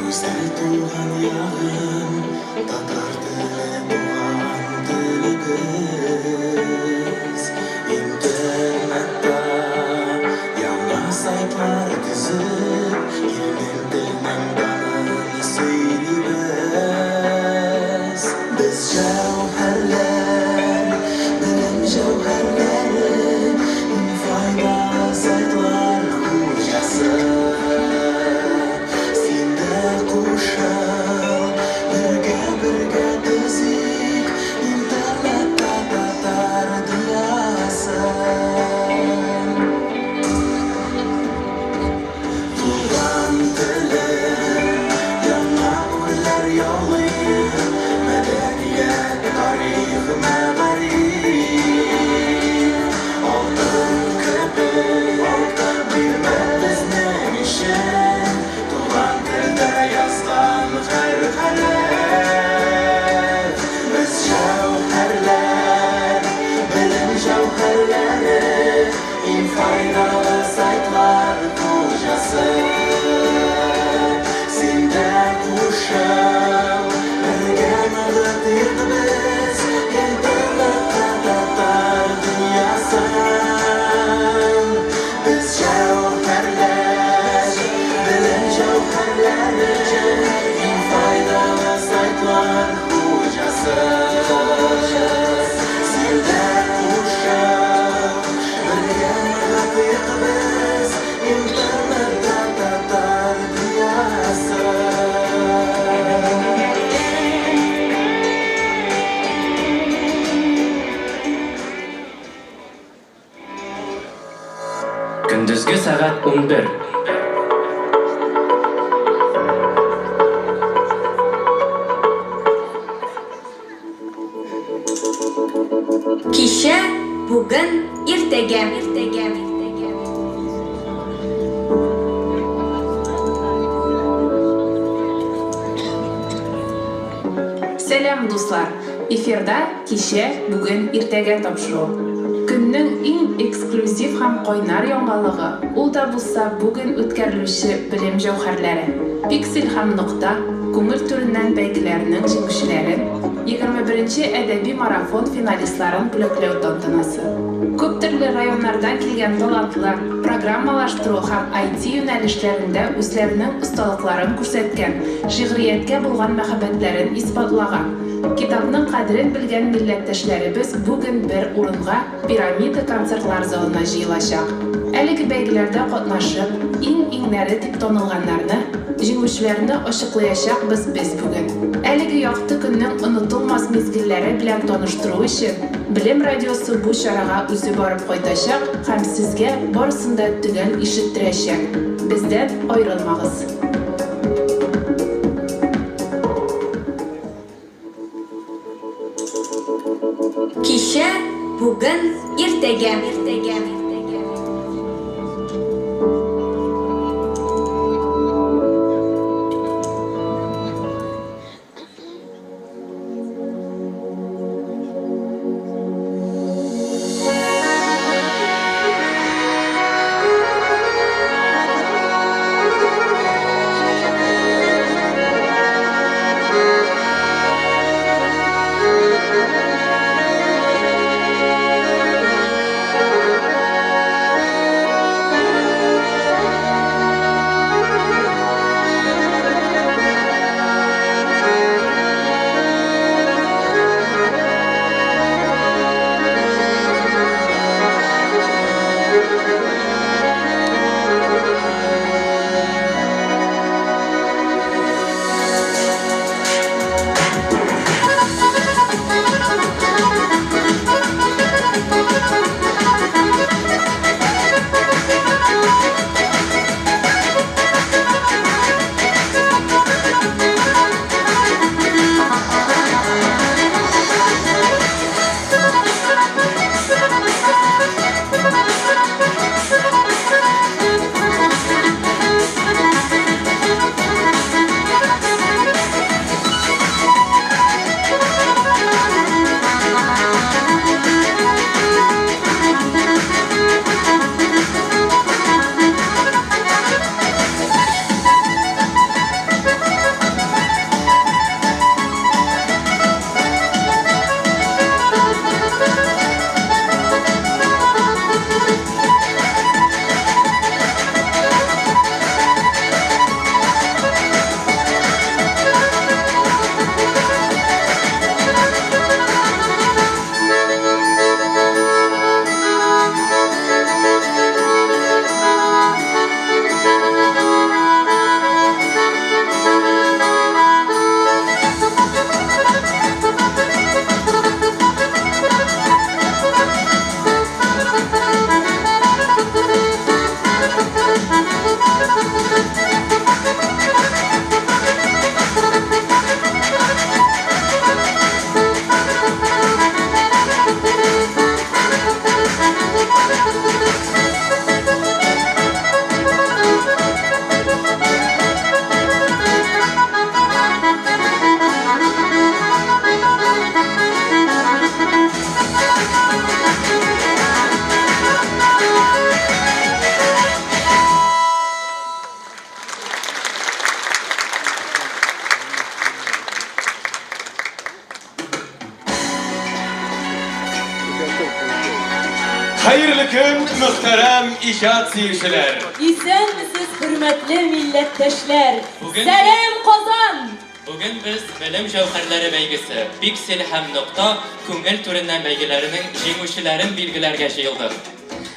Güzel tuğhan yağın tatar dili tuğan dilimiz İnternette yanma saytlar düzüp ilmin dilinin danını söyleyemez Biz cevherler, bilim cevherleri faydalı saytlar hocası Birge dizik internette tatar dünyası Tuğan dili yanma uller yolu Medeniyet tarih memarif Altın köpük bilmez ne işin Tuğan dilde yazgan her harf Biz cevherler, bilim cevherleri En faydalı saytlar kocası Sinde kuşam, birge mağdur biz İnternette tatar dünyası Biz cevherler, bilim cevherleri En faydalı saytlar hocası Sinde kuşam, birge mağdur biz İnternette tatar dünyası Gündüzgü saat 11. Кеше, бүген, иртәгә. Сәлам дуслар! Эфирда кеше, бүген, иртәгә тапшыру. Көннең иң эксклюзив һәм кайнар яңалыгы ул да булса бүген үткәрелүче белем җәүһәрләре. Пиксель һәм нокта күңел түреннән бәйгеләренең җиңүчеләрен, 21-нче әдәби марафон финалистларын бүләкләү тантанасы. Күп төрле районнардан килгән талантлар программалаштыру һәм IT юнәлешләрендә үзләренең осталыкларын күрсәткән, шигърияткә булган мәхәббәтләрен исбатлаган. Китапның кадерен белгән милләттәшләребез бүген бер урынга пирамида концертлар залына җыелачак. Әлеге бәйгеләрдә катнашып, иң-иңнәре дип танылганнарны, җиңүчеләрне ачыклаячакбыз без бүген. Әлеге якты көннең онытылмас мизгелләре белән таныштыру өчен Билем радиосы бу чарага үзе барып кайтачак һәм сезгә барысын да төгәл ишеттерәчәк. Бездән аерылмагыз. Кичә, бүген, иртәгә. Hayırlı gün, muhterem icad seyirciler. İsenmisiz hürmetli milletteşler. Bugün- Selam Kozan. Bugün biz bilim jawharlari baygisi Pixel ham nokta ko'ngil türünden belgelerinin jinguvchilarin belgilarga jıyıldık.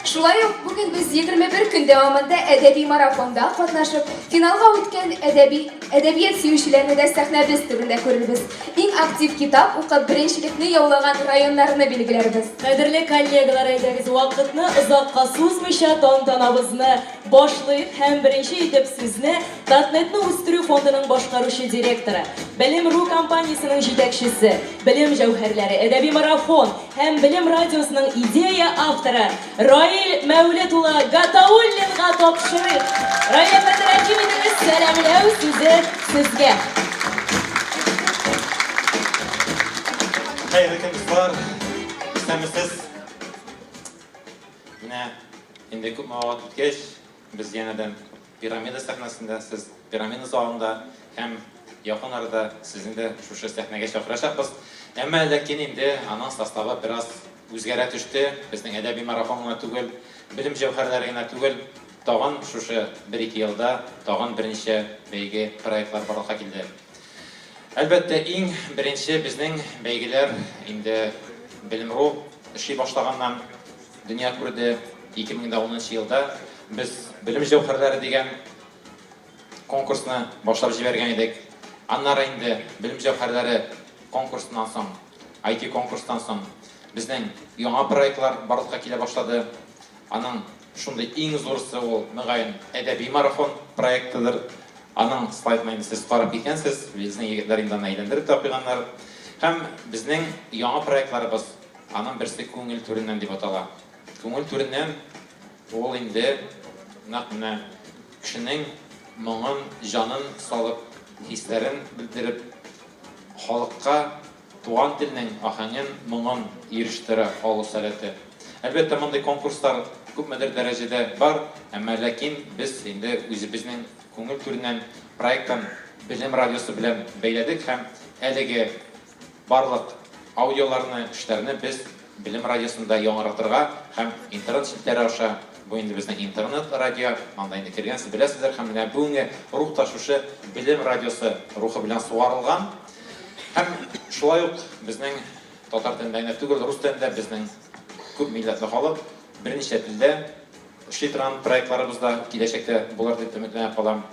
Шулай ук бүген без 21 көн дәвамында әдәби марафонда катнашып, финалга үткән әдәбият сөючеләрне дә сәхнәбез турында күрербез. Иң актив китап укып беренчелекне яулаган районнарны билгеләрбез. Кадерле коллегалар, әйдәгез вакытны озакка сузмыйча тантанабызны башлыйк һәм беренче итеп сезне Татнетны үстерү фондының башкаручы директоры, Белем.ру компаниясының җитәкчесе, Белем җәүһәрләре әдәби марафон һәм Белем радиосының идея авторы Раил Мәүлет улы Гатауллинга тапшырыйк. Раил Мәдрәҗи минегез сәламләү сүзе сезгә. Hayırlı gün dostlar. İstemisiz. Yine indi көп мағат өткеш, biz yeniden piramida sahnasında, siz piramida zalında hem yakın arada sizin de şu sahneye çağıracağız. Ama lakin indi anan sostavı biraz o'zgara düştü. Bizning әдәби marafonuna түгел, bilim jawharlariga түгел, tag'in şu 1-2 yilda tag'in bir necha beygi proyektlar barliqqa keldi. Әлбәттә, иң беренче безнең бәйгеләр инде Белем.ру эшли башлаганнан дөнья күрде 2010 елда. Без Белем җәүһәрләре дигән конкурсны башлап җибәргән идек. Аннары инде Белем җәүһәрләре конкурсыннан соң, IT конкурстан соң безнең яңа проектлар барлыкка килә башлады. Аның шундый иң зурысы ул мөгаен әдәби марафон проектыдыр. Аның слайдын siz карап икәнсез, безнең егетләр инде әйләндереп тапканнар. Һәм безнең яңа проектларыбыз аның берсе күңел түреннән дип атала. Күңел түреннән ул инде нәкъ кешенең моңын, җанын салып, хисләрен белдереп, халыкка туган телнең ахаңын, моңын ирештерә алу сәләте. Әлбәттә, мондый конкурслар күпмедер дәрәҗәдә бар, әмма ләкин без инде үзебезнең күңел түреннән проекттан Белем радиосы белән бәйләдек һәм әлеге барлык аудиоларны, эшләрне без Белем радиосында яңартырга һәм интернет челтәре аша, бу инде безнең интернет радио, анда инде кергәнсез беләсезләр, һәм менә бүгенге рух ташучы Белем радиосы рухы белән сугарылган. Һәм шулай ук безнең татар телендә түгел, рус телендә безнең күп милләтле халык берничә телдә эшли торган проектларыбызда киләчәктә булыр дип өметләнә калам.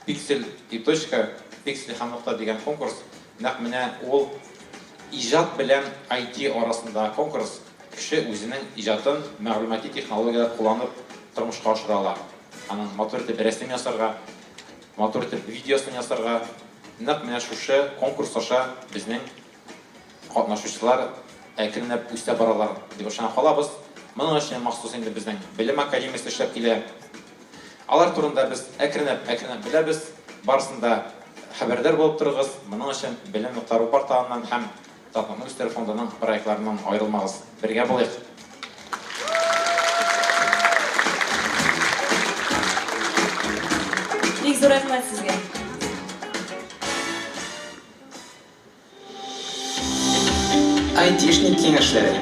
Pixel и точка, Pixel һәм нокта дигән конкурс, нәкъ менә ул иҗат белән IT арасында конкурс. Кеше үзенең иҗатын мәгълүмати технологиялар кулланып тормышка ашыра ала. Аның матур итеп рәсем ясарга, матур итеп видеосын ясарга, нәкъ менә шушы конкурс аша безнең катнашучылар әкренләп үсә баралар дип ышана калабыз. Моның өчен махсус инде безнең Белем академиясе эшләп килә. Алар турында без әкренләп беләбез, барысында хәбәрдар булып торыгыз. Моның өчен Белем.ру порталыннан һәм Татнетны үстерү фондының проектларыннан аерылмагыз. Бергә булыйк. Бик зур рәхмәт сезгә. Айтишник киңәшләре.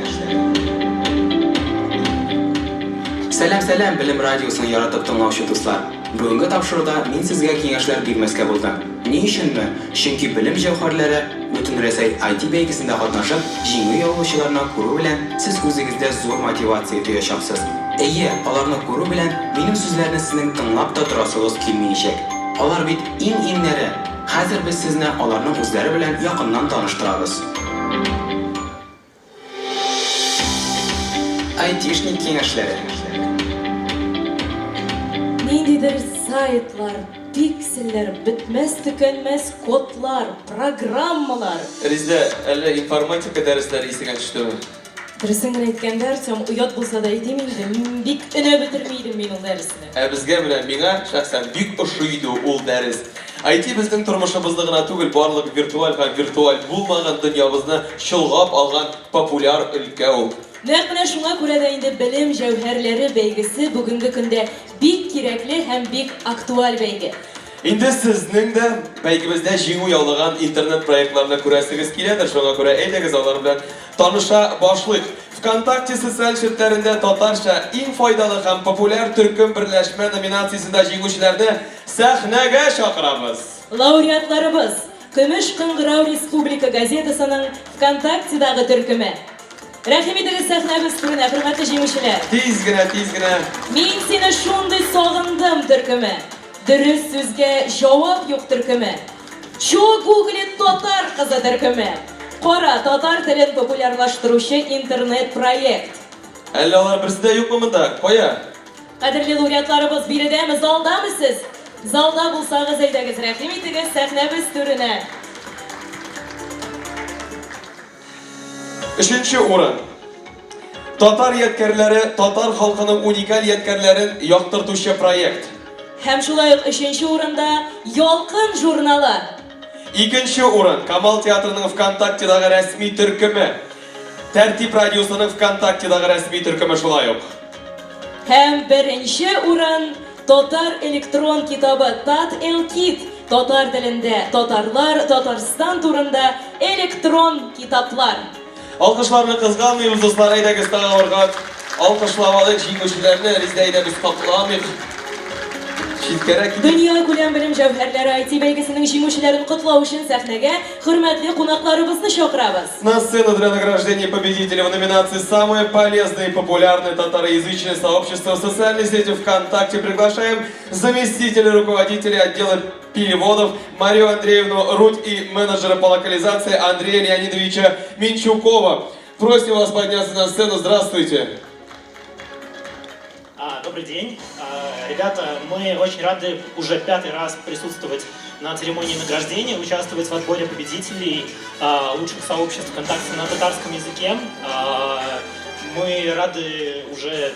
Сәлам, Белем радиосын яратып тыңлаучы дуслар. Бүгенге тапшыруда мин сезгә киңәшләр бирмәскә булдым. Ни өченме? Чөнки Белем җәүһәрләре бөтен Рәсәй IT бәйгесендә катнашып, җиңү яулаучыларны күрү белән сез үзегездә зур мотивация тоячаксыз. Әйе, аларны күрү белән минем сүзләрне сезнең тыңлап та торасыгыз килмәячәк. Алар бит иң-иңнәре. Хәзер без сезне аларның үзләре белән якыннан таныштырабыз. Айтишник киңәшләре. Ниндидер сайтлар, пикселләр, бетмәс төкәнмәс кодлар, программалар. Резда, әллә информатика дәресләре исегә төштеме? Дөресен генә әйткәндә, Артем оят булса да әйтим инде, бик өнә бетерми идем мин ул дәресне. Ә безгә белән миңа шәхсән бик ошый иде ул дәрес. IT безнең тормышыбызны гына түгел, барлык виртуаль һәм виртуаль булмаган дөньябызны чолгап алган популяр өлкә ул. Нәкъ менә шуңа күрә дә инде Белем җәүһәрләре бәйгесе бүгенге көндә бик кирәкле һәм бик актуаль бәйге. Инде сезнең дә бәйгебездә җиңү яулаган интернет проектларны күрәсегез киләдер, шуңа күрә әйдәгез алар белән таныша башлыйк. ВКонтакте социаль челтәрендә татарча иң файдалы һәм популяр төркем берләшмә номинациясендә җиңүчеләрне сәхнәгә чакырабыз. Лауреатларыбыз Көмеш Кыңгырау Республика газетасының ВКонтактедагы төркеме. Рәхим итегез сәхнәбез түренә, хөрмәтле җиңүчеләр. Тиз генә. Мин сине шундый сагындым төркеме. Дөрес сүзгә җавап юк төркеме. Чо Google татар кызы төркеме. Кара татар телен популярлаштыручы интернет проект. Әллә алар берсе дә юкмы монда? Кая? Кадерле лауреатларыбыз, биредәме, залдамы сез? Залда булсагыз әйдәгез, рәхим итегез сәхнәбез түренә. 3-нче урын. Татар ядкәрләре, татар халкының уникаль ядкәрләрен яктыртучы проект. Һәм шулай ук 3-нче урында Ялкын журналы. 2-нче урын. Камал театрының ВКонтактедагы рәсми төркеме. Тәртип радиосының ВКонтактедагы рәсми төркеме шулай ук. Һәм 1-нче урын Татар электрон китабы Тат Элкит. Татар телендә татарлар, Татарстан турында электрон китаплар. Алкышларны кызганмыйбыз, дуслар, әйдәгез тагылырга. Алкышлавалы җиңүчеләрне ризәйдәбез, катламыйк. Читкәрәк китеп. Дөнья күләм белем җәүһәрләре IT бәйгесенең җиңүчеләрен котлау өчен сәхнәгә хөрмәтле кунакларыбызны чакырабыз. На сцену для награждения победителей в номинации «Самое полезное и популярное татароязычное сообщество» в социальной сети ВКонтакте приглашаем заместителя руководителя отдела переводов Марию Андреевну Рудь и менеджера по локализации Андрея Леонидовича Минчукова. Просим вас подняться на сцену. Здравствуйте. Добрый день. Ребята, мы очень рады уже 5-й раз присутствовать на церемонии награждения, участвовать в отборе победителей лучших сообществ ВКонтакте на татарском языке. Мы рады уже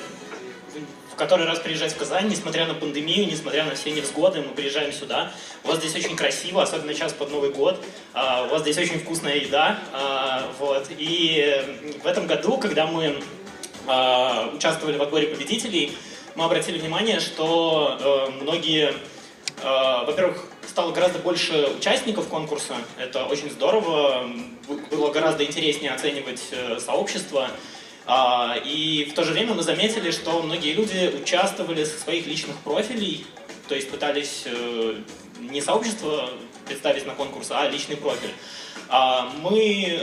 в который раз приезжать в Казань, несмотря на пандемию, несмотря на все невзгоды, мы приезжаем сюда. У вас здесь очень красиво, особенно сейчас под Новый год. У вас здесь очень вкусная еда. И в этом году, когда мы участвовали в отборе победителей, мы обратили внимание, что во-первых, стало гораздо больше участников конкурса, это очень здорово, было гораздо интереснее оценивать сообщество, и в то же время мы заметили, что многие люди участвовали со своих личных профилей, то есть пытались не сообщество представить на конкурс, а личный профиль. Мы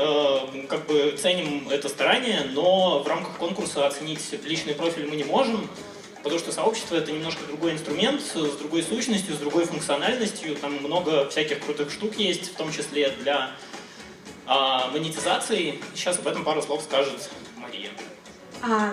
ценим это старание, но в рамках конкурса оценить личный профиль мы не можем, потому что сообщество — это немножко другой инструмент, с другой сущностью, с другой функциональностью. Там много всяких крутых штук есть, в том числе для монетизации. Сейчас об этом пару слов скажет Мария.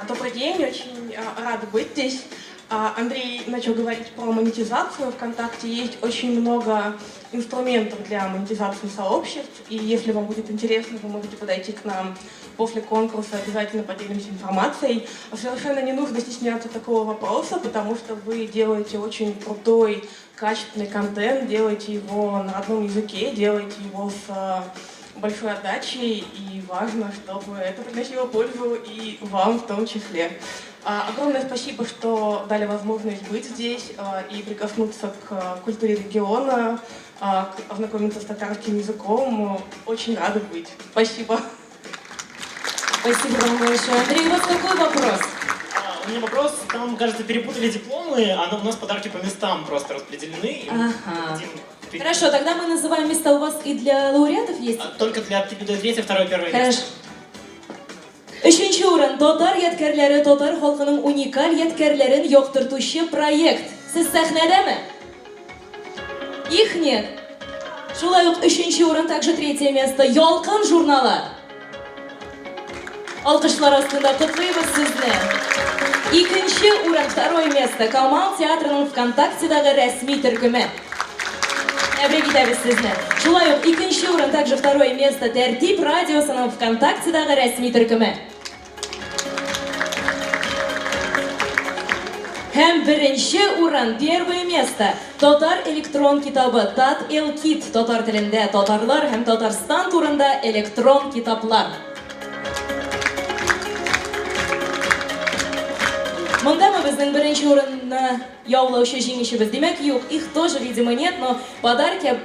Добрый день, очень рада быть здесь. Андрей начал говорить про монетизацию. ВКонтакте есть очень много инструментов для монетизации сообществ. И если вам будет интересно, вы можете подойти к нам после конкурса, обязательно поделимся информацией. Совершенно не нужно стесняться такого вопроса, потому что вы делаете очень крутой, качественный контент, делаете его на родном языке, делаете его с большой отдачей, и важно, чтобы это приносило пользу и вам в том числе. Огромное спасибо, что дали возможность быть здесь и прикоснуться к культуре региона, ознакомиться с татарским языком. Очень рада быть. Спасибо. Спасибо вам большое. Андрей, у вас какой вопрос? У меня вопрос, там, кажется, перепутали дипломы, у нас подарки по местам просто распределены. Ага. Хорошо, тогда мы называем места у вас и для лауреатов есть? Только для 3, 2, 1. Хорошо. 3-нче урын татар ядкәрләре, татар халкының уникаль ядкәрләрен яктыртучы проект. Сез сәхнәдәме? Их нет. Шулай ук 3-нче урын, также 3-е место Ялкын журналы. Алкышлар астында котлыйбыз сезне. 2-нче урын, 2-е место Камал театрының ВКонтактедагы рәсми төркеме. Тәбрик итәбез сезне. Шулай ук 2-нче урын, также 2-е место Тәртип радиосының ВКонтактедагы рәсми төркеме. Һәм 1-нче урын, 1-е место Татар электрон китабы Тат Элкит, татар телендә татарлар һәм Татарстан турында электрон китаплар. Монда мы безнең 1-нче урынны яулаучы җиңүчебез. Димәк, юк, их тоже, видимо, нет, но подарки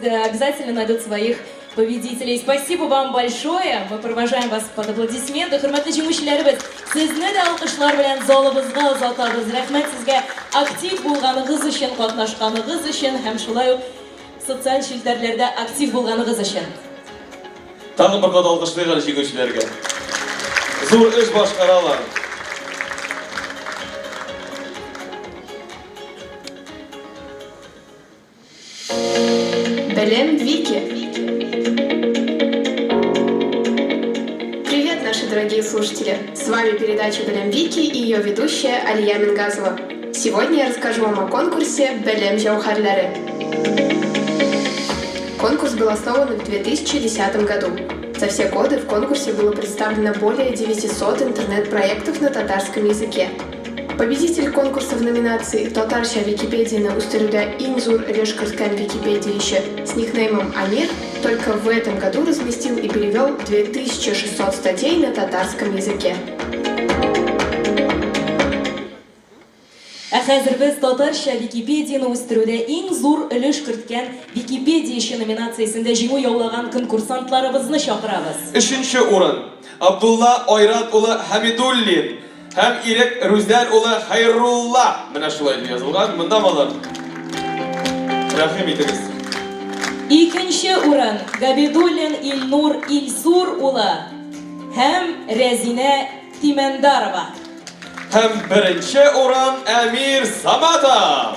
обязательно найдут своих победителей. Спасибо вам большое. Мы провожаем вас под аплодисменты. Хөрмәтле җиңүчеләребез, сезне дә алкышлар белән залыбызга озатабыз. Рәхмәт сезгә актив булганыгыз өчен, катнашканыгыз өчен һәм шулай ук социаль челтәрләрдә актив булганыгыз өчен. Тагын бер кат алкышлыйгыз җиңүчеләргә. Зур эш башкаралар. Белем Вики. Привет, наши дорогие слушатели! С вами передача Белем Вики и ее ведущая Алия Мингазова. Сегодня я расскажу вам о конкурсе Белем Җәүһәрләре. Конкурс был основан в 2010 году. За все годы в конкурсе было представлено более 900 интернет-проектов на татарском языке. Победитель конкурса в номинации «Татарша Википедияны үстерүдә иң зур өлеш керткән википедияче» с никнеймом Амир только в этом году разместил и перевел 2600 статей на татарском языке. Ә хәзер без татарча Википедияны үстерүдә иң зур өлеш керткән википедияче номинациясендә җиңү яулаган конкурсантларыбызны чакырабыз. 3-нче урын Абдулла Айрат улы Хамидуллин һәм Ирек Рүзәр улы Хайрулла. Менә шулай дип язылган. Монда малар. Рәхим итегез. 2-нче урын Габидуллин Илнур Илсур улы һәм Рәзинә Тимәндарова. Һәм 1-нче урын Әмир Саматов.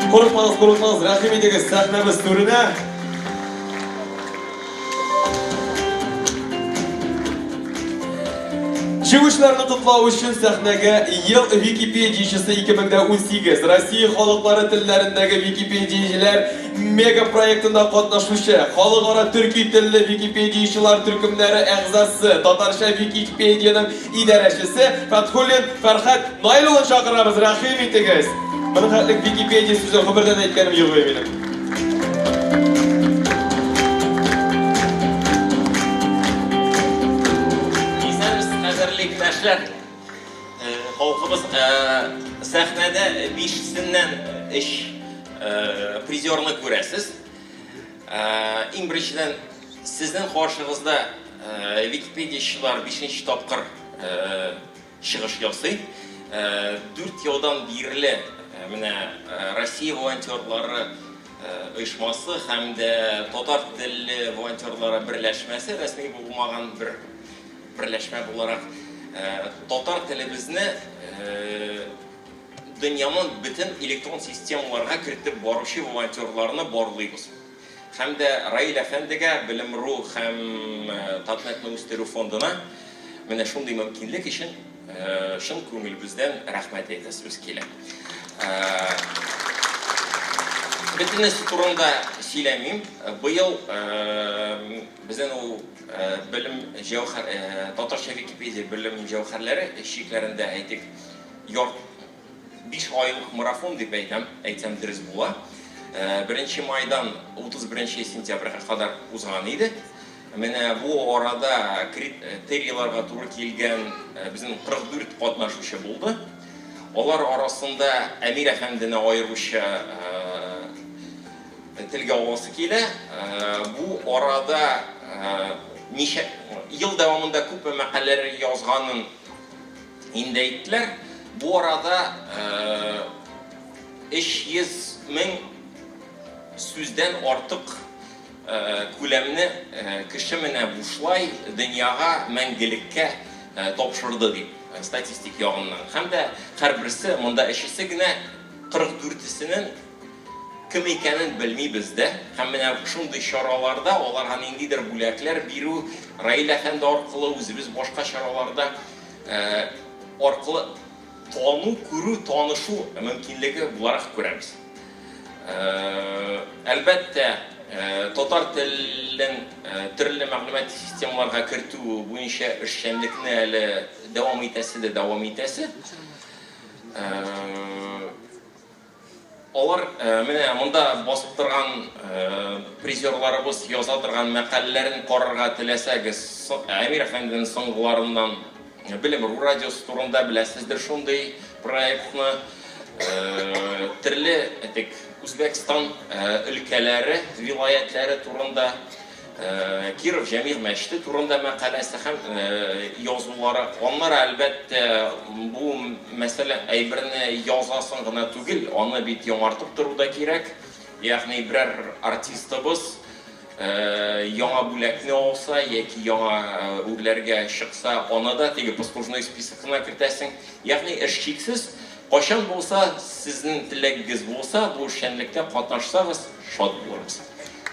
Курыкмагыз, рәхим итегез сәхнәбез түренә. Җиңүчеләрне котлау өчен сәхнәгә ел Википедиячесе 2018 Россия халыклары телләрендәге Википедиячеләр мега проектында катнашучы халыкара төрки телле Википедиячелар төркемнәре әгъзасы Татарча Википедияның идарәчесе Фатхуллин Фәрхәт Наил улын чакырабыз. Рәхим итегез. Моның хәтлек Википедия сүзе хәбәрдән әйткәнем юк минем. Халкыбыз сәхнәдә 5-сеннән 3 призерны күрәсез. Иң беренчедән сезнең каршыгызда Википедиячылар 5-нче тапкыр чыгыш ясый. 4 елдан бирле менә Россия волонтерлары оешмасы һәм дә татар телле волонтерлары берләшмәсе рәсми булмаган бер берләшмә буларак татар телебезне дөньяның бөтен электрон системаларга кертеп баручы волонтерларны барлыйбыз. Һәм дә Раил әфәндегә Белем.ру һәм Татнетны үстерү фондына менә шундый мөмкинлек өчен шын күңелебездән рәхмәт әйтәбез килә. Бөтенесе турында сөйләмим. Быел безнең ул Белем Җәүһәр Татарча Википедия Белем Җәүһәрләре шикләрендә әйтик 5 айлык марафон дип әйтсәм дөрес була. 1 майдан 31 сентябрьгә кадәр узган иде. Менә бу арада критерийларга туры килгән безнең 44 катнашучы булды. Алар арасында Әмир әфәндене аеручы телгә аласы килә. Бу арада ел дәвамында күп мәкаләләр язганын инде әйттеләр. Бу арада 300,000 сүздән артык күләмне кеше менә бушлай дөньяга мәңгелеккә тапшырды дип статистик ягыннан. Һәм дә һәрберсе монда эшесе генә 44-сенең кем икәнен белмибез дә. Һәм менә шундый чараларда аларга ниндидер бүләкләр бирү, Раил әфәнде аркылы үзебез башка чараларда аркылы тану, күрү, танышу мөмкинлеге буларак күрәбез. Әлбәттә, татар телен төрле мәгълүмат системаларга кертү буенча эшчәнлекне әле дәвам итәсе. Алар менә монда басып торган призерларыбыз яза торган мәкаләләрен карарга теләсәгез, Әмир әфәнденең соңгыларыннан Белем.ру радиосы турында беләсездер шундый проектны. türlü Uzbekistan ülkeleri, vilayetleri turunda Kirov Cemil Meşti turunda makalesi hem yazıları. Onlar elbette bu mesele eybirini yazasın gına tugil, onu bit yamartıp durуда gerek. Yani birer artistimiz yana bulakni olsa, yeki yana ürlerge çıksa, ona da tegi послужной списокına kirtesin. Yani eşkiksiz, kaçan bolsa, sizin tilegiz bolsa, bu şenlikte katnaşsanız şad oluruz.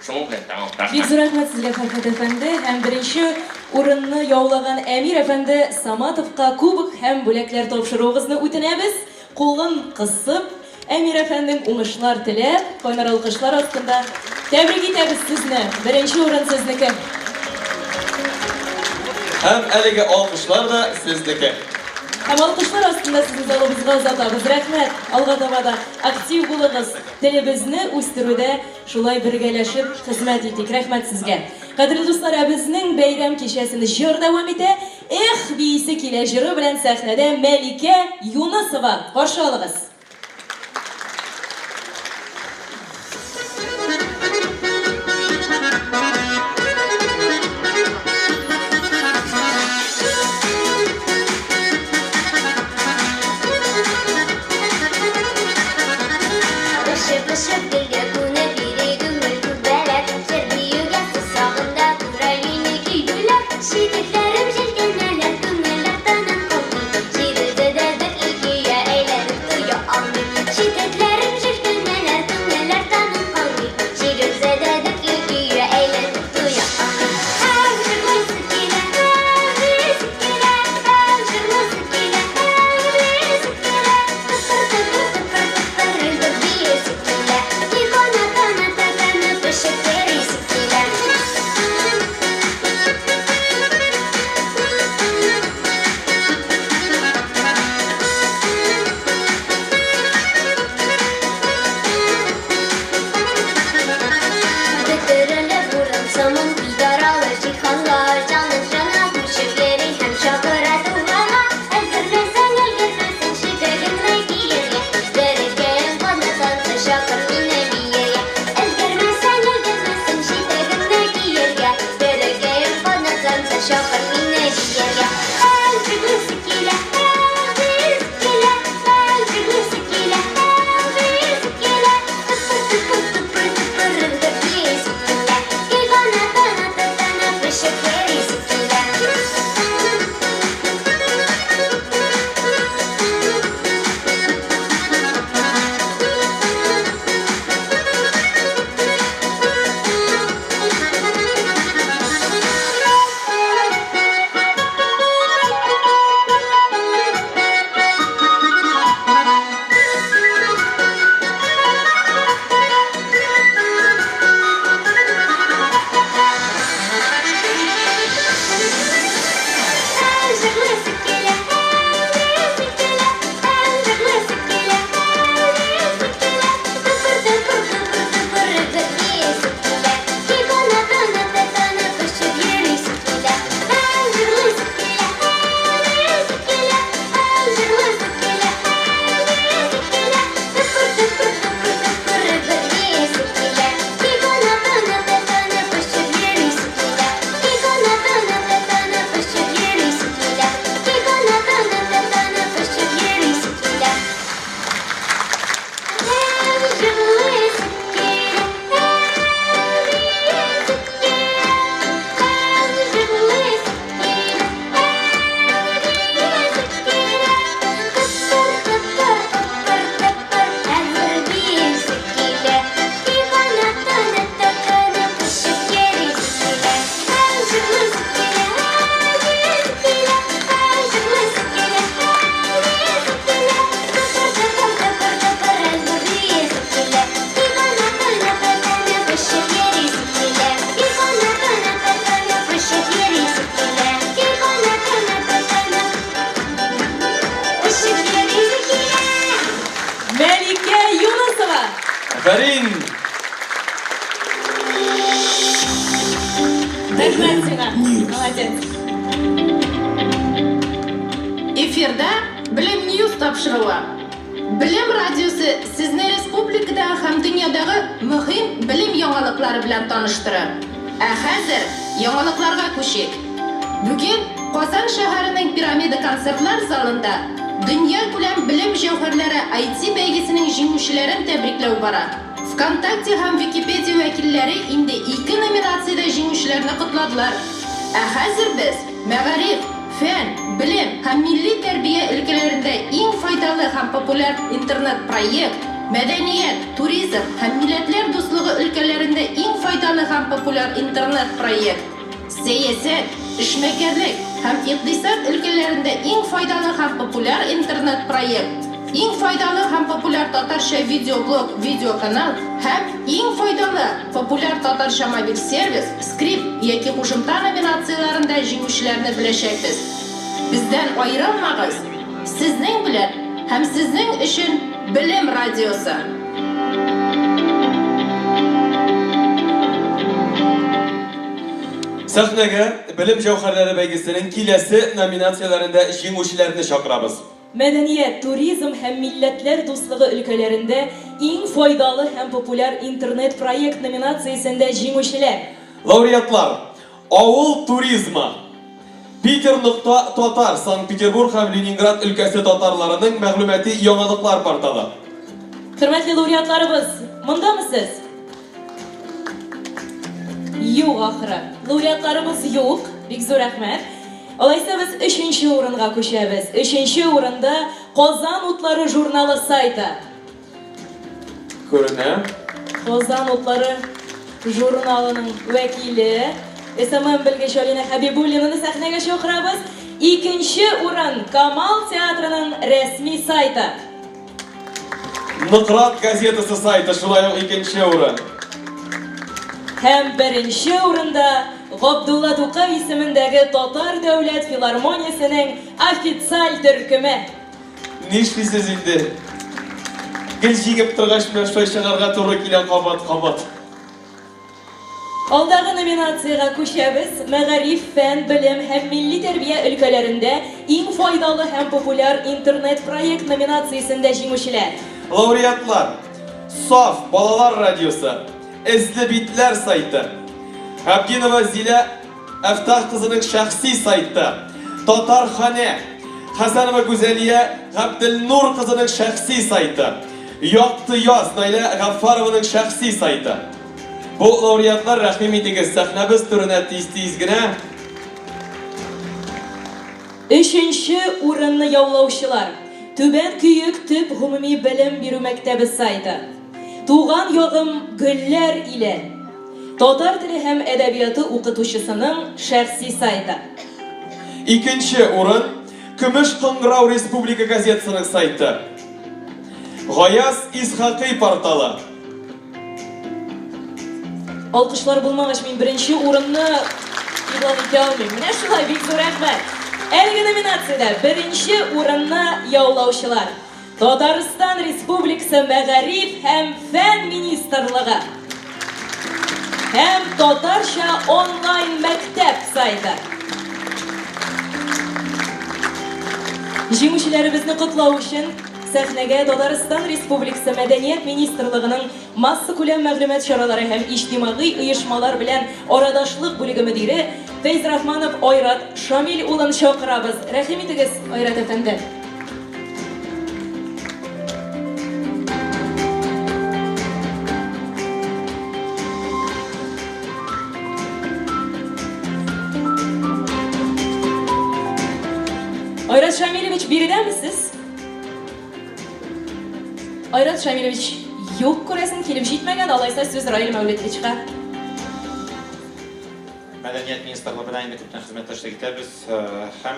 Şunun bilen tamam. Бик зур рәхмәт сезгә, Фәрхәт әфәнде, һәм беренче урынны яулаган Әмир әфәнде Саматовка кубок һәм бүләкләр тапшыруыгызны үтенәбез. Кулын кысып, Әмир әфәндең уңышлар теләп, кайнар алкышлар астында тәбрик итәбез сезне. Беренче урын сезнеке. Hem әлеге alkışlar da sizdeki. Һәм алкышлар астында сезне залыбызга озатабыз. Рәхмәт. Алга таба да актив булыгыз. Телебезне үстерүдә шулай бергәләшеп хезмәт итик. Рәхмәт сезгә. Кадерле дуслар, безнең бәйрәм кичәсен җыр дәвам итә. Эх, биисе килә җыры белән сәхнәдә Мәликә Юнысова. Каршы алыгыз. Aferin. Рәхмәт сиңа. Молодец. Эфирда Білім Ньюс тапшыруы. Білім радиосы сізні республикада һәм дөньядағы мөһим білім яңалыклары белән таныштырыр. Ә хәзер яңалыкларга күчик. Бүген Казан шәһәренең Пирамида концертлар залында дөнья күләм білім җәүһәрләре IT бәйгесенең җиңүчеләрен тәбрикләү бара. ВКонтакте һәм Википедия вәкилләре инде 2 номинациядә җиңүчеләрне кутладылар. Ә хәзер без мәгариф, фән, білім һәм милли тәрбия өлкәләрендә иң файдалы һәм популяр интернет-проект, мәдәният, туризм һәм милләтләр дуслыгы өлкәләрендә иң файдалы һәм популяр интернет-проект, сәясәт, эшмәкәрлек һәм икътисад өлкәләрендә иң файдалы һәм популяр интернет-проект, иң файдалы һәм популяр татарча видеоблог, видеоканал һәм иң файдалы популяр татарча мобиль сервис, скрипт яки кушымта номинацияларында җиңүчеләрне беләчәкбез. Бездән аерылмагыз. Сезнең белән һәм сезнең өчен Білім радиосы. Сәхнәгә Білім җәүһәрләре бәйгесенең киләсе номинацияләрендә җиңүчеләрне чакырабыз. Мәдәният, туризм һәм милләтләр дуслыгы өлкәләрендә иң файдалы һәм популяр интернет проект номинациясендә җиңүчеләр. Лауреатлар: Авыл туризмы, Питер.Татар, Санкт-Петербург һәм Ленинград өлкәсе татарларының мәгълүмати яңалыклар порталы. Хөрмәтле лауреатларыбыз, мондамысыз? Юк, ахыры. Лауреатларыбыз юк. Бик зур рәхмәт. Алайса без 3нче урынга күчәбез. 3нче урында Казан утлары журналы сайты. Күренә. Казан утлары журналының вәкиле СММ белгеч Алина Хәбибуллинаны сәхнәгә чакырабыз. 2нче урын Камал театрының рәсми сайты. Ныкрат газетасы сайты, шулай ук 2нче урын. Һәм 1нче урында Габдулла Тукай исемендәге Татар дәүләт филармониясенең официаль төркеме. Нишлисез инде? Гел җиңеп торгач менә шулай чыгарга туры килә кабат. Алдагы номинацияга күчәбез. Мәгариф, фән, белем һәм милли тәрбия өлкәләрендә иң файдалы һәм популяр интернет проект номинациясендә җиңүчеләр. Лауреатлар: Саф балалар радиосы, Эзле битләр сайты, Абдинова Зилә Әфтах кызының шәхси сайты, Татарханә, Хәсәнова Гүзәлия Габделнур кызының шәхси сайты, Якты яз Наилә Гафарованың шәхси сайты. Бу лауреатлар, рәхим итегез, сәхнәбез турына тиз-тиз генә. 3нче урынны яулаучылар. Түбән Күйек төп гомуми белем бирү мәктәбе сайты. Туган ягым гөлләр иле. Татар теле һәм әдәбияты укытучысының шәхси сайты. 2нче урын Көмеш Кыңгырау Республика газетасының сайты. Гаяз Исхакый порталы. Алкышлар булмагач, мин 1нче урынны игълан итә алмыйм. Менә шулай, бик зур рәхмәт. Әлеге номинациядә 1нче урынны яулаучылар: Татарстан Республикасы Мәгариф һәм фән министрлыгы һәм Татарча онлайн мәктәп сайты. Җиңүчеләребезне котлау өчен сәхнәгә Татарстан Республикасы Мәдәният министрлыгының масса күләм мәгълүмат чаралары һәм иҗтимагый оешмалар белән арадашлык бүлеге мөдире Фәйз Рахманов Айрат Шамил улын чакырабыз. Рәхим итегез, Айрат әфәнде. Айрат Шамилович, биредәмесез? Айрат Шамилович, юк, күрәсен, килеп җитмәгән, алайса сүз Раил Мәүлетовичка. Мәдәният министрлыгы белән инде күптән хезмәттәшлек итәбез һәм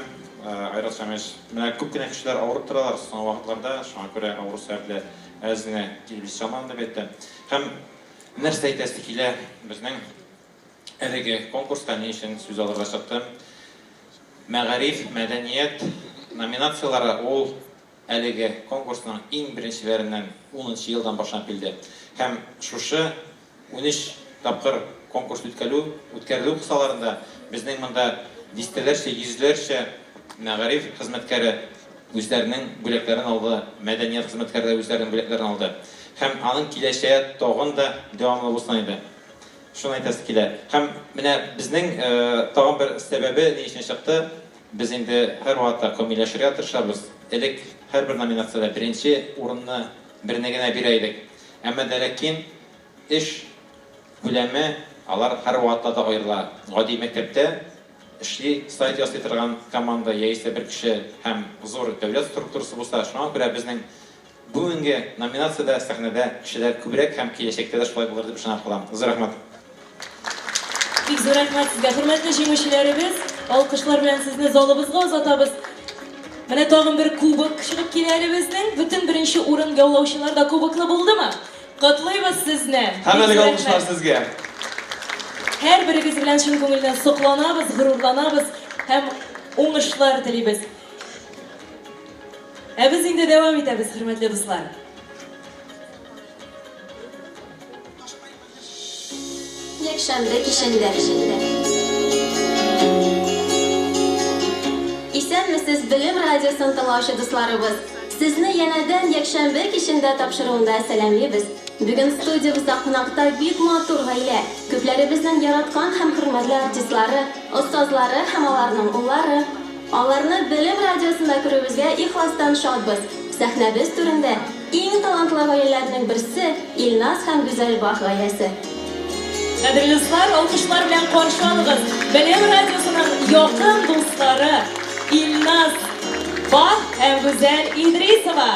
Айрат Шамилович менә күп кенә кешеләр авырып торалар соңгы вакытларда, шуңа күрә авыру сәбәпле әзенә килеп җитмәгән дип әйтте. Һәм нәрсә әйтәсе килә безнең әлеге конкурска ни өчен сүз алырга чыктым. Мәгариф, мәдәният номинациялары ул әлеге конкурсның иң беренчеләреннән 10нчы елдан башлап килде. Һәм шушы 13 тапкыр конкурс үткәрелү кысаларында безнең монда дистәләрчә, йөзләрчә мәгариф хезмәткәре үзләренең бүләкләрен алды, мәдәният хезмәткәрләре үзләренең бүләкләрен алды. Һәм аның киләчәге тагын да дәвамлы булсын иде. Шуны әйтәсе килә. Һәм менә безнең тагын бер сәбәбе ни өчен чыкты? Без инде һәрвакытта камилләшергә тырышабыз. Элек һәрбер номинациядә беренче урынны беренә генә бирә идек. Әмма ләкин эш күләме алар һәрвакытта да аерыла. Гади мәктәптә эшли, сайт ясый торган команда яисә бер кеше һәм зур дәүләт структурасы булса, шуңа күрә безнең бүгенге номинациядә сәхнәдә кешеләр күбрәк һәм киләчәктә дә шулай булыр дип ышанып калам. Зур рәхмәт. Бик зур рәхмәт сезгә, хөрмәтле җиңүчеләребез. Алкышлар белән сезне залыбызга озатабыз. Менә тагын бер кубок чыгып килә әлебезнең. Бүтән беренче урын яулаучылар да кубоклы булдымы? Котлыйбыз сезне. Һәммәгә алкышлар сезгә. Һәр берегез белән чын күңелдән сокланабыз, горурланабыз һәм уңышлар телибез. Ә без инде дәвам итәбез, хөрмәтле дуслар. Якшәмбе кичендә. Исәнмесез, Белем радиосын тыңлаучы дусларыбыз. Сезне янәдән якшәмбе кичендә тапшыруында сәламлибез. Бүген студиябызда кунакта бик матур гаилә. Күпләребезнең яраткан һәм хөрмәтле артистлары, остазлары һәм аларның уллары. Аларны Белем радиосында күрүебезгә ихластан шатбыз. Сәхнәбез түрендә иң талантлы гаиләләрнең берсе Илназ һәм Гүзәлбах гаиләсе. Кадерле дуслар, алкышлар белән каршы алыгыз. Белем радиосының якын дуслары Илназ Бах һәм Гүзәл Идрисова.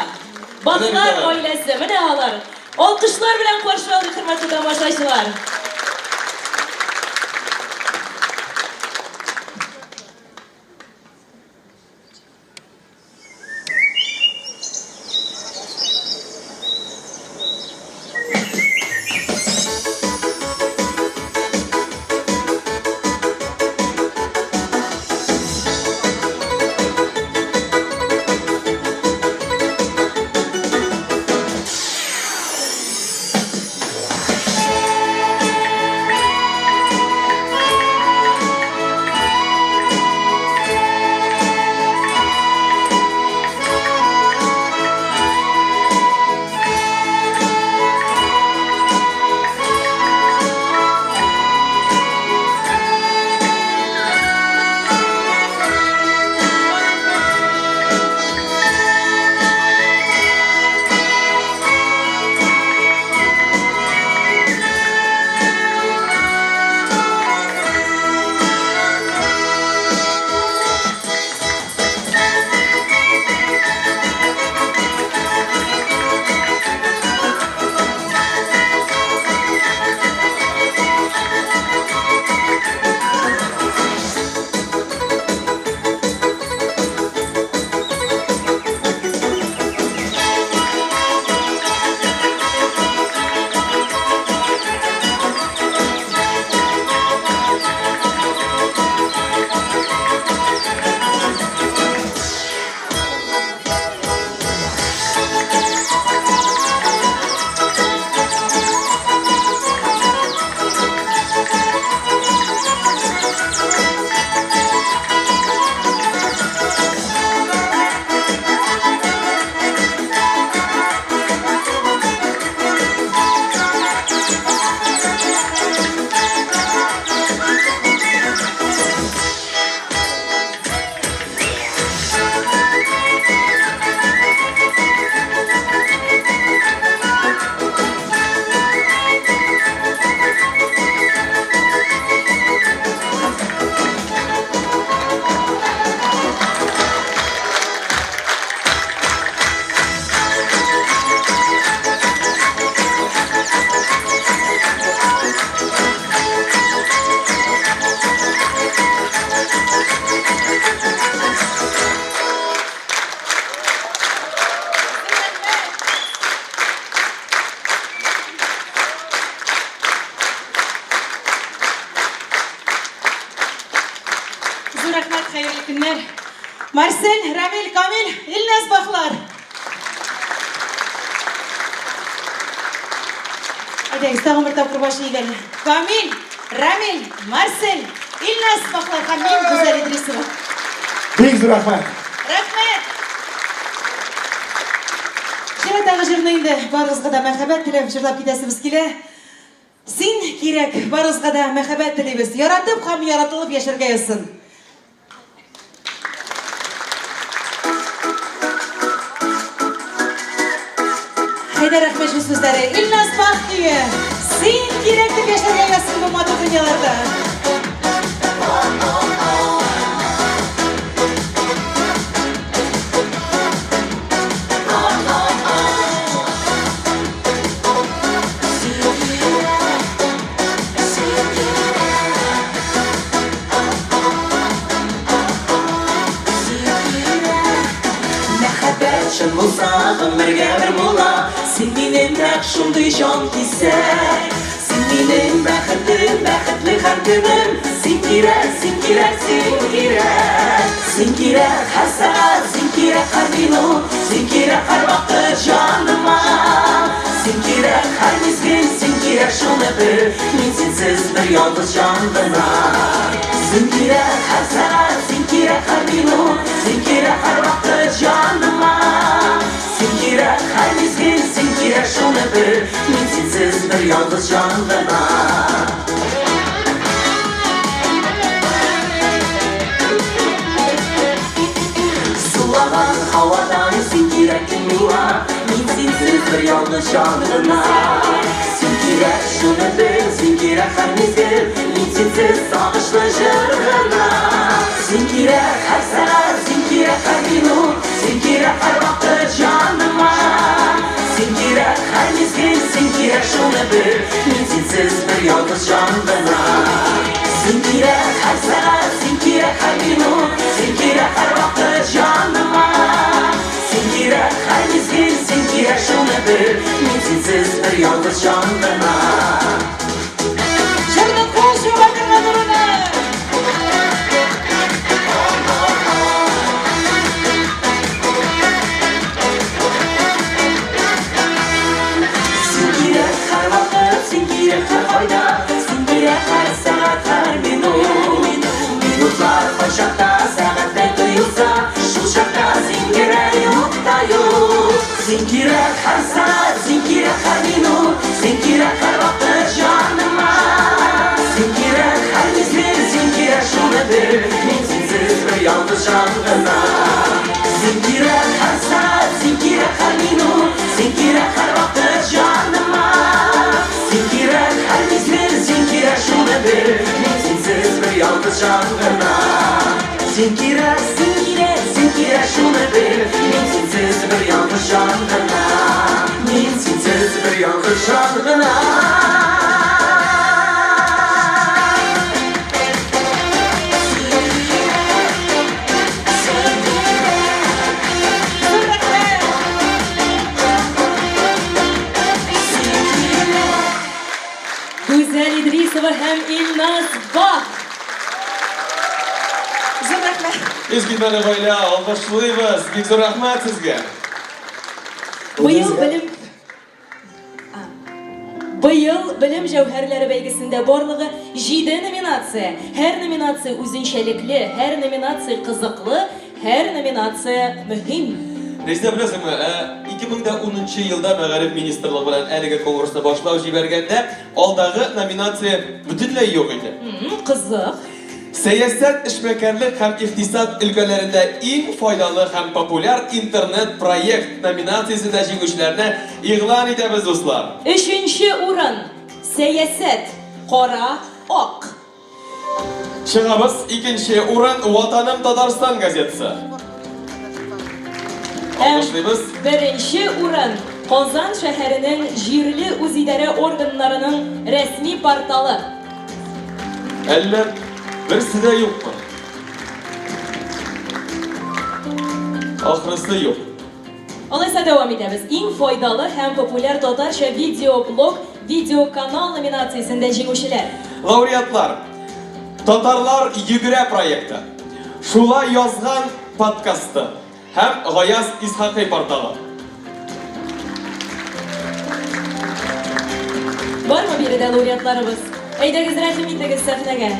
Бахлар гаиләсе менә алар. Алкышлар белән каршы алыгыз, хөрмәтле тамашачылар. Marcel, Ramil, Kamil, İlnaz Baklar. Hadi istağım bir tapır başı iyi geldi. Kamil, Ramil, Marcel, İlnaz Baklar, Kamil, Güzel İdrisova. Büyük rahmet. Rahmet. Әмма тагы җырны инде барыгызга да мәхәббәт теләп җырлап китәсебез килә. Син кирәк, барыгызга да мәхәббәт телибез. Яратып һәм яратылып яшәргә язсын. Хайдар Әхмәтшин сүзләре, Илназ Бахтиев. Син кирәк дип яшәргә язсын бу матур дөньяларда. Шын булса гомергә бер була, син минем нәкъ шундый җан кисәк. Син минем бәхетем, бәхетле һәр көнем. Син кирәк, син кирәк, син кирәк. Син кирәк һәр сәгать, син кирәк һәр минут, син кирәк һәр вакыт җаныма. Син кирәк һәр мизгел, син кирәк шуны бел, мин синсез бер ялгыз җан гына. Син кирәк һәр сәгать, син кирәк һәр минут, син кирәк һәр вакыт җаныма. Син кирәк һәр мизгел, син кирәк шуны бел, мин синсез бер ялгыз җан гына. Сулаган һавадан син кирәк миңа, мин синсез бер ялгыз җан гына. Син кирәк шуны бел, син кирәк һәр мизгел, мин синсез сагышлы җыр гына. Син кирәк һәр сәгать, син кирәк һәр минут, син кирәк һәр вакыт җаныма. Син кирәк һәр мизгел, син кирәк шуны бел, мин синсез бер ялгыз җан гына. Син кирәк һәр сәгать, син кирәк һәр минут, син кирәк һәр вакыт җаныма. Син кирәк һәр мизгел, син кирәк шуны бел, мин синсез бер ялгыз җан гына. Җырны кул шугатырга турына. Син кирәк һәр вакыт, син кирәк һәр кайда, син кирәк һәр сәгать, һәр минут. Минутлар кайчакта, сәгатьтәй тоелса, шул чакта син кирәк юк та юк. Син кирәк һәр сәгать, син кирәк һәр минут, син кирәк һәр вакыт җаныма. Син кирәк һәр мизгел, син кирәк шуны бел, мин синсез бер ялгыз җан гына. Син кирәк һәр сәгать, син кирәк һәр минут, син кирәк һәр вакыт җаныма. Син кирәк һәр мизгел, син кирәк шуны бел, мин синсез бер ялгыз җан гына. Син кирәк, син кирәк, син кирәк шуны бел, мин синсез бер ялгыз җан гына. Мин синсез бер ялгыз җан гына. Гүзәл Идрисова һәм Илназ Бах. Зур рәхмәт. Изгибәне гаилә, алкышлыйбыз. Бик зур рәхмәт сезгә. Быел белем җәүһәрләре бәйгесендә барлыгы 7 номинация. Һәр номинация үзенчәлекле, һәр номинация кызыклы, һәр номинация мөһим. Резидә беләсеңме, 2010 елда Мәгариф министрлыгы белән әлеге конкурсны башлау җибәргәндә, алдагы номинация бөтенләй юк иде. Кызык. Сәясәт, эшмәкәрлек һәм икътисад өлкәләрендә иң файдалы һәм популяр интернет-проект номинациясендә җиңүчеләрне игълан итәбез, дуслар. 3-нче урын. Сәясәт. Кара, ак. Чыгабыз, 2-нче урын Ватаным Татарстан газетасы. Алкышлыйбыз. 1-нче урын. Казан шәһәренең җирле үзидарә органнарының рәсми порталы. Әллә берсе дә юкмы? Ахрысы юк. Алайса дәвам итәбез. Иң файдалы һәм популяр татарча видеоблог, видеоканал номинациясендә җиңүчеләр. Лауреатлар. Татарлар йөгерә проекты. Шулай язган подкасты һәм Гаяз Исхакый порталы. Бармы биредә лауреатларыбыз? Әйдәгез рәхим итегез сәхнәгә.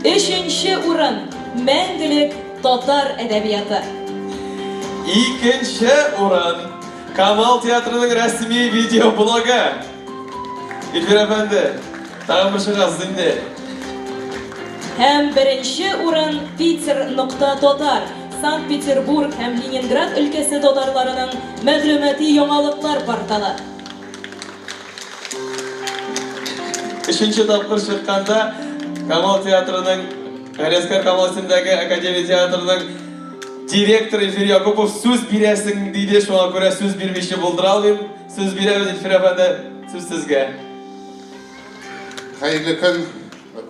3-нче урын. Мәңгелек татар әдәбияты. Икенче урын Камал театрының рәсми видеоблогы. Ильфир әфәнде, тагын bir шығасыз инде. Һәм беренче урын Питер.Татар, Санкт-Петербург һәм Ленинград өлкәсе татарларының мәгълүмати яңалыклар порталы. Үшінші тапқыр шыққанда Камал театрының, Галиаскар Камал исемендәге Академия театрының директоры Ильфир Якупов сөз бирәсең диде, шуңа күрә сүз бирмичә булдыра алмыйм. Сүз бирәбез Ильфир әфәнде, сүз сезгә. Хәерле көн.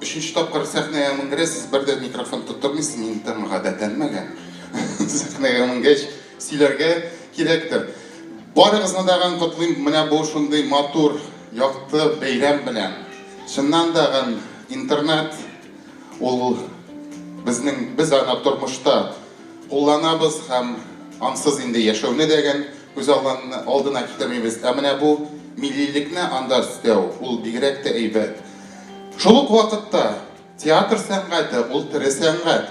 Үшінші тапқыр сәхнәгә менгәнсез, бердән микрофон тоттырмыйсыз, мин тәм гадәтләнмәгән. Сәхнәгә менгәч сөйләргә кирәктер. Барыгызны да котлыйм, менә бу шундый матур, якты бәйрәм белән. Шуннан да интернет ул без аны тормышта кулланабыз һәм ансыз инде яшәүне дигән күз алдына китермибез. Ә менә бу милливлекне анда үстәү, ул бигрәк тә әйбәт. Шул ук вакытта театр сәнгате ул тере сәнгать.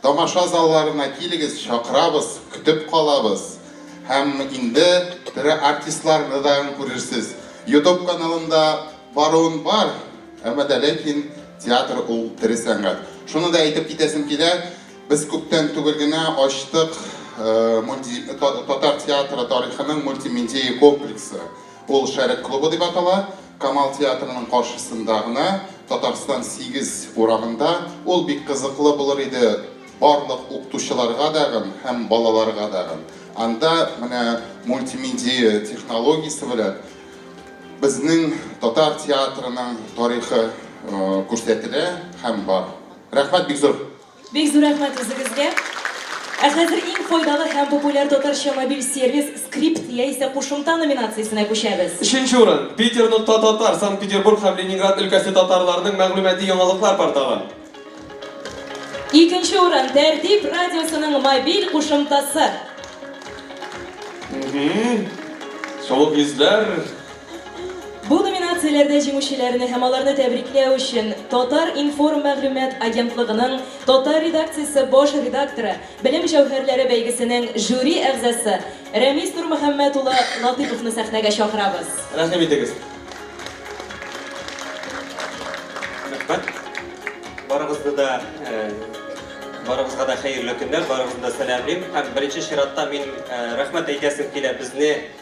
Тамаша залларына килегез, чакырабыз, көтеп калабыз. Һәм инде тере артистларны да күрерсез. YouTube каналында баруын бар, әмма дә ләкин театр ул тере сәнгать. Шуны да әйтеп китәсем килә, без күптән түгел генә ачтык татар театры тарихының мультимедия комплексы. Ул Шәрек клубы дип атала. Камал театрының каршысында гына Татарстан 8 урамында. Ул бик кызыклы булыр иде барлык укытучыларга да һәм балаларга да. Анда менә мультимедия технологиясе белән безнең татар театрының тарихы күрсәтелә һәм бар. Рәхмәт бик зур. Бик зур рәхмәт үзегезгә. Ә хәзер иң файдалы һәм популяр татарча мобиль сервис скрипт яисә кушымта номинациясенә күчәбез. Үшенче урын Питер.Татар, Санкт-Петербург һәм Ленинград өлкәсе татарларының мәгълүмати яңалыклар порталы. Икенче урын Тәртип радиосының мобиль кушымтасы. Шул изләр. Бу номинацияләрдә җиңүчеләрне һәм аларны тәбрикләү өчен Татар информ мәгълүмат агентлыгының Татар редакциясе баш редакторы, Белем җәүһәрләре бәйгесенең жюри әгъзасы Рәмис Нурмөхәммәд улы Латыйповны сәхнәгә чакырабыз. Рәхмәт итегез. Рәхмәт. Барыгызга да хәерле көннәр, барыгызны да сәламлыйм. Һәм беренче чиратта мин рәхмәт әйтәсем килә безне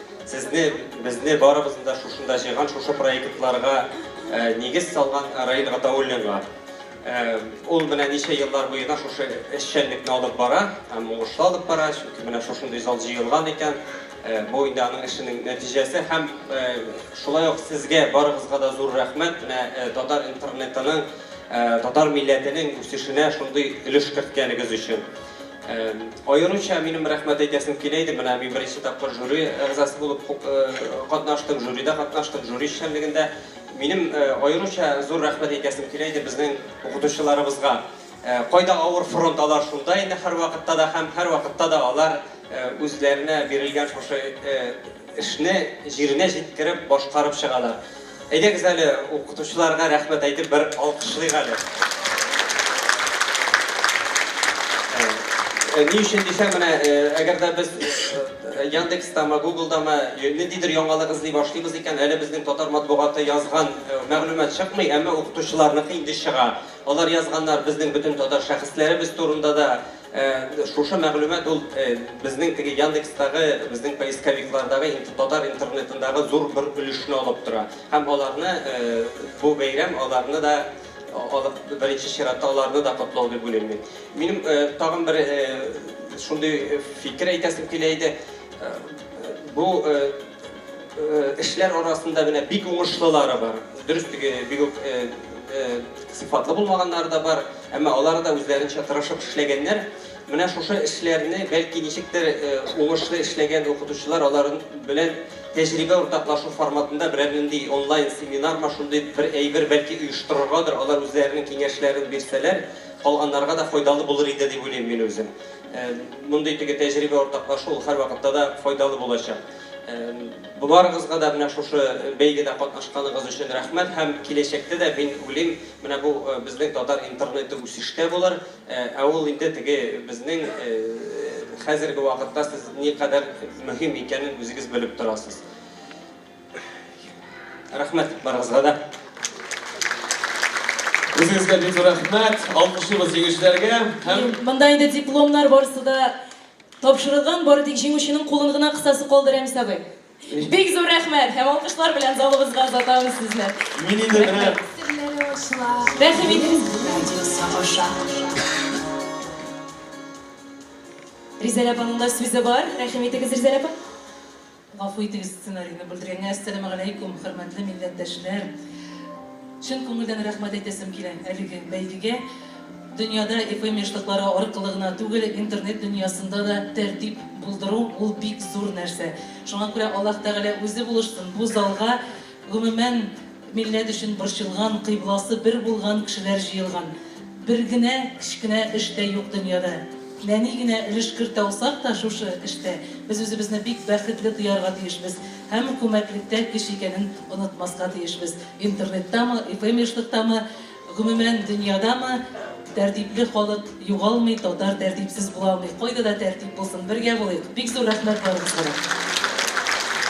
барыбызны да шушында җыйган, шушы проектларга нигез салган Раил Гатауллинга. Ул менә ничә еллар буена шушы эшчәнлекне алып бара, һәм уңышлы алып бара, чөнки менә шушындый зал җыелган икән. Бу инде аның эшенең нәтиҗәсе һәм шулай ук сезгә барыгызга да зур рәхмәт. Менә татар интернетының, татар милләтенең үсешенә шундый өлеш керткәнегез өчен. Аеруча минем рәхмәт әйтәсем килә иде. Менә мин беренче тапкыр жюри әгъзасы булып катнаштым, жюридә катнаштым, жюри эшчәнлегендә. Минем аеруча зур рәхмәт әйтәсем килә иде безнең укытучыларыбызга. Кайда авыр фронтлар шунда инде һәр вакытта да һәм һәр вакытта да алар үзләренә бирелгән шушы эшне җиренә җиткереп башкарып чыгалар. Әйдәгез әле укытучыларга рәхмәт әйтеп бер алкышлыйк әле. Ни өчен дисәм, менә әгәр дә без Яндекстамы, Гуглдамы ниндидер яңалык эзли башлыйбыз икән, әле безнең татар матбугаты язган мәгълүмат чыкмый, әмма укытучыларныкы инде чыга. Алар язганнар безнең бөтен татар шәхесләребез турында да шушы мәгълүмат ул безнең теге Яндекстагы, безнең поисковиклардагы татар интернетындагы зур бер өлешне алып тора. Һәм аларны бу бәйрәм аларны да беренче чиратта аларны да котлау дип уйлыйм мин. Минем тагын бер шундый фикер әйтәсем килә иде. Бу эшләр арасында менә бик уңышлылары бар. Дөрес бик сыйфатлы булмаганнары да бар, әмма алар да үзләренчә тырышып эшләгәннәр. Менә шушы эшләрне бәлки ничектер уңышлы эшләгән укытучылар аларын белән тәҗрибә уртаклашу форматында бернинди онлайн семинарма шундый бер әйбер бәлки оештырыргадыр, алар үзләренең киңәшләрен бирсәләр, калганнарга да файдалы булыр иде дип уйлыйм мин үзем. Мондый теге тәҗрибә уртаклашу ул һәр вакытта да файдалы булачак. Барыгызга да менә шушы бәйгедә катнашканыгыз өчен рәхмәт һәм киләчәктә дә мин уйлыйм, менә бу безнең татар интернеты үсештә булыр, ә ул инде теге безнең хәзерге вакытта сез никадәр мөһим икәнен үзегез белеп торасыз. Рәхмәт барыгызга да. Үзегезгә бик зур рәхмәт. Алкышлыйбыз җиңүчеләргә һәм Монда инде дипломнар барысы да тапшырылган, бары тик җиңүченең кулын гына кысасы калдыр әмсә бай. Бик зур рәхмәт. Һәм алкышлар белән залыбызга озатабыз сезне. мин инде менә Рәхим итегез. Ризалә апаның да сүзе бар. Рәхим итегез, Ризалә апа. Гафу итегез сценарийны белдергәнгә. Ассаламу алейкум, хөрмәтле милләттәшләр. Чын күңелдән рәхмәт әйтәсем килә әлеге бәйгегә. Дөньяда FM яшьлекләре аркылы гына түгел, интернет дөньясында да тәртип булдыру ул бик зур нәрсә. Шуңа күрә Аллаһ Тәгалә үзе булышсын бу залга гомумән милләт өчен борчылган, кыйбласы бер булган кешеләр җыелган. Бер генә кичкенә эштә юк дөньяда. Нәни генә өлеш кертә алсак та шушы эштә без үзебезне бик бәхетле тоярга тиешбез. Һәм күмәклектә кеше икәнен онытмаска тиешбез. Интернеттамы, FM яшьлектәме, гомумән дөньядамы тәртипле халык югалмый, татар тәртипсез була алмый. Кайда да тәртип булсын, бергә булыйк. Бик зур рәхмәт барыгызга.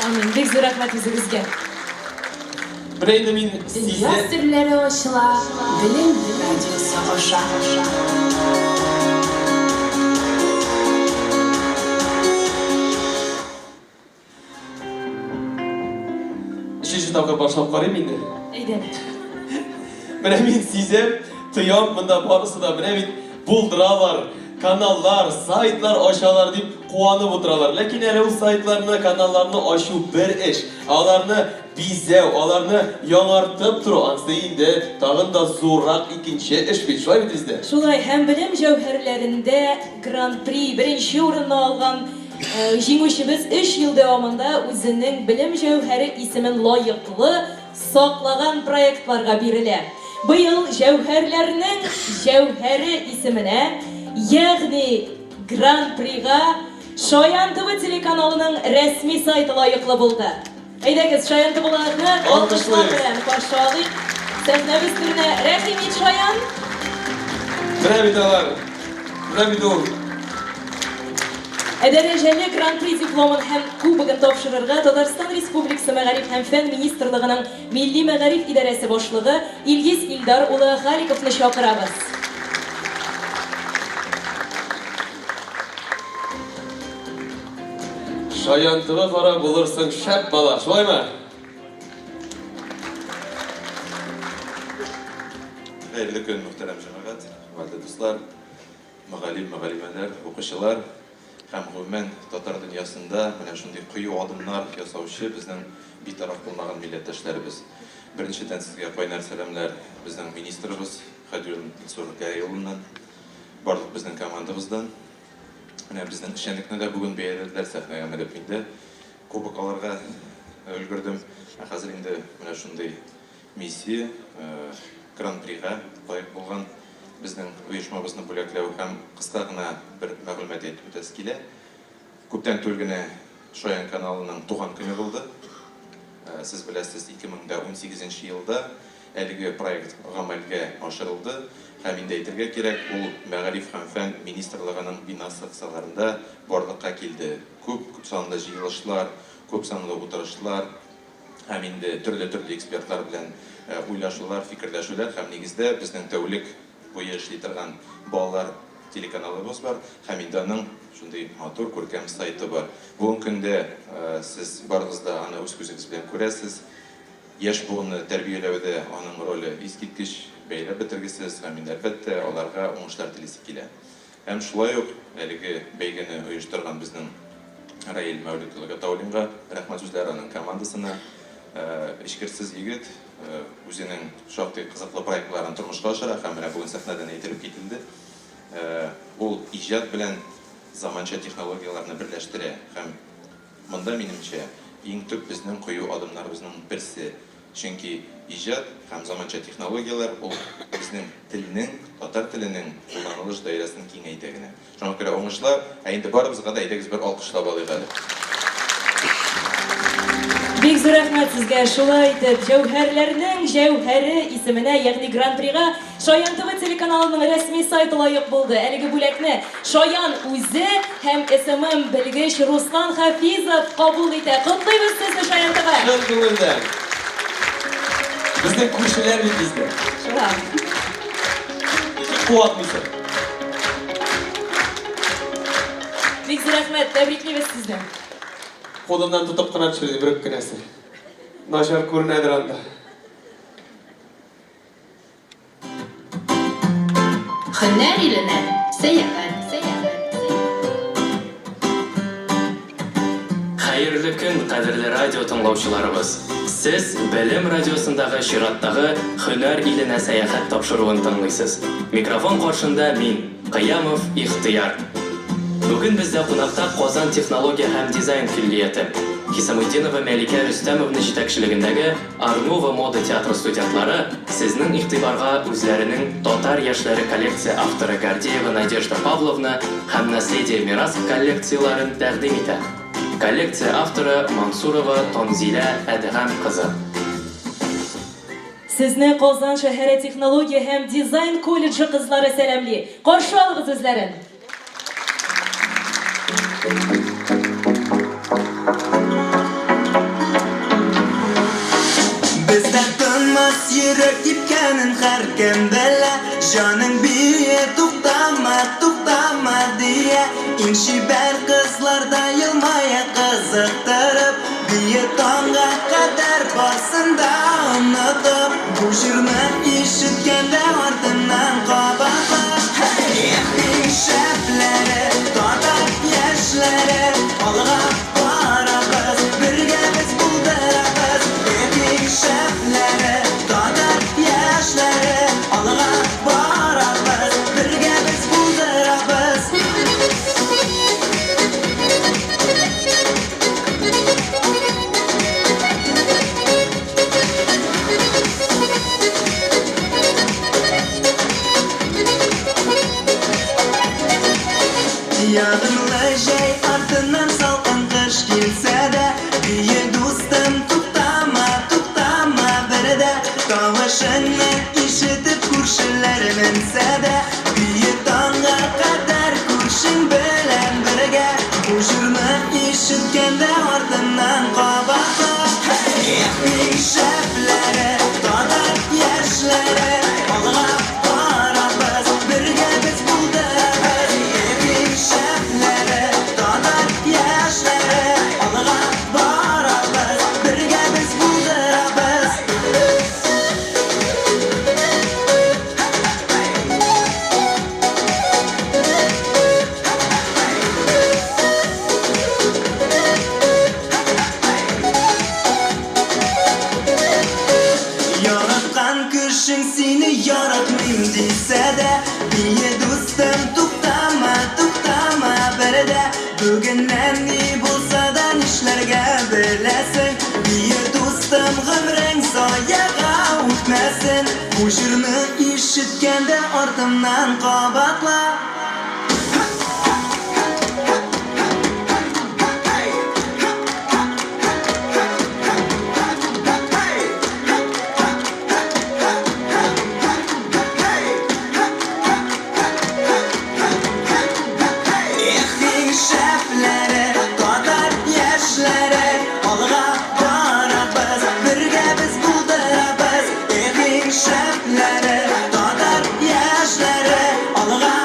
Амин. Бик зур рәхмәт үзегезгә. менә инде мин Дөнья серләре ачыла, Белем радиосы аша. Өченче тапкыр башлап карыйм инде. Әйдә. Менә мин сизәм, тоям монда барысы да менә бит булдыралар, каналлар, сайтлар ачалар дип куанып утыралар. Ләкин әле ул сайтларны, каналларны ачу бер эш. Аларны бизәү, аларны яңартып туру ансы инде тагын да зуррак икенче эш бит. Шулай бит бездә. Шулай һәм белем җәүһәрләрендә Гран-при беренче урынны алган җиңүчебез 3 ел дәвамында үзенең белем җәүһәре исемен лаеклы саклаган проектларга бирелә. Быел җәүһәрләрнең җәүһәре исеменә, ягъни Гран-прига Шаян ТВ телеканалының рәсми сайты лаеклы булды. Әйдәгез, Шаян ТВларны алкышлар белән каршы алыйк. Сәхнәбез түренә рәхим ит, Шаян. Менә бит алар. Менә бит ул. Дәрәҗәле Гран-при дипломын һәм кубогын тапшырырга Татарстан Республикасы Мәгариф һәм фән министрлыгының Милли мәгариф идарәсе башлыгы Илгиз Илдар улы Халиковны чакырабыз. Шаян ТВ кара булырсың, шәп бала, шулаймы? Хәерле көн, мөхтәрәм җәмәгать, хөрмәтле дуслар, мөгаллим-мөгаллимәләр, укучылар һәм гомумән татар дөньясында менә шундый кыю адымнар ясаучы безнең битараф булмаган милләттәшләребез. Беренчедән сезгә кайнар сәламләр безнең министрыбыз Хәдүл Сургайулланнан, барлык безнең командабыздан. Менә безнең эшчәнлекне дә бүген бәяләделәр сәхнәгә менеп инде. Кубок алырга өлгердем. Хәзер инде менә шундый миссия Гран-прига лаек булган безнең оешмабызны бүләкләү һәм кыска гына бер мәгълүмат әйтеп үтәсе килә. Күптән түгел генә Шаян каналының туган көне булды. Сез беләсез, 2018 елда әлеге проект гамәлгә ашырылды. Һәм инде әйтергә кирәк, ул Мәгариф һәм фән министрлыгының бинасы кысаларында барлыкка килде. Күп санлы җыелышлар, күп санлы утырышлар һәм инде төрле экспертлар белән уйлашулар, фикерләшүләр һәм нигездә безнең тәүлек буе эшли торган балалар телеканалыбыз бар һәм инде аның шундый матур күркәм сайты бар. Бүгенге көндә сез барыгыз да аны үз күзегез белән күрәсез. Яшь буынны тәрбияләүдә аның роле искиткеч, бәйләп бетергесез һәм инде әлбәттә аларга уңышлар телисе килә. Һәм шулай ук әлеге бәйгене оештырган безнең Раил Мәүлид Гатауллинга рәхмәт сүзләре аның командасына. Эшкерсез егет үзенең шактый кызыклы проектларын тормышка ашыра һәм менә бүген сәхнәдән әйтелеп кителде. Ул иҗат белән заманча технологияларны берләштерә һәм монда минемчә иң төп безнең кыю адымнарыбызның берсе. Чөнки иҗат һәм заманча технологиялар ул безнең телнең, татар теленең кулланылыш даирәсен киңәйтә генә. Шуңа күрә уңышлар, инде барыбызга да әйдәгез бер алкышлап алыйк әле. Бик зур рәхмәт сезгә. Шулай итеп, җәүһәрләрнең җәүһәре исеменә, ягъни Гран-прига Шаян ТВ телеканалының рәсми сайты лайык булды. Әлеге бүлекне Шаян үзе һәм СММ белгеч Руслан Хафизов кабул итә. Котлыйбыз сезне Шаян ТВ. Шын күңелдән. Безнең күршеләр бит бездә. Шуңа. Куатмыйсың. Бик зур рәхмәт, тәбриклибез сезне. Қолымнан тотып қана төшерді бір өпкенесі. Нашар көрінәдір анда. Һөнәр иленә сәяхәт. Хәерле көн, кадерле радио тыңлаучыларыбыз. Сез Белем радиосындагы чираттагы Һөнәр иленә сәяхәт тапшыруын тыңлыйсыз. Микрофон каршында мин, Кыямов Ихтияр. Бүген бездә кунакта Казан технология һәм дизайн киллияте. Хисамутдинова Мәликә Рөстәмовна җитәкчелегендәге Арнова мода театры студентлары сезнең игътибарга үзләренең татар яшьләре коллекция авторы Гордеева Надежда Павловна һәм Наследие мирас коллекцияларын тәкъдим итә. Коллекция авторы Мансурова Тонзилә Әдһәм кызы. Сезне Казан шәһәре технология һәм дизайн колледжы кызлары сәламли. Каршы алыгыз үзләрен. Бездә тынмас йөрәк типкәнен һәркем белә. Җаның бие туктама, туктама дия. Иң чибәр кызларда елмая кызыктырып, бие таңга кадәр барсын да онытып. Бу җырны ишеткәндә артыннан кабатлап, иң шәпләре, татар яшьләре, алга барабыз, бергә без булдырабыз. Иң шәпләре, татар яшьләре, алга барабыз, бергә без булдырабыз. Ягымлы җәй артыннан салкын кыш килсә дә, бие дустым туктама, туктама бердә. Тавышыңны ишетеп күршеләр менсә дә, бие таңга кадәр күршең белән бергә. Бу җырны ишеткәндә артыннан кабатлап, иң шәпләре, татар яшьләре, алга барабыз, бергә без булдырабыз. Иң шәпләре, татар яшьләре, алга барабыз, бергә без булдырабыз. Яраткан кешең сине яратмыйм дисә дә, бие дустым туктама, туктама бердә. Бүгеннән ни булса да нишләргә беләсең, бие дустым гомрең заяга үтмәсен. Бу җырны ишеткәндә артымнан кабатла. Иң шәпләре, татар яшьләре, алга барабыз, бергә без булдырабыз. Иң шәпләре, татар яшьләре, алга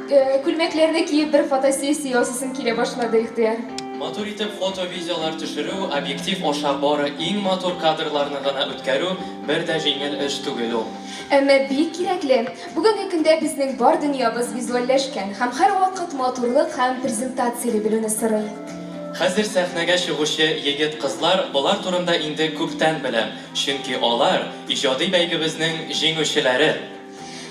күлмәкләрне киеп бер фотосессия ясыйсым килә башлады ихтияр. Матур итеп фото-видеолар төшерү, объектив аша бары иң матур кадрларны гына үткәрү бер дә җиңел эш түгел ул. Әмма бик кирәкле. Бүгенге көндә безнең бар дөньябыз визуальләшкән һәм һәр вакыт матурлык һәм презентацияле белүне сорый. Хәзер сәхнәгә чыгучы егет-кызлар булар турында инде күптән беләм, чөнки алар иҗади бәйгебезнең җиңүчеләре.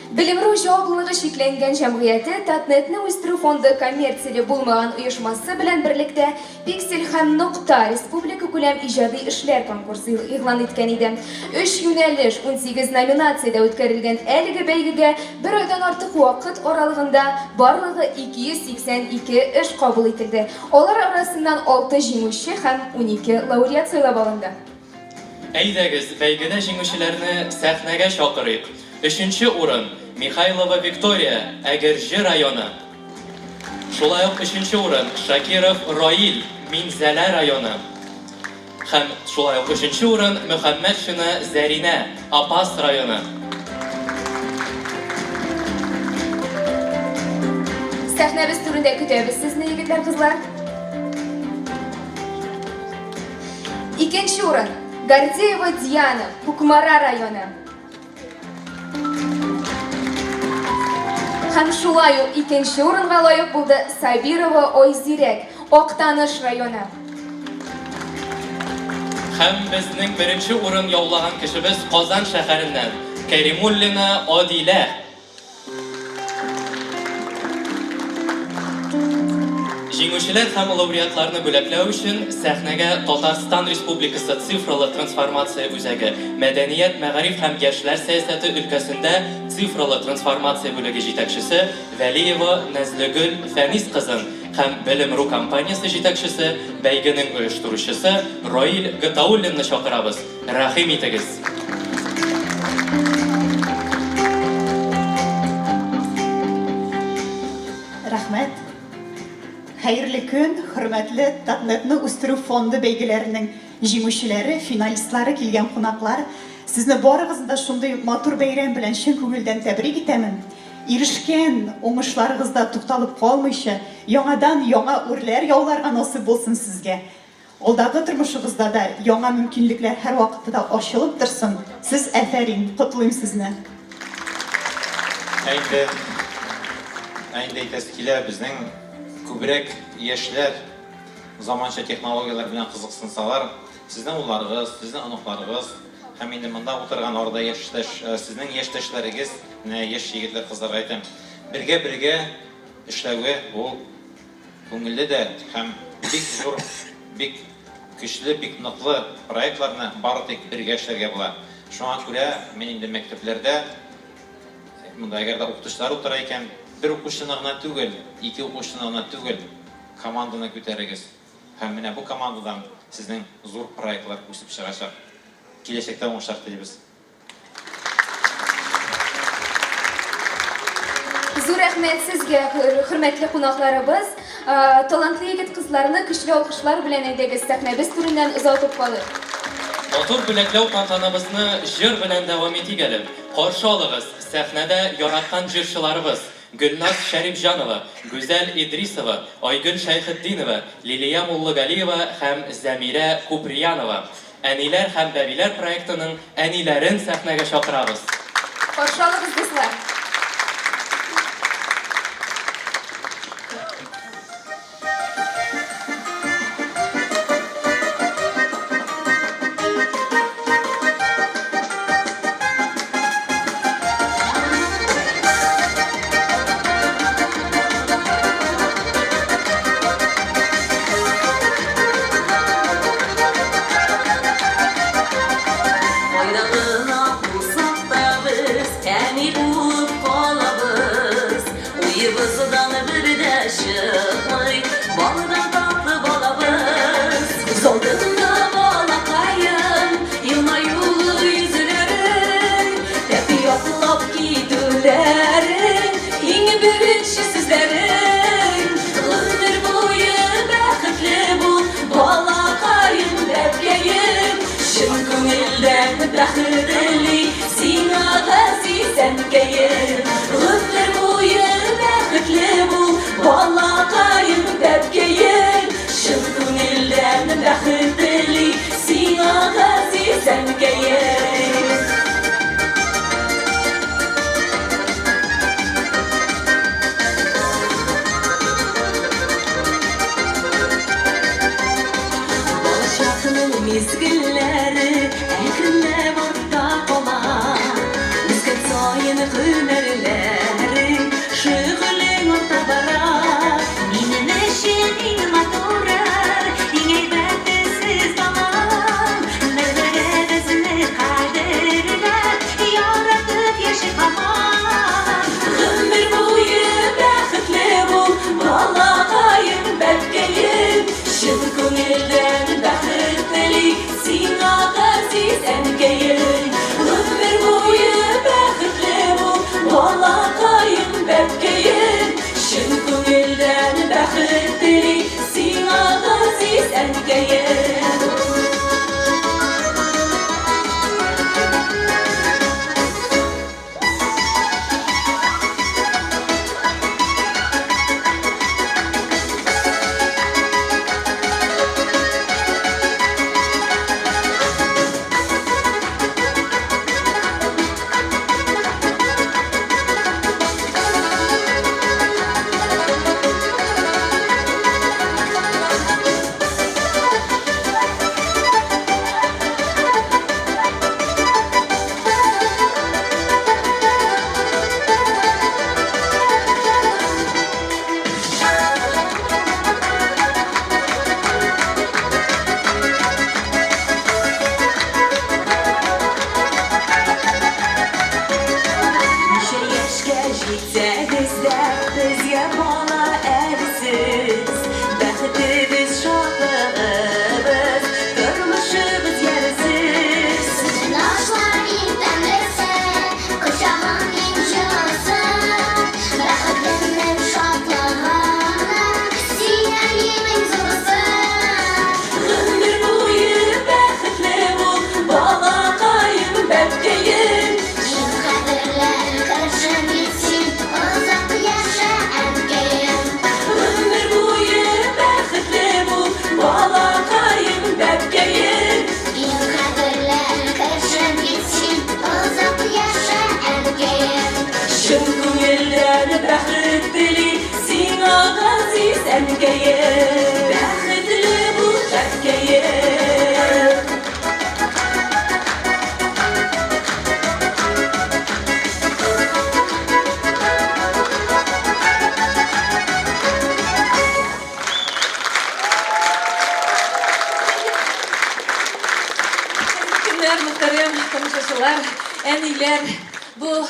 Белемру җаваплылыгы шикләнгән җәмгыяте Татнетны үстерү фонды коммерцияле булмаган оешмасы белән берлектә Пиксель һәм Нокта республика күләм иҗади эшләр конкурсы игълан иткән иде. 3 юнәлеш 18 номинациядә үткәрелгән әлеге бәйгегә бер айдан артык вакыт аралыгында барлыгы 282 эш кабул ителде. Алар арасыннан 6 җиңүче һәм 12 лауреат сайлап алынды. Әйдәгез, бәйгедә җиңүчеләрне сәхнәгә чакырыйк. 3-нче урын Михайлова Виктория, Әгерҗе районы. Шулай ук 3-нче урын Шакиров Раил, Минзәлә районы. Һәм шулай ук 3-нче урын Мөхәммәтшина Зәринә, Апас районы. Сәхнәбез түрендә көтәбез сезне, егетләр, кызлар. 2-нче урын Гордеева Диана, Кукмара районы. Һәм шулай ук 2-нче урынга лаек булды Сабирова Ойзирәк, Актаныш районы. Һәм безнең 1-нче урын яулаган кешебез Казан шәһәреннән Кәримуллина Адилә. Җиңүчеләр һәм лауреатларны бүләкләү өчен сәхнәгә Татарстан Республикасы цифрлы трансформация үзәге, мәдәният, мәгариф һәм яшьләр сәясәте өлкәсендә цифрлы трансформация бүлеге җитәкчесе Вәлиева Нәзлегөл Фәнис кызын һәм Белемру компаниясе җитәкчесе, бәйгенең оештыручысы Раил Гатауллинны чакырабыз. Рәхим итегез. Рәхмәт. Хәерле көн, хөрмәтле Татнетны үстерү фонды бәйгеләренең җиңүчеләре, финалистлары, килгән кунаклар. Сезне барыгызны да шундый матур бәйрәм белән чын күңелдән тәбрик итәмен. Ирешкән уңышларыгызда тукталып калмыйча, яңадан яңа үрләр яуларга насыйп булсын сезгә. Алдагы тормышыгызда да яңа мөмкинлекләр һәр вакытта ачылып торсын. Сез афәрин, котлыйм сезне. Әйдә әйтәсе килә, безнең күбрәк яшьләр заманча технологиялар белән кызыксынсалар, сезнең улларыгыз, сезнең оныкларыгыз һәм инде монда утырган арада сезнең яшьтәшләрегез, яшь егетләр, кызлар әйтәм, бергә эшләүгә бу күңелле дә һәм бик зур, бик көчле, бик ныклы проектларны бары тик бергә эшләргә була. Шуңа күрә мин инде мәктәпләрдә монда әгәр дә укытучылар утыра икән, bir укучыны гына түгел, 2 укучыны гына түгел, команданы күтәрегез. Һәм менә бу командадан сезнең зур проектлар үсеп чыгачак. Киләчәктә уңышлар телибез. Зур рәхмәт сезгә, хөрмәтле кунакларыбыз. Талантлы егет-кызларны көчле алкышлар белән әйдәгез, сәхнәбез түреннән озатып калыйк. Матур бүләкләү тантанабызны җыр белән дәвам итик әле. Каршы алыгыз, сәхнәдә яраткан җырчыларыбыз Гөлназ Шәрифҗанова, Гүзәл Идрисова, Айгөл Шәйхетдинова, Лилия Муллагалиева һәм Зәмирә Куприянова. Әниләр һәм бәбиләр проектының әниләрен сәхнәгә чакырабыз. Каршы алыгыз, дуслар. Сиңа газизән кәем, гомер буе бәхетле mezgilleri Ekrine botta kola Müsket soyun hünerleri Şığılın orta bara Minin eşinin maturar İnge bettesiz tamam Nerede bezini kaderler Yaratıp yaşı tamam Ömür boyu bəxtli bul Balağayım bəbkəyim Şın könüldən bəxtli Sina qaziz əmkəyim Ömür boyu bəxtli bul Balağayım bəbkəyim Şın könüldən bəxtli Sina qaziz əmkəyim Әнилер, бұл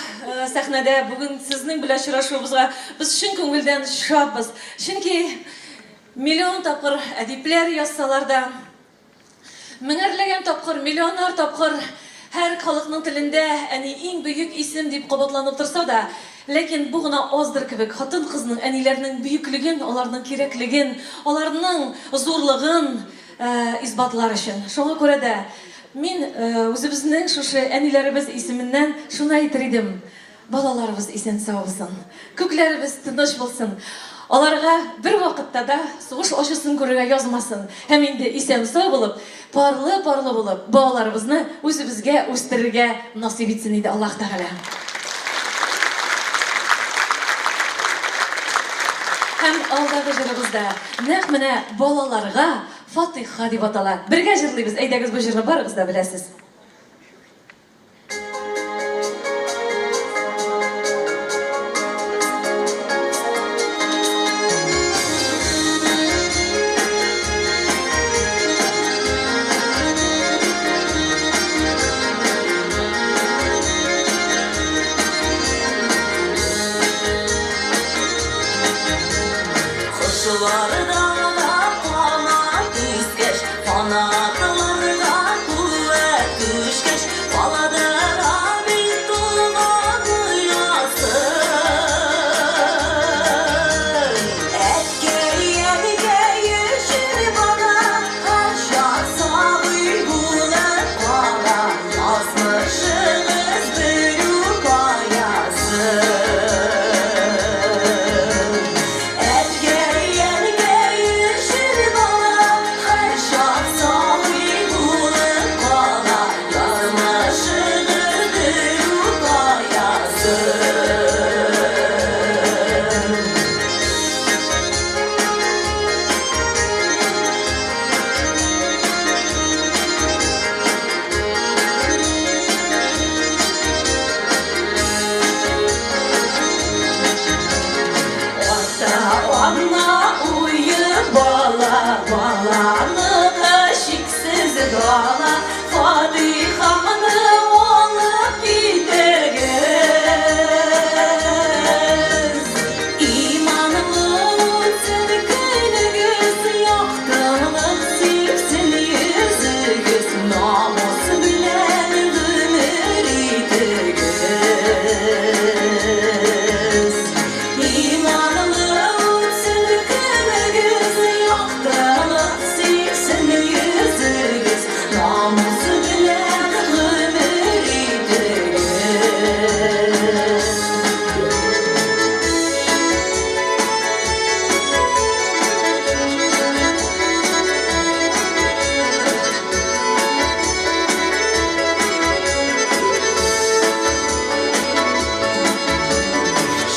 сәхнәдә бүгін сізнің білә шырашуымызға біз шын көңілден шапбыз. Чөнки миллион тапқыр әдипләр язсалар да, меңәрләгән тапқыр, миллионнар тапқыр һәр халыкның телендә әни иң бөек исем дип кабатланып торса да, ләкин бу гына аздыр кебек хатын-кызның әниләрнең бөеклеген, аларның кирәклеген, аларның зурлыгын исбатлар өчен. Шуңа күрә дә мин үзебезнең шушы әниләребез исеменнән шуны әйтер идем. Балаларыбыз исән сау булсын, күкләребез тыныч булсын. Аларга бер вакытта да сугыш ачысын күрергә язмасын. Һәм инде исән сау булып, парлы булып, балаларыбызны үзебезгә үстерергә насыйп итсен иде Аллаһ Тәгалә. Һәм алдагы җырыбызда нәкъ менә балаларга Фатиха дип атала. Бергә җырлыйбыз. Әйдәгез бу җырны барыгыз да беләсез. Gel Anna uyup bala balanı şiksiz dala Fatiha'nı alıp gideriz İmanlı sırkını göz yaktığını silsin yüzü göz Namus bilen ömür iteriz İmanlı sırkını göz yaktığını silsin yüzü göz Namus bilen ömür iteriz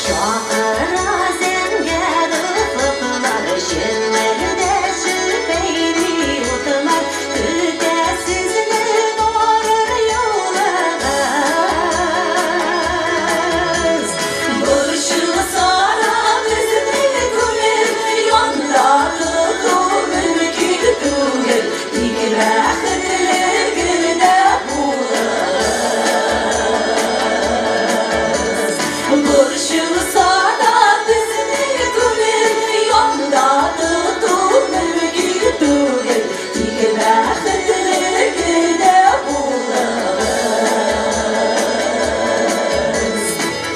Şahıra zengin ufuklar Şirmerde sürpeyli utlar Kütesizlik varır yolumuz Burşulu sara bizni gülür Yanda tutu mümkün değil Dikratler günde bulur Burşulu sara bizni gülür Yanda tutu mümkün değil Dikratler günde bulur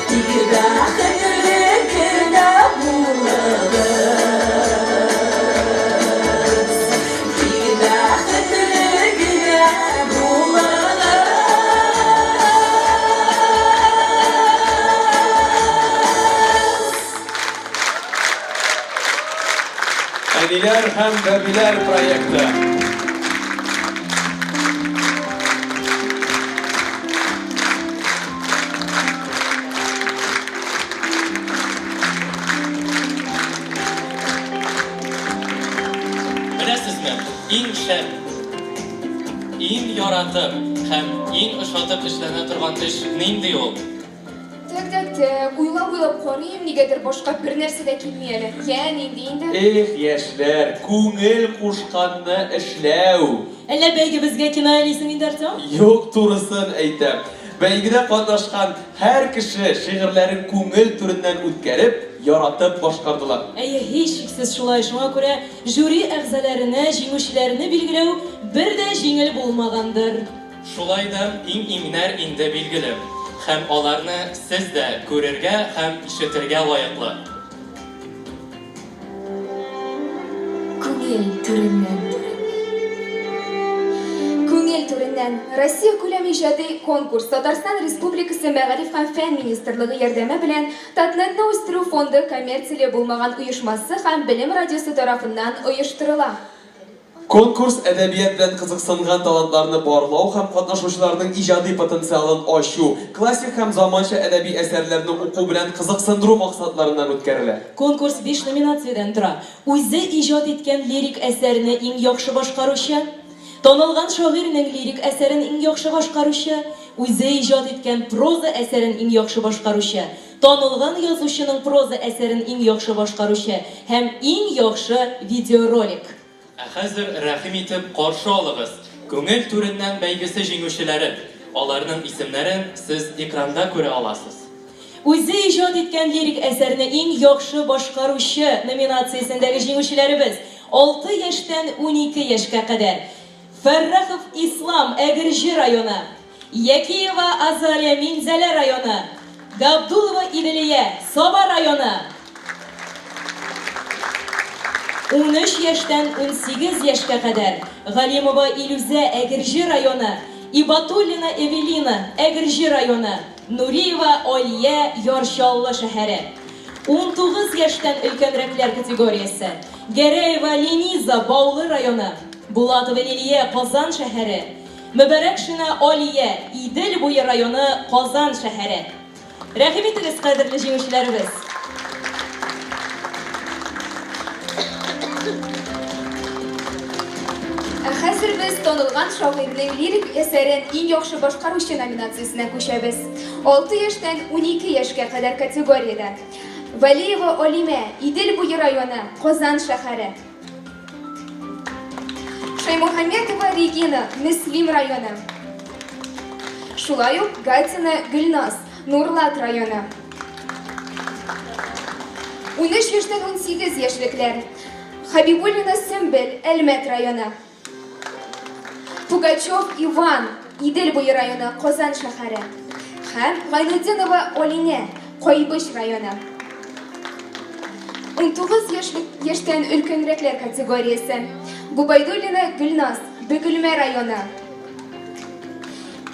Dikratler günde bulur Dikratler günde Әниләр һәм бәбиләр проекты. Беләсезме, иң шәп, иң яратып һәм иң ошатып эшләнә торган эш нинди ул? Тәк, уйлап карыйм, нигәдер башка бер нәрсә дә килми әле. Нинди инде? Эх, яшьләр, күңел кушканны эшләү. Әллә бәйгебезгә кино әйлисең инде, Артем? Юк, турысын әйтәм. Бәйгедә катнашкан һәр кеше шигырьләрен күңел түреннән үткәреп, яратып башкардылар. Әйе, һич шиксез шулай. Шуңа күрә жюри әгъзаларына җиңүчеләрне билгеләү бер дә җиңел булмагандыр. Шулай да иң-иңнәр инде билгеле. Һәм аларны сез дә күрергә һәм ишетергә лаеклы. Күңел түреннән. Күңел түреннән. Россия күләм иҗади конкурс Татарстан Республикасы Мәгариф һәм фән министрлыгы ярдәме белән Татнетны үстерү фонды коммерцияле булмаган оешмасы һәм Белем радиосы тарафыннан оештырыла. Конкурс әдәбият белән кызыксынган талантларны барлау һәм катнашучыларның иҗади потенциалын ачу, классик һәм заманча әдәби әсәрләрне уку белән кызыксындыру максатларыннан үткәрелә. Конкурс 5 номинациядән тора. Үзе иҗат иткән лирик әсәрне иң яхшы башкаручы, танылган шагыйрьнең лирик әсәрен иң яхшы башкаручы, үзе иҗат иткән проза әсәрен иң яхшы башкаручы, танылган язучының проза әсәрен иң яхшы башкаручы һәм иң яхшы видеоролик. Ә хәзер рәхим итеп каршы алыгыз. Күңел түреннән бәйгесе җиңүчеләрен. Аларның исемнәрен сез экранда күрә аласыз. Үзе иҗат иткән лирик әсәрне иң яхшы башкаручы номинациясендәге җиңүчеләребез 6 яшьтән 12 яшькә кадәр. Фәррахов Ислам, Әгерҗе районы. Якиева Азалия, Минзәлә районы. Габдулова Иделия, Саба районы. 13 яшьтән 18 яшькә кадәр Галимова Илүзә, Әгерҗе районы, Ибатуллина Эвелина, Әгерҗе районы, Нуриева Алия, Ярчаллы шәһәре. 19 яшьтән өлкәнрәкләр категориясе Гәрәева Лениза, Баулы районы, Булатова Лилия, Казан шәһәре, Мөбәрәкшина Алия, Идел буе районы, Казан шәһәре. Рәхим итегез, кадерле җиңүчеләребез. Хәзер без танылган шагыйрьнең лирик әсәрен иң яхшы башкаручы номинациясенә күчәбез. 6 яшьтән 12 яшькә кадәр категориядә. Валиева Олиме, Идел буе районы, Казан шәһәре. Шаймухаметова Регина, Мислим районы. Шулай ук Гатина Гөлназ, Нурлат районы. 13 яшьтән 18 яшьлекләр. Хабибуллина Сөмбел, Әлмәт районы. Пугачев Иван, Идел буе районы, Казан шәһәре. Һәм Гайнутдинова Олине, Кайбыш районы. 19 яшьтән өлкәнрәкләр категориясе. Губайдуллина Гөлназ, Бөгелмә районы.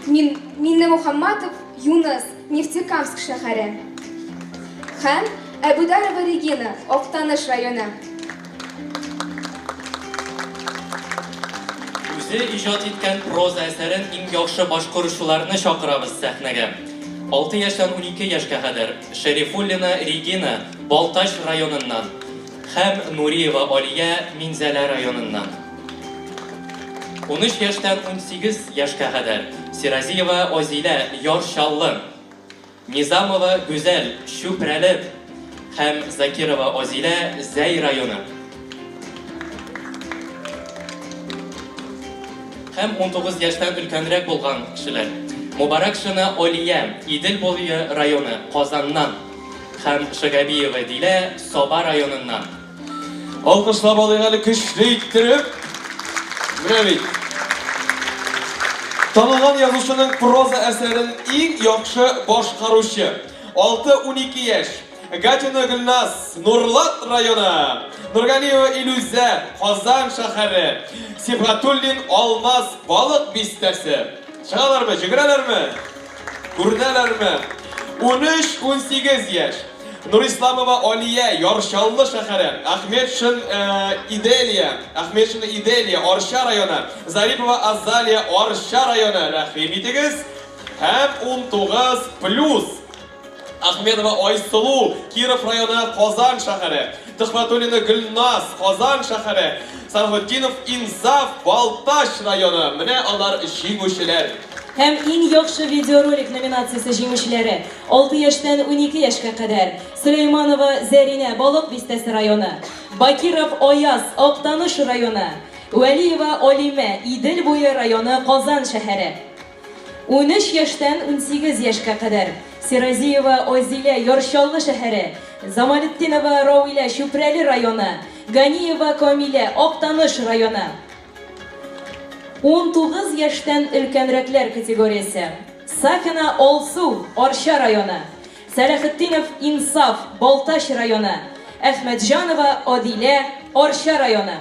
Минне Мухамматов Юнус, Нефтекамск шәһәре. Һәм Әбударова Регина, Актаныш районы. Үзе иҗат иткән проза әсәрен иң яхшы башкаручыларны чакырабыз сәхнәгә. 6 яшьтән 12 яшькә кадәр Шәрифуллина Регина, Балташ районыннан һәм Нуриева Алия, Минзәлә районыннан. 13 яшьтән 18 яшькә кадәр Сиразиева Азилә, Яршаллы, Низамова Гүзәл, Шүпрәле һәм Закирова Азилә, Зәй районы. Һәм 19 яшьтән өлкәнрәк булган кешеләр. Мубаракшина Алия, Идел буе районы, Казаннан һәм Шагабиева Дилә, Саба районыннан. Алкышлап алыйк әле көчле иттереп. Менә бит. Танылган язучының проза әсәрен иң яхшы башкаручы. 6-12 яшь. Гатина Гөлназ, Нурлат районы. Нургалиева Илүзә, Казан шәһәре. Сибгатуллин Алмаз, Балык бистәсе. Чыгалармы, җигерәләрме? Күрнәләрме? 13-18 яшь. Нурисламова Алия, Яршаллы шәһәре. Ахметшин Иделия, Арча районы. Зарипова Азалия, Арча районы. Рәхим итегез. Һәм 19+. Ахмедова Айсылу, Киров районы, Казан шәһәре. Төхвәтуллина Гөлназ, Казан шәһәре. Сархутдинов Инсаф, Балташ районы. Менә алар җиңүчеләр. Һәм иң яхшы видеоролик номинациясе җиңүчеләре 6 яшьтән 12 яшькә кадәр Сөләйманова Зәринә, Балык бистәсе районы. Бакиров Аяз, Актаныш районы. Вәлиева Алимә, Идел буе районы, Казан шәһәре. 13 яшьтән 18 яшькә кадәр Сиразиева Азилә, Яршаллы шәһәре. Замалетдинова Рауилә, Шүпрәле районы. Ганиева Камилә, Актаныш районы. 19 яшьтән өлкәнрәкләр категориясе. Сафина Алсу, Арча районы. Сәләхетдинов Инсаф, Балташ районы. Әхмәтҗанова Адилә, Арча районы.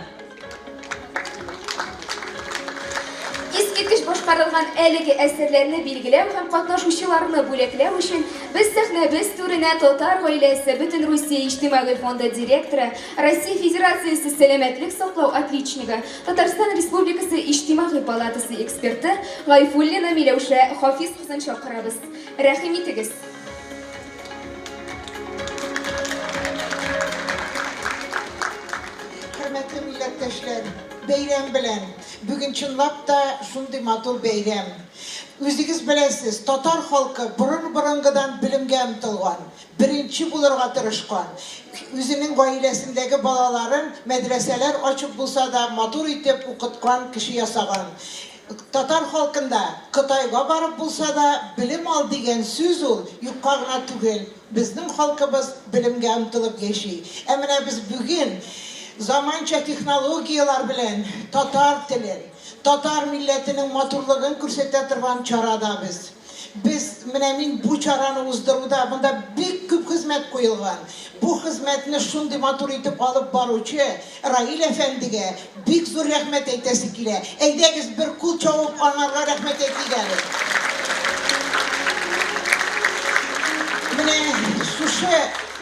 Искиткеч башкарылган әлеге әсәрләрне билгеләү һәм катнашучыларны бүләкләү өчен без сәхнәбез түренә Татар гаиләсе Бөтен Русия иҗтимагый фонды директоры, Россия Федерациясе сәламәтлек саклау отличнигы, Татарстан Республикасы иҗтимагый палатасы эксперты Гайфуллина Миләүшә Хафиз кызын чакырабыз. Рәхим итегез. Hörmətli millətdaşlar, bəyram bilən, bugün çınlap da şunday matol bəyram. Özünüz biləsiz, Tatar xalqı burun-burungadan bilimge əmtilgan, birinci bulurğa tırışqan. Özünün ailəsindəki balaların mədrəsələr açıb bulsa da matur itib oqutqan kişi yasağan. Tatar xalqında Qıtayga barıb bulsa da bilim al degen söz ol, yuqqağına tügel. Bizning xalqımız bilimge əmtilib yaşay. Əminə biz bugün zamança texnologiyalar bilen Tatar tili, Tatar milletinin maturluğunu kürsete turgan çarada biz. Biz min bu çaranı uzdırуда bunda büyük küp hizmet koyulgan. Bu hizmetini şunday matur itip alıp barıcı Rail Efendi'ye büyük zor rahmet eytesi kile. Eydegiz bir kul çavup onlarla rahmet eyti gelir. Mine şuşu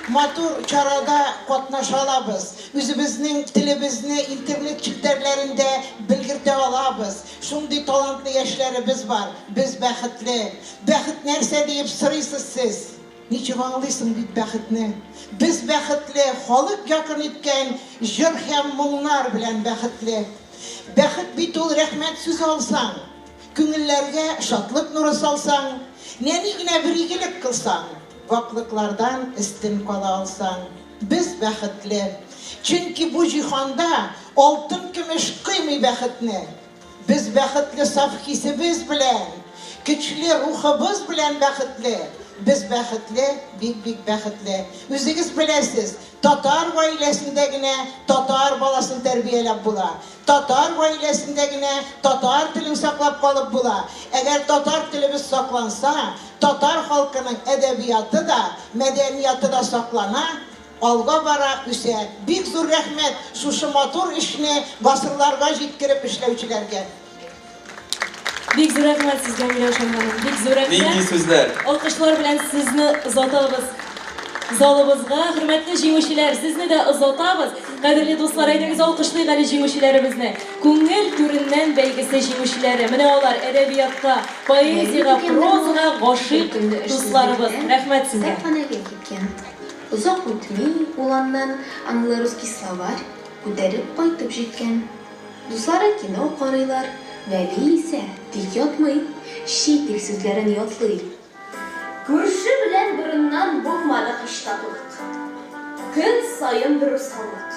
matur çarada katnaşalabız. Özümüzün tilimizni internet çifterlerinde bilgirte alabız. Şunday talantlı yaşlarımız var. Biz baxtli. Baxt nerse deyip sırıysız siz. Niçin anlıyorsun bir baxtni? Biz baxtli, halk yakın etken jır hem muğlar bilen baxtli. Baxt bir tol rahmet söz alsan, künüllerge şatlık nuru salsan, nenigine bir iyilik kılsan, vaklılıklardan üstün kala alsan. Biz bäxetli. Çünkü bu cihanda altın kümüş kıymı bäxetni. Biz bäxetli saf hisimiz bilen, güçlü ruhumuz bilen bäxetli. Biz bäxetli, bik bäxetli. Özünüz bilesiz, Tatar ailesindegine Tatar balasını terbiyelep bula. Tatar ailesindegine Tatar tilini saklap kalıp bula. Eğer Tatar tilimiz saklansa, Tatar halkının edebiyatı da, medeniyatı da saklana, alga bara üse. Bik zor rahmet şuşu motor işini basırlarga jitkirip işlevçilerge. Bek zo'r rahmat sizga Milosh Hanım. Bek zo'r rahmat. Niki sözler. Alqishlar bilan sizni uzatamiz. Zolimizga hurmatli jinguvchilar, sizni de uzatamiz. Qadrli do'stlar, aytangiz alqishlaylik hali jinguvchilarimizni. Ko'ngil ko'rindan belgisi jinguvchilari. Mana ular adabiyotga, poeziyaga, prozaga g'oshiq do'stlarimiz. Rahmat sizga. Uzoq o'tmay ulandan anglaruskiy slovar ko'tarib qaytib jetgan. Do'stlari kino qaraylar, Vali ise tik yotmay, shitik so'zlarini yodlaydi. Ko'rishi bilan burundan bo'lmaliq ishtaqliq. Kun sayin bir ustoqlik,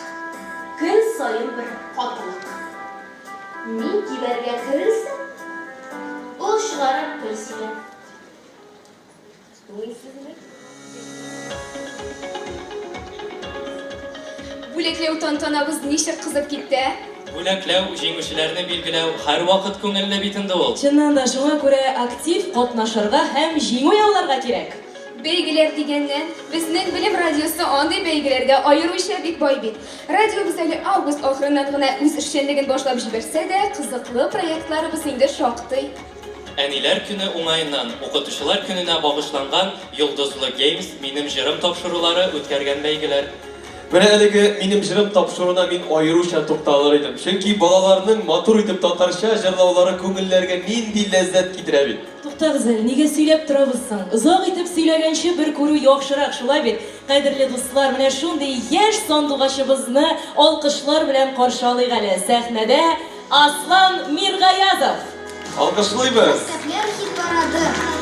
kun sayin bir qotillik. Men kibarga kirilsam, u shigarib qo'ysin. Бүлеклеу тантанабыз ничек кызып китте? Бүләкләү, җиңүчеләрне билгеләү һәрвакыт күңелле бит инде ул. Чыннан да шуңа күрә актив катнашырга һәм җиңү яуларга кирәк. Бәйгеләр дигәннән, безнең Белем радиосы андый бәйгеләргә аеруча бик бай бит. Радиобыз әле август ахырыннан гына үз эшчәнлеген башлап җибәрсә дә, кызыклы проектларыбыз инде шактый. Әниләр көне уңаеннан укытучылар көненә багышланган Йолдызлы Games минем җырым тапшырулары үткәргән бәйгеләр. Менә әлеге минем җырым тапшыруына мин аеруча тукталыр идем. Чөнки балаларның матур итеп татарча җырлаулары күңелләргә нинди ләззәт китерә бит. Туктагыз әле, нигә сөйләп торабыз соң? Озак итеп сөйләгәнче бер күрү яхшырак, шулай бит. Кадерле дуслар, менә шундый яшь сандугачыбызны алкышлар белән каршы алыйк әле. Сәхнәдә Аслан Миргаязов. Алкышлыйбыз. Сәхнәр хит барады.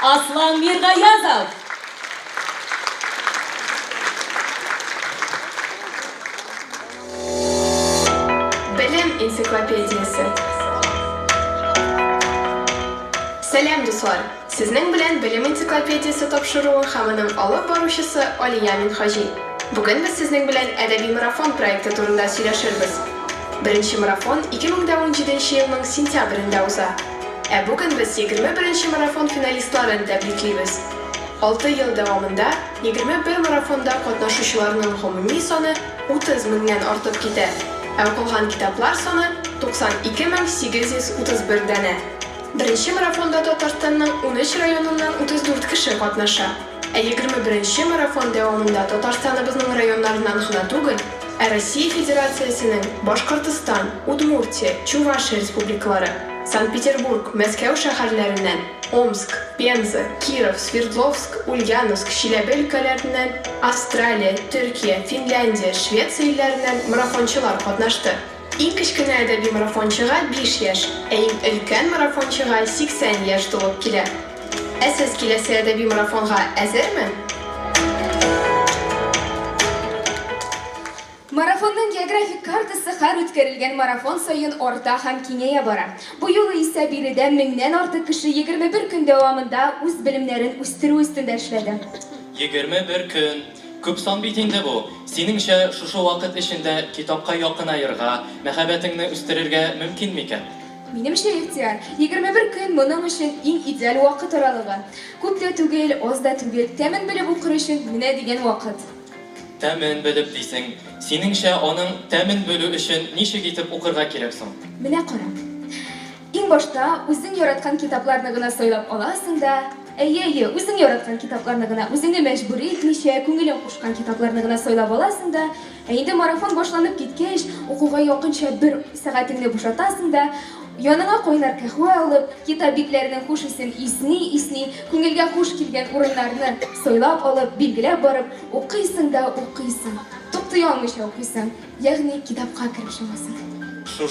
Аслан Миргаязов. Bilim ensiklopediyasi. Selam do'stlar. Sizning bilan Bilim ensiklopediyasi topshiruvi hamining olib boruvchisi Oliya Minhaji. Bugun biz sizning bilan adabiy marafon proyekti turida сөйләшербез. Birinchi marafon 2017-yilning sentyabrida o'zadi. Bugun biz 21 marafon finalistlarini tabriklaymiz. 6 yil davomida 21 marafonda qatnashuvchilarning umumiy soni 30 mingdan ortib ketadi. Qolgan kitoblar soni 92831 dana. Birinchi marafonda Tataristonning 13 rayonidan 34 kishi qatnashadi. 21 marafon davomida Tataristonimizning rayonlaridan xina tugul, Rossiya Federatsiyasining Boshqirdiston, Udmurtiya, Chuvashiya respublikalari, Sankt-Peterburg, Moskva shaharlaridan, Omsk, Penza, Kirov, Sverdlovsk, Ulyanovsk, Chelyabinsk-laridan, Avstraliya, Turkiya, Finlandiya, Shvetsiya illaridan marafonchilar qatnashdi. Eng kichkina adabiy marafonchiga 5 yosh, eng ulkan marafonchiga 80 yosh to'lib keladi. Siz kelasi adabiy marafonga hazırmi? Marafonning geografik kartasi har o'tkazilgan marafon sayin orta ham kengaya boradi. Bu yo'li esa birida mingdan ortiq kishi 21 kun davomida o'z bilimlarini o'stiruv ustida ishladi. 21 kun. Ko'p son bit endi bu. Seningcha shu vaqt ishida kitobga yaqin ayirga, muhabbatingni o'stirishga mumkinmikan? Menimcha ixtiyor 21 kun buning uchun eng ideal vaqt oralig'i. Ko'pda tugul, ozda tugul, tamin bilib o'qish uchun nima degan vaqt? Tamin bilib desang, seningcha oning tamin bo'lish uchun nechta yetib o'qirga keraksan? Mana qara. Eng boshda o'zing yaratgan kitoblarni gina so'ylab olasing-da, o'zing yaratgan kitoblarni gina, o'zingni majburiy etmicha, ko'ngling qo'shgan kitoblarni gina so'ylab olasing-da, endi marafon boshlanib ketgach, o'quvga yaqincha 1 soatingni bo'shatasing-da, yoniga qo'ynar qahva olib, kitob betlarining xushini isni, ko'ngilga xush kelgan o'rinlarni so'ylab olib, belgilab borib, o'qiysan-da, o'qiysan. To'xtay olmay o'qiysan, ya'ni kitobga kirishmasin. Shu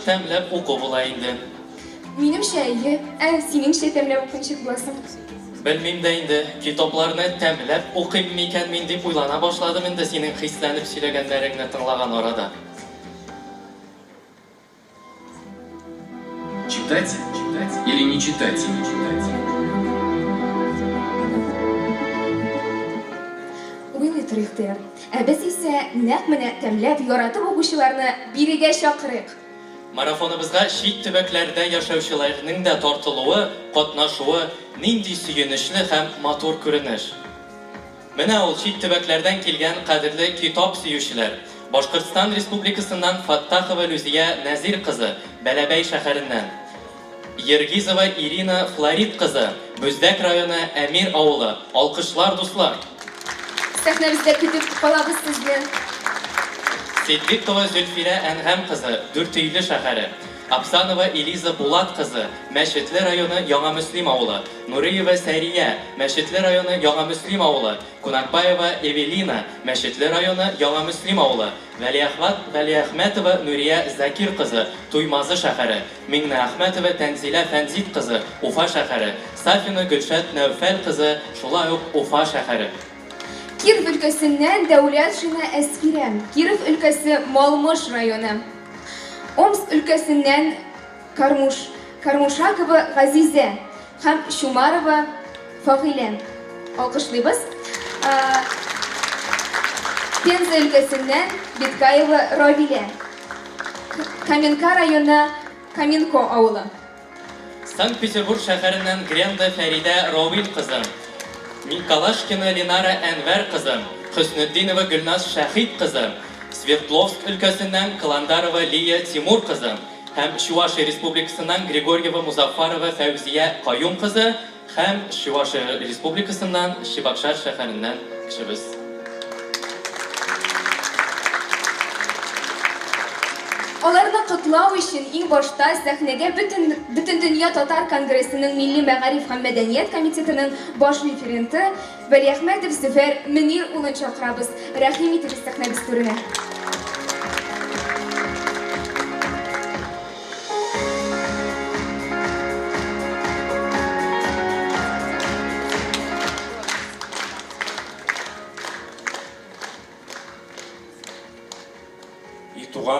tamlab o'qib bo'la endi. Menimcha, seningcha tamlab o'qinchi bo'lasan. Bilmayman endi, kitoblarni tamlab o'qiymikan deb o'ylana boshladim endi sening hislanib сөйләгәннәringне tinglagan orada. Читать или не читать? Уйлый торыктыр. Без исә нәкъ менә тәмләп яратып укучыларны бирегә чакырыйк. Марафоныбызга чит төбәкләрдә яшәүчеләрнең дә тартылуы, катнашуы нинди сөенечле һәм матур күренеш. Менә ул чит төбәкләрдән килгән кадерле китап сөючеләр. Башкортстан Республикасыннан Фаттахова Люзия Назир кызы, Бәләбәй шәһәреннән. Ергизова Ирина Флорид кызы, Бүздәк районы Әмир авылы. Алкышлар дуслар. Сәхнәбездә көтеп калабыз сезне. Сиддикова Зөлфирә Әнгәм кызы, Дүртөйле шәһәре. Апсанова Элиза Булат кызы, Мәчетле районы Яңа Мөслим авылы. Нуриева Сәрия, Мәчетле районы Яңа Мөслим авылы. Кунакбаева Эвелина, Мәчетле районы Яңа Мөслим авылы. Вәлиәхмәтова Нурия Закир кызы, Туймазы шәһәре. Миңнәхмәтова Тәнзилә Фәнзит кызы, Уфа шәһәре. Сафина Гөлшат Нәүфәл кызы, шулай ук Уфа шәһәре. Киров өлкәсеннән Дәүләт Жина Әскирәм, Киров өлкәсе Малмыш районы. Омск өлкәсеннән Кармушакова Газизә һәм Шумарова Фагыйлә. Алкышлыйбыз. Пенза өлкәсеннән Биткаева Равилә. Каменка районы Каменко авылы. Санкт-Петербург шәһәреннән Гренда Фәридә Равил кызы. Николашкина Ленара Әнвәр кызы, Хөснетдинова Гөлназ Шәһид кызы, Свердловск өлкәсеннән Каландарова Лия Тимур кызы һәм Чувашия Республикасыннан Григорьева Музафарова Фәүзия Каюм кызы һәм Чувашия Республикасыннан Чебоксар шәһәреннән кешебез. Аларны котлау өчен иң башта сәхнәгә бөтен дөнья татар конгрессының милли мәгариф һәм мәдәният комитетының баш референты Вәлиәхмәтов Зөфәр Мөнир улын чакырабыз. Рәхим итегез сәхнәбез түренә.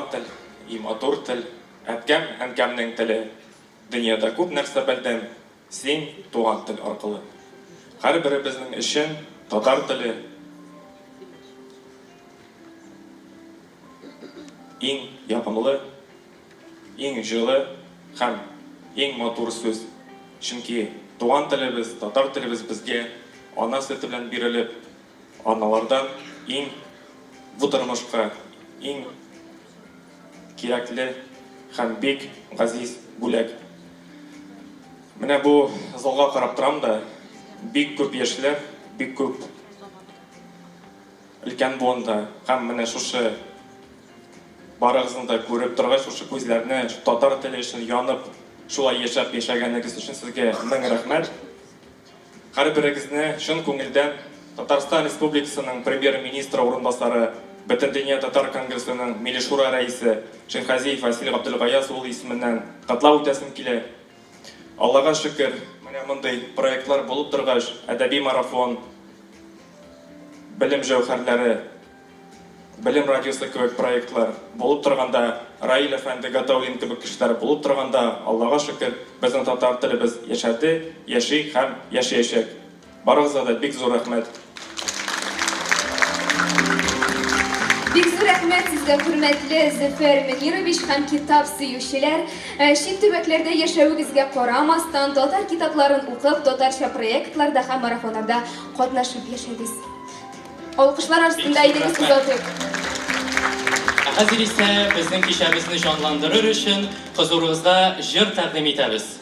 туган тел, и матур тел, әткәм, әнкәмнең теле. Дөньяда күп нәрсә белдем, син туган тел аркылы. Һәрберебезнең өчен татар теле иң якынлы, иң җылы һәм иң матур сүз. Чөнки туган телебез, татар телебез безгә ана сөте белән бирелеп, аналардан иң бу тормышка иң кирәкле һәм бик газиз бүләк. Менә бу залга карап торам да, бик күп яшьләр, бик күп өлкән буында һәм менә шушы барыгызны да күреп торгач, шушы күзләрне татар теле өчен янып, шулай яшәгәнегез өчен сезгә мең рәхмәт. Һәрберегезне чын күңелдән Татарстан Республикасының премьер-министры урынбасары, Бөтендөнья татар конгрессының Милли шура рәисе Шенхазиев Василий Габдулгаяз улы исеменнән котлау үтәсем килә. Аллага шөкер, менә мондай проектлар булып торгач, әдәби марафон, белем җәүһәрләре, белем радиосы кебек проектлар булып торганда, Раил әфәнде Гатаулин кебек кешеләр булып торганда, Аллага шөкер, безнең татар телебез яшәде, яши һәм яшәячәк. Барыгызга да бик зур рәхмәт. Бик зур рәхмәт сезгә, хөрмәтле Зөфәр Мөнирович һәм китап сөючеләр. Чит төбәкләрдә яшәвегезгә карамастан, татар китапларын укып, татарча проектларда һәм марафоннарда катнашып яшәдегез. Алкышлар арасында идегез узатык. Хәзер исә безнең кичәбезне җанландырыр өчен хозурыгызга җыр тәкъдим итәбез.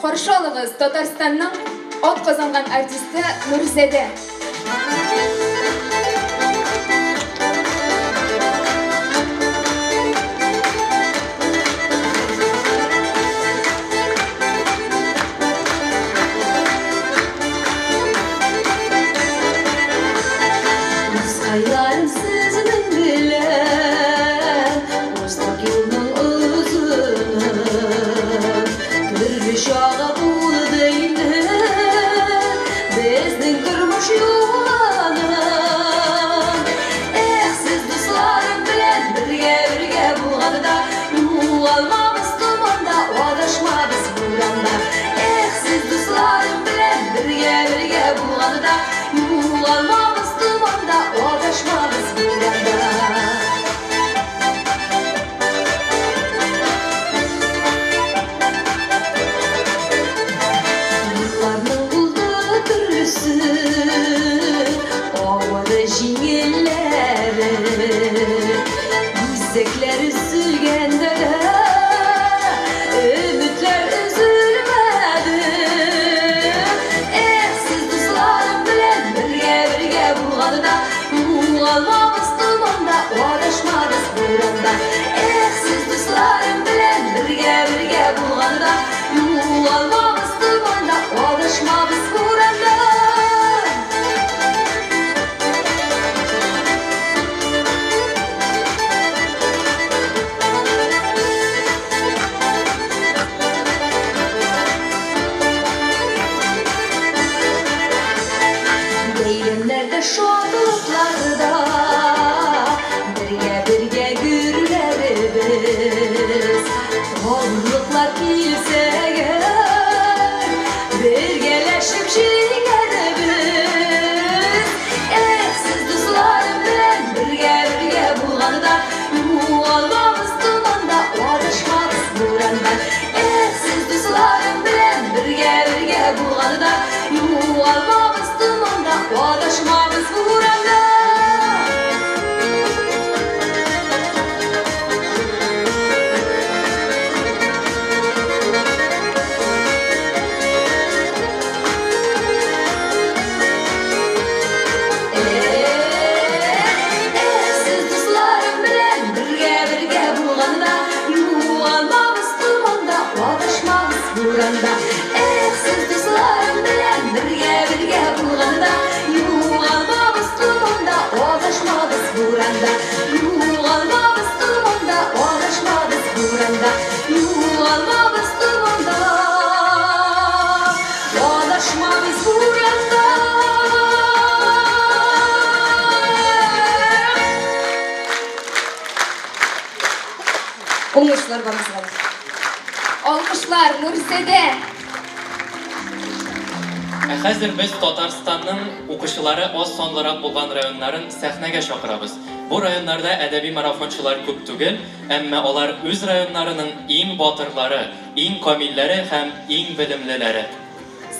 Каршы алыгыз Татарстанның ат казанган артисты Нурзәдә. Hayalım sizin bilen, uzak yolun uzunu, bir şağa buğdayını, bizden kırmış yuvanı. Siz dostlarım bilen birge bulğanda, yuvalmamız dumanda, adaşmamız buranda. Siz dostlarım bilen birge bulğanda, yuvalmamız dumanda, adaşmamız buranda. Yıllarının bulduğu türlüsü, ovada jingilleri, yüzekler üzülgende de, ümitler üzülmedi. Siz dostlarım bilen birge bulğanda, yuvalmamız dumanda, adaşmamız buranda. Siz dostlarım bilen birge bulğanda, yuvalmamız dumanda, adaşmamız buranda. Beylemlerde şadlıklarda birge gürlerimiz, Torluklar kilse gel, birgeleşip şiirlerimiz. Siz dostlarım bilen birge bulğanda, yuvalmamız dumanda, adaşmamız buranda. Siz dostlarım bilen birge bulğanda, yuvalmamız dumanda, adaşmamız buranda. Уңышлар барыгызга. Алкышлар Нурсәдә. Хәзер без Татарстанның укучылары аз санлырак булган районнарын сәхнәгә чакырабыз. Бу районнарда әдәби марафончылар күп түгел, әмма алар үз районнарының иң батырлары, иң камилләре һәм иң белемлеләре.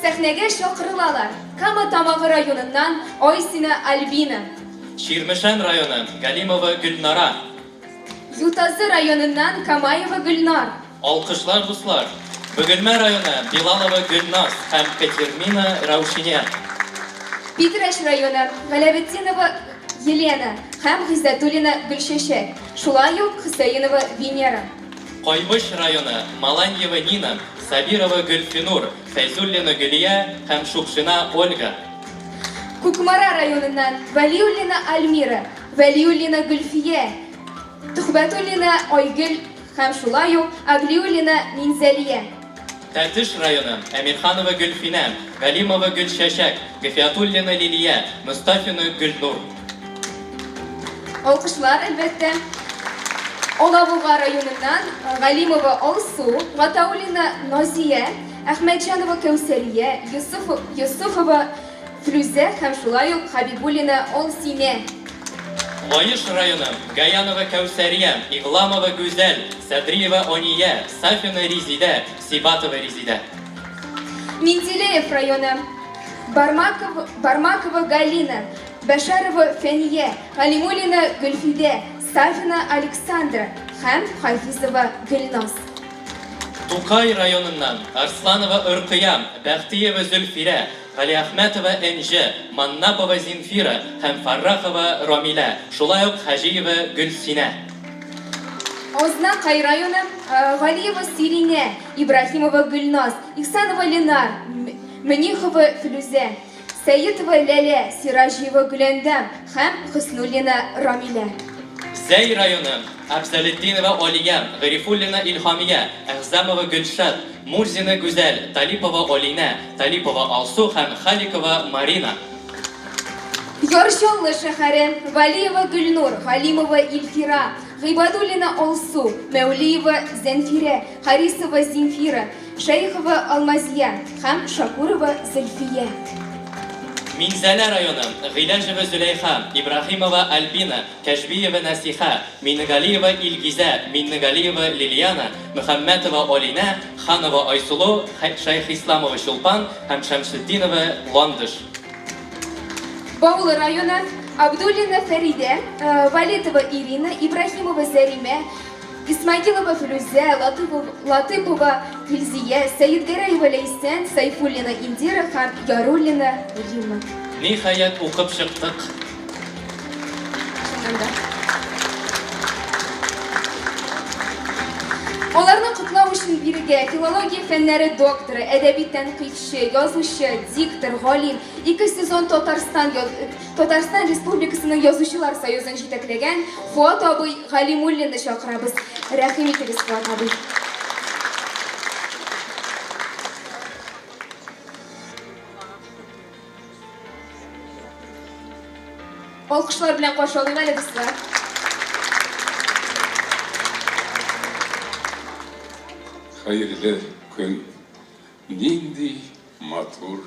Сәхнәгә чакырылалар. Кама Тамагы районыннан Ойсина Альбина. Ширмешән районы Галимова Гөлнара. Ютазы районыннан Камаева Гөлнар. Алкышлар дуслар. Бөгелмә районы Билалова Гөлназ һәм Петермина Раушиня. Питрәш районы Галәбетдинова Елена һәм Гыйззәтуллина Гөлчәчәк. Шулай ук Хөсәенова Венера. Кайбыш районы Маланьева Нина, Сабирова Гөлфинур, Фәйзуллина Гөлия һәм Шукшина Ольга. Кукмара районыннан Валиуллина Альмира, Валиуллина Гөлфия, Тухбәтуллина Айгөл һәм шулай ук Аглиуллина Минзәлия. Тәтеш районы Әмирханова Гөлфинә, Галимова Гөлчәчәк, Гефиатуллина Лилия, Мустафина Гөлнур. Алкышлар әлбәттә. Олавуга районыннан Галимова Алсу, Гатауллина Назия, Әхмәтҗанова Кәүсәрия, Юсуфова Флүзә һәм шулай ук Хабибуллина Алсинә. Лаеш районы Гаянова Кәүсәрия, Игламова Гүзәл, Садриева Ония, Сафина Ризидә, Сибатова Ризидә. Менделеев районы Бармакова Галина, Бәшәрова Фәния, Галимуллина Гөлфидә, Сафина Александра һәм Хафизова Гөлназ. Тукай районыннан Арсланова Ыркыя, Бәхтиева Зөлфирә, Галиәхмәтова Энҗе, Маннапова Зинфира һәм Фаррахова Рамилә, шулай ук Хаҗиева Гөлсинә. Ознакай районы Галиева Сиринә, Ибрахимова Гөлназ, Ихсанова Ленар, Мөнихова Флүзә, Сәйитова Ләлә, Сиражиева Гөләндәм һәм Хөснуллина Рамилә. Зәй районы Абзалетдинова Алия, Гарифуллина Илһамия, Әхзамова Гөлшат, Мурзина Гүзәл, Талипова Алина, Талипова Алсу һәм Халикова Марина. Яршаллы шәһәре Валиева Гөлнур, Галимова Илфира, Гыйбадуллина Алсу, Мәүлиева Зәнфирә, Харисова Зинфира, Шәйхова Алмазия һәм Шакурова Зөлфия. Минзәлә районы Гыйләжева Зөләйха, Ибрахимова Альбина, Кәҗбиева Насиха, Мингалиева Илгизә, Мингалиева Лилияна, Мөхәммәтова Алина, Ханова Айсулу, Шәйхисламова Чулпан һәм Шәмшетдинова Ландыш. Баулы районы Абдуллина Фәридә, Валетова Ирина, Ибрахимова Зәримә, Исмагилова Флүзә, Латыпова Гөлзия, Сәйетгәрәева Ләйсән, Сайфуллина Индира һәм Яруллина Рима. Ниһаять укып чыктык. Аларны котлау өчен бирегә филология фәннәре докторы, әдәби тәнкыйтьче, язучы, диктор, галим, 2 сезон Татарстан Республикасының Язучылар союзын җитәкләгән Фуат абый Галимуллинны чакырабыз. Рәхим итегез, Фуат абый. Алкышлар белән каршы алыйк әле дуслар. Hayırlı gün, nindi matur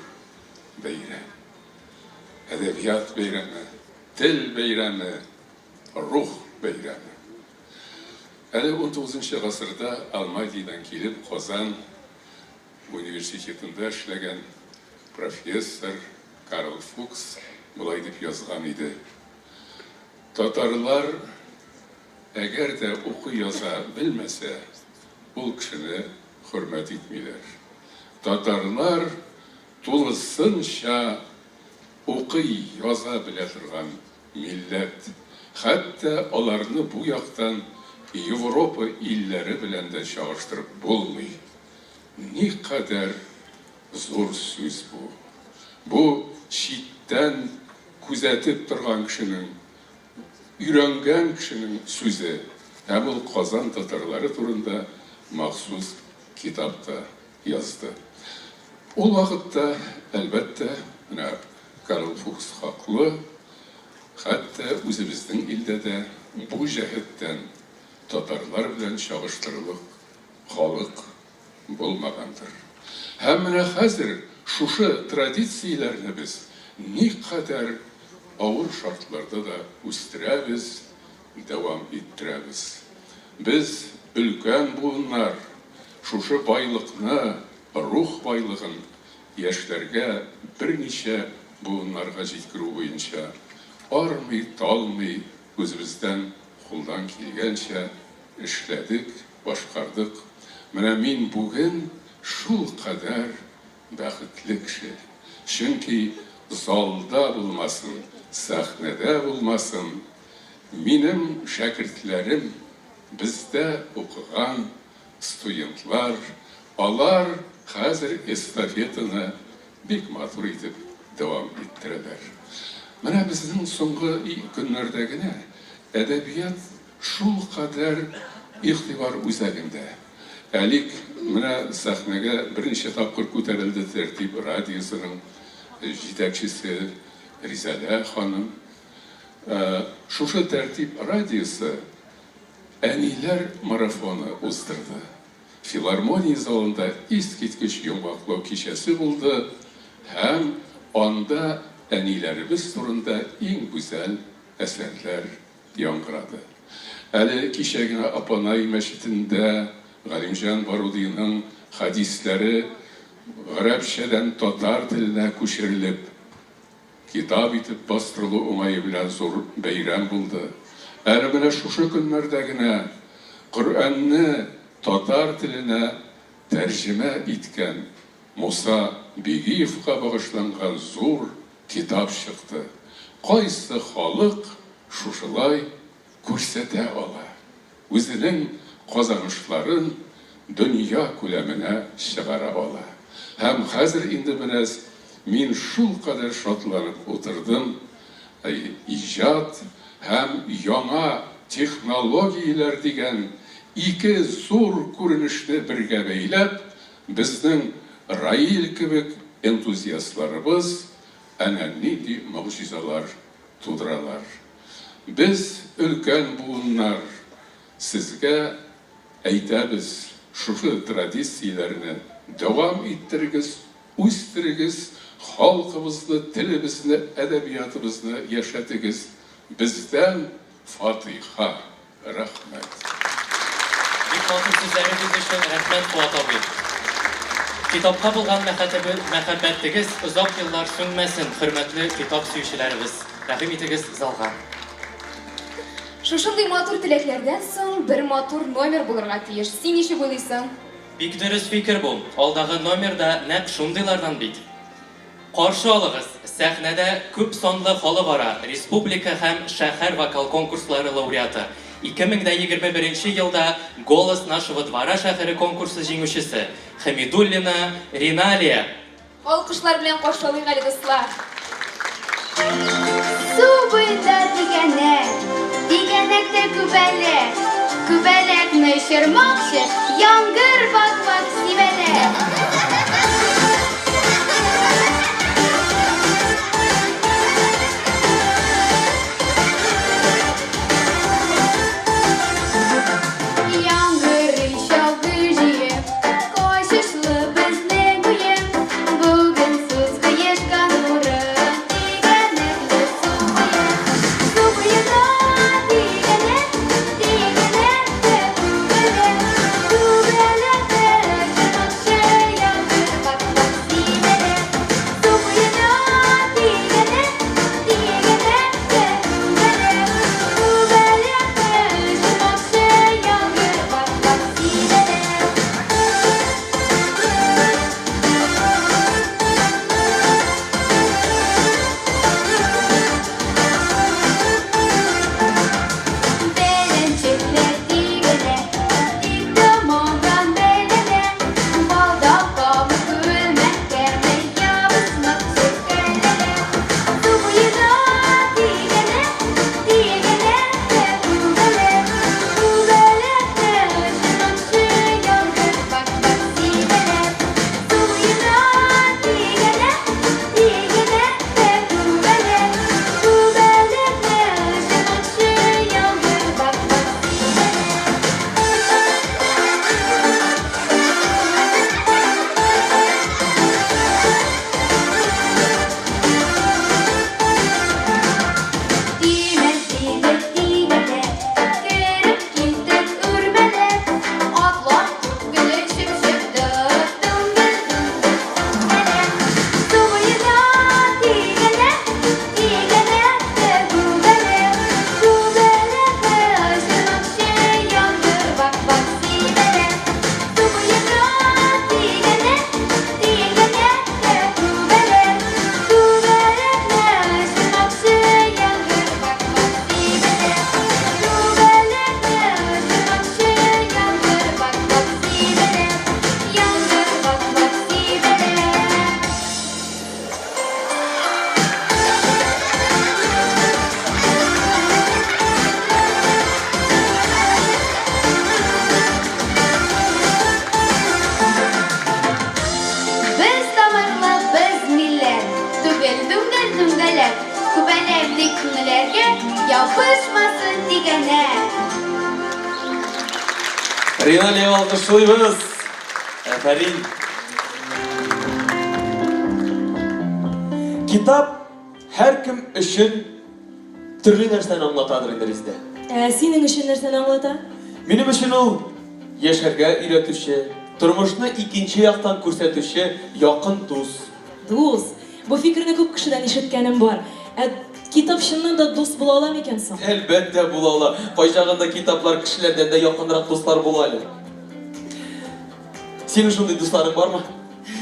beyram. Edebiyat beyramı, dil beyramı, ruh beyramı. 19. asırda Almanya'dan gelip Kazan Üniversitesi'nde işlegen profesör Karl Fuchs bulay dip yazgan idi. Tatarlar eğer de oku yaza bilmese, bu kişini hürmet etmiyorlar. Tatarlar tulusınca oku yaza bile turgan millet. Hatta onlarını bu yaktan Avrupa illeri bilen de çağrıştırıp bulmuyor. Ne kadar zor söz bu. Bu çitten küzetip durgan kişinin, ürengen kişinin sözü. Hem o Kazan Tatarları turunda mahsus kitapta yazdı. O vakitte elbette Karl Fuchs haklı. Hatta özümüzün ilde de bu cehetten татарлар белән чагыштырылык халык булмагандыр. Һәм менә хәзер шушы традицияләрне без никадәр авыр шартларда да үстерәбез, дәвам иттерәбез. Без өлкән буыннар шушы байлыкны, рух байлыгын яшьләргә берничә буыннарга җиткерү буенча армый, талмый, үзебездән кулдан килгәнчә эшләдек, башкардык. Менә мин бүген шул кадәр бәхетле кеше. Чөнки залда булмасын, сәхнәдә булмасын, минем шәкертләрем, бездә укыган студентлар, алар хәзер эстафетаны бик матур итеп дәвам иттерәләр. Менә безнең соңгы көннәрдә генә әдәбият шул кадәр игътибар үзәгендә. Әлик менә сәхнәгә берничә тапкыр күтәрелде Тәртип радиосының җитәкчесе Ризалә ханым. Шушы Тәртип радиосы әниләр марафоны уздырды. Филармония залында искиткеч йомгаклау кичәсе булды һәм анда әниләребез турында иң гүзәл әсәрләр яңгырады. Әле кичә генә Апанай мәчетендә Галимҗан Барудиның хадисләре гарәпчәдән татар теленә күчерелеп, китап итеп бастырылу уңае белән зур бәйрәм булды. Әле менә шушы көннәрдә генә Коръәнне татар теленә тәрҗемә иткән Муса Бигиевка багышланган зур китап чыкты. Кайсы халык шушылай күрсәтә ала? Үзенең казанышларын дөнья күләменә чыгара ала. Һәм хәзер инде бераз мин шул кадәр шатланып утырдым. Иҗат һәм яңа технологияләр дигән ике зур күренешне бергә бәйләп, безнең Раил кебек энтузиастларыбыз әнә нинди могҗизалар тудыралар. Без өлкән буыннар сезгә әйтәбез, шушы традицияләрне дәвам иттерегез, үстерегез, халкыбызны, телебезне, әдәбиятыбызны яшәтегез. Бездән Фатиха. Рәхмәт. Бик матур сүзләрегез өчен рәхмәт, Фуат абый. Китапка булган мәхәббәтегез озак еллар сүнмәсен, хөрмәтле китап сөючеләребез. Рәхим итегез залга. Шушындый матур теләкләрдән соң бер матур номер булырга тиеш. Син ничек уйлыйсың? Бик дөрес фикер бу. Алдагы номерда нәкъ шундыйлардан бит. Каршы алыгыз, сәхнәдә күп санлы халыкара, республика һәм шәһәр вокал конкурслары лауреаты. 2021 елда «Голос нашего двора» шәһәре конкурсы җиңүчесе Хамидуллина Риналия. Алкышлар белән каршылыйк әле дуслар. Су буенда дигәнәктә күбәләк, күбәләкне очырмакчы, яңгыр батмак сибәләк. Дүңгәл, күбәләкле күңелләргә ябышмасын дигәнә. Ринали алкышлыйбыз. Афарин. Китап һәркем өчен төрле нәрсәне аңлатадыр инде бездә. Синең өчен нәрсәне аңлата? Минем өчен ул яшәргә өйрәтүче, тормышны икенче яктан күрсәтүче якын дус. Дус. Бу фикерне күп кешедән ишеткәнем бар. Китап чыннан да дус була ала микән соң? Әлбәттә була ала. Кайчагында китаплар кешеләрдән дә якынрак дуслар була әле. Синең шундый дусларың бармы?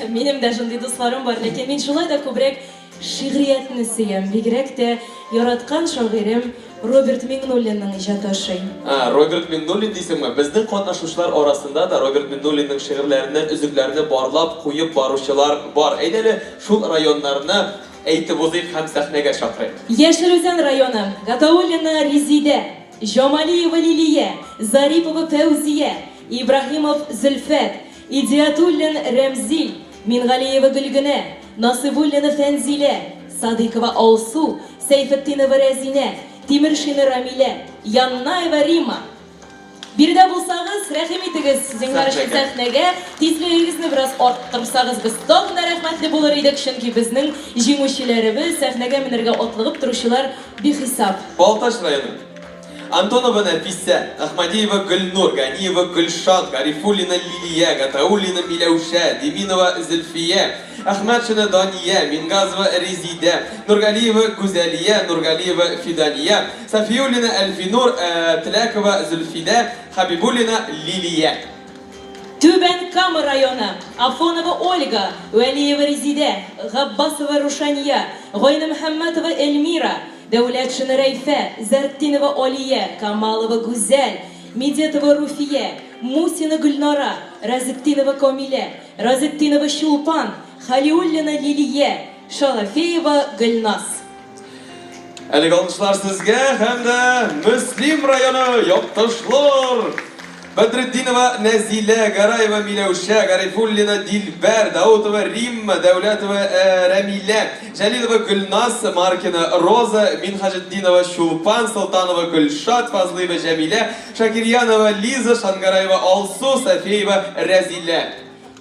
Минем дә шундый дусларым бар, ләкин мин шулай да күбрәк шигъриятне сөям, бигрәк тә яраткан шагыйрем Роберт Миңнуллинның иҗаты ошый. Роберт Миңнуллин дисеңме? Безнең катнашучылар арасында да Роберт Миңнуллинның шигырьләренә, өзекләренә барлап куеп баручылар бар. Әйдәле шул районнарны әйтеп узыйк һәм сәхнәгә чакырыйк. Яшелүзән районы, Гатауллина Резидә, Җамалиева Лилия, Зарипова Фәүзия, Ибраһимов Зөлфәт, Идиатуллин Рәмзил, Мингалиева Гөлгенә, Насыбуллина Фәнзилә, Садыйкова Алсу, Сәйфетдинова Рәзинә, Тимершина Рамилә, Яннаева Рима. Бирдә булсагыз, рәхим итегез сезнең сәхнәгә, тизлегегезне бераз арттырсагыз, біз тагын рәхмәтле булыр идек, чөнки безнең җиңүчеләребез сәхнәгә менергә атлыгып торучылар бихисап. Балташ районы. Антонова Нафиса, Ахмадиева Гөлнур, Ганиева Гөлшан, Гарифуллина Лилия, Гатауллина Миләүшә, Деминова Зөлфия, Ахмадшина Дания, Мингазова Резидә, Нургалиева Гүзәлия, Нургалиева Фидания, Сафиуллина Әлфинур, Тиләкова Зөлфидә, Хабибуллина Лилия. Түбән Кама районы, Афонова Ольга, Вәлиева Резидә, Габбасова Рушания, Гайна Мөхәммәтова Эльмира, Дәүләтшина Рәйфә, Зәртинова Алия, Камалова Гүзәл, Медетова Руфия, Мусина Гөлнара, Разеттинова Камилә, Разеттинова Шулпан, Халиуллина Лилия, Шалафеева Гөлнас. Әлеге алкышлар сезгә һәм дә Мөслим районы якташлар. Бәдретдинова Нәзилә, Гараева Миләүшә, Гарифуллина Дилбәр, Даутова Римма, Дәүләтова Рәмилә, Җәлилова Гөлнас, Маркина Роза, Минхаҗетдинова Шулпан, Султанова Гөлшат, Фазлыева Җәмилә, Шакирьянова Лиза, Шангараева Алсу, Сафиева Рәзилә.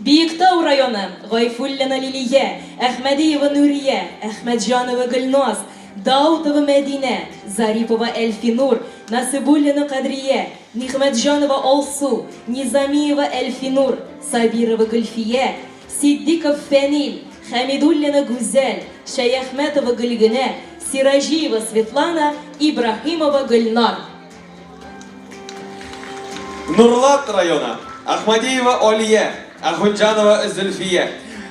Биектау районы, Гайфуллина Лилия, Әхмәдиева Нурия, Әхмәтҗанова Гөлназ, Даутова Мәдинә, Зарипова Әлфинур, Насыбуллина Кадрия, Нихмәтҗанова Алсу, Низамиева Әлфинур, Сабирова Гөлфия, Сиддиков Фәнил, Хәмидуллина Гүзәл, Шәяхмәтова Гөлгенә, Сиражиева Светлана, Ибраһимова Гөлнар. Нурлат районы, Ахмадиева Алия, Ахунҗанова Зөлфия,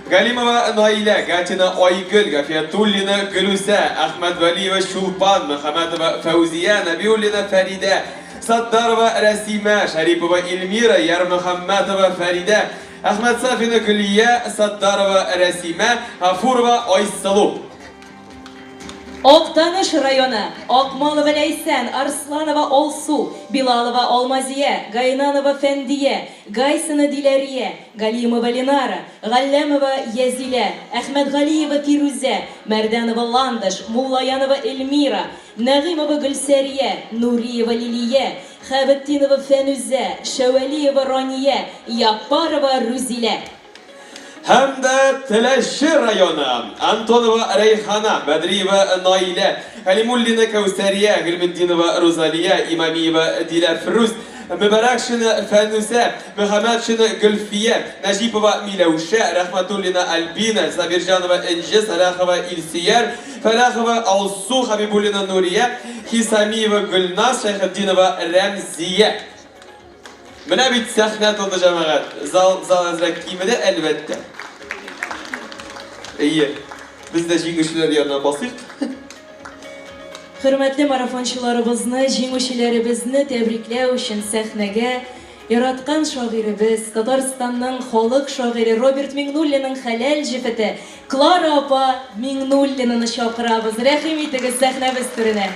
Галимова Наилә, Гатина Айгөл, Гафиятуллина Гөлүсә, Ахмад Вәлиева Шулпан, Мөхәммәтова Фәүзия, Набиуллина Фәридә, Саддарова Рәсимә, Шарипова Эльмира, Ярмөхәммәтова Фәридә, Ахмад Сафина Гөлия, Саддарова Рәсимә, Гафурова Айсылу. Актаныш районы, Акмалова Ләйсән, Арсланова Алсу, Билалова Алмазия, Гайнанова Фәндия, Гайсина Диләрия, Галимова Ленара, Галләмова Язилә, Әхмәтгалиева Фирузә, Мәрдәнова Ландыш, Муллаянова Эльмира, Нәгыймова Гөлсәрия, Нуриева Лилия, Хәбеттинова Фәнүзә, Шәвәлиева Рания, Япарова Рүзилә. Һәм дә Теләши районы, Антонова Рәйхана, Бәдриева Наилә, Халимуллина Кәүсәрия, Гөлметдинова Розалия, Имамиева Диләфрүз, Мөбәрәкшина Фәнүсә, Мөхәммәтшина Гөлфия, Нәҗипова Миләүшә, Рәхмәтуллина Альбина, Сабирҗанова Энҗе, Сәләхова Илсияр, Фәләхова Алсу, Хабибуллина Нурия, Хисамиева Гөлнас, Шәйхетдинова Рәмзия. Менә бит сәхнә тулды җәмәгать. Зал әзрәк кимеде әлбәттә. Әйе. Без дә җиңүчеләр янына басыйк. Хөрмәтле марафончыларыбызны, җиңүчеләребезне тәбрикләү өчен сәхнәгә яраткан шагыйребез, Татарстанның халык шагыйре Роберт Миңнуллинның хәләл җефете Клара апа Миңнуллинаны чакырабыз. Рәхим итегез сәхнәбез түренә.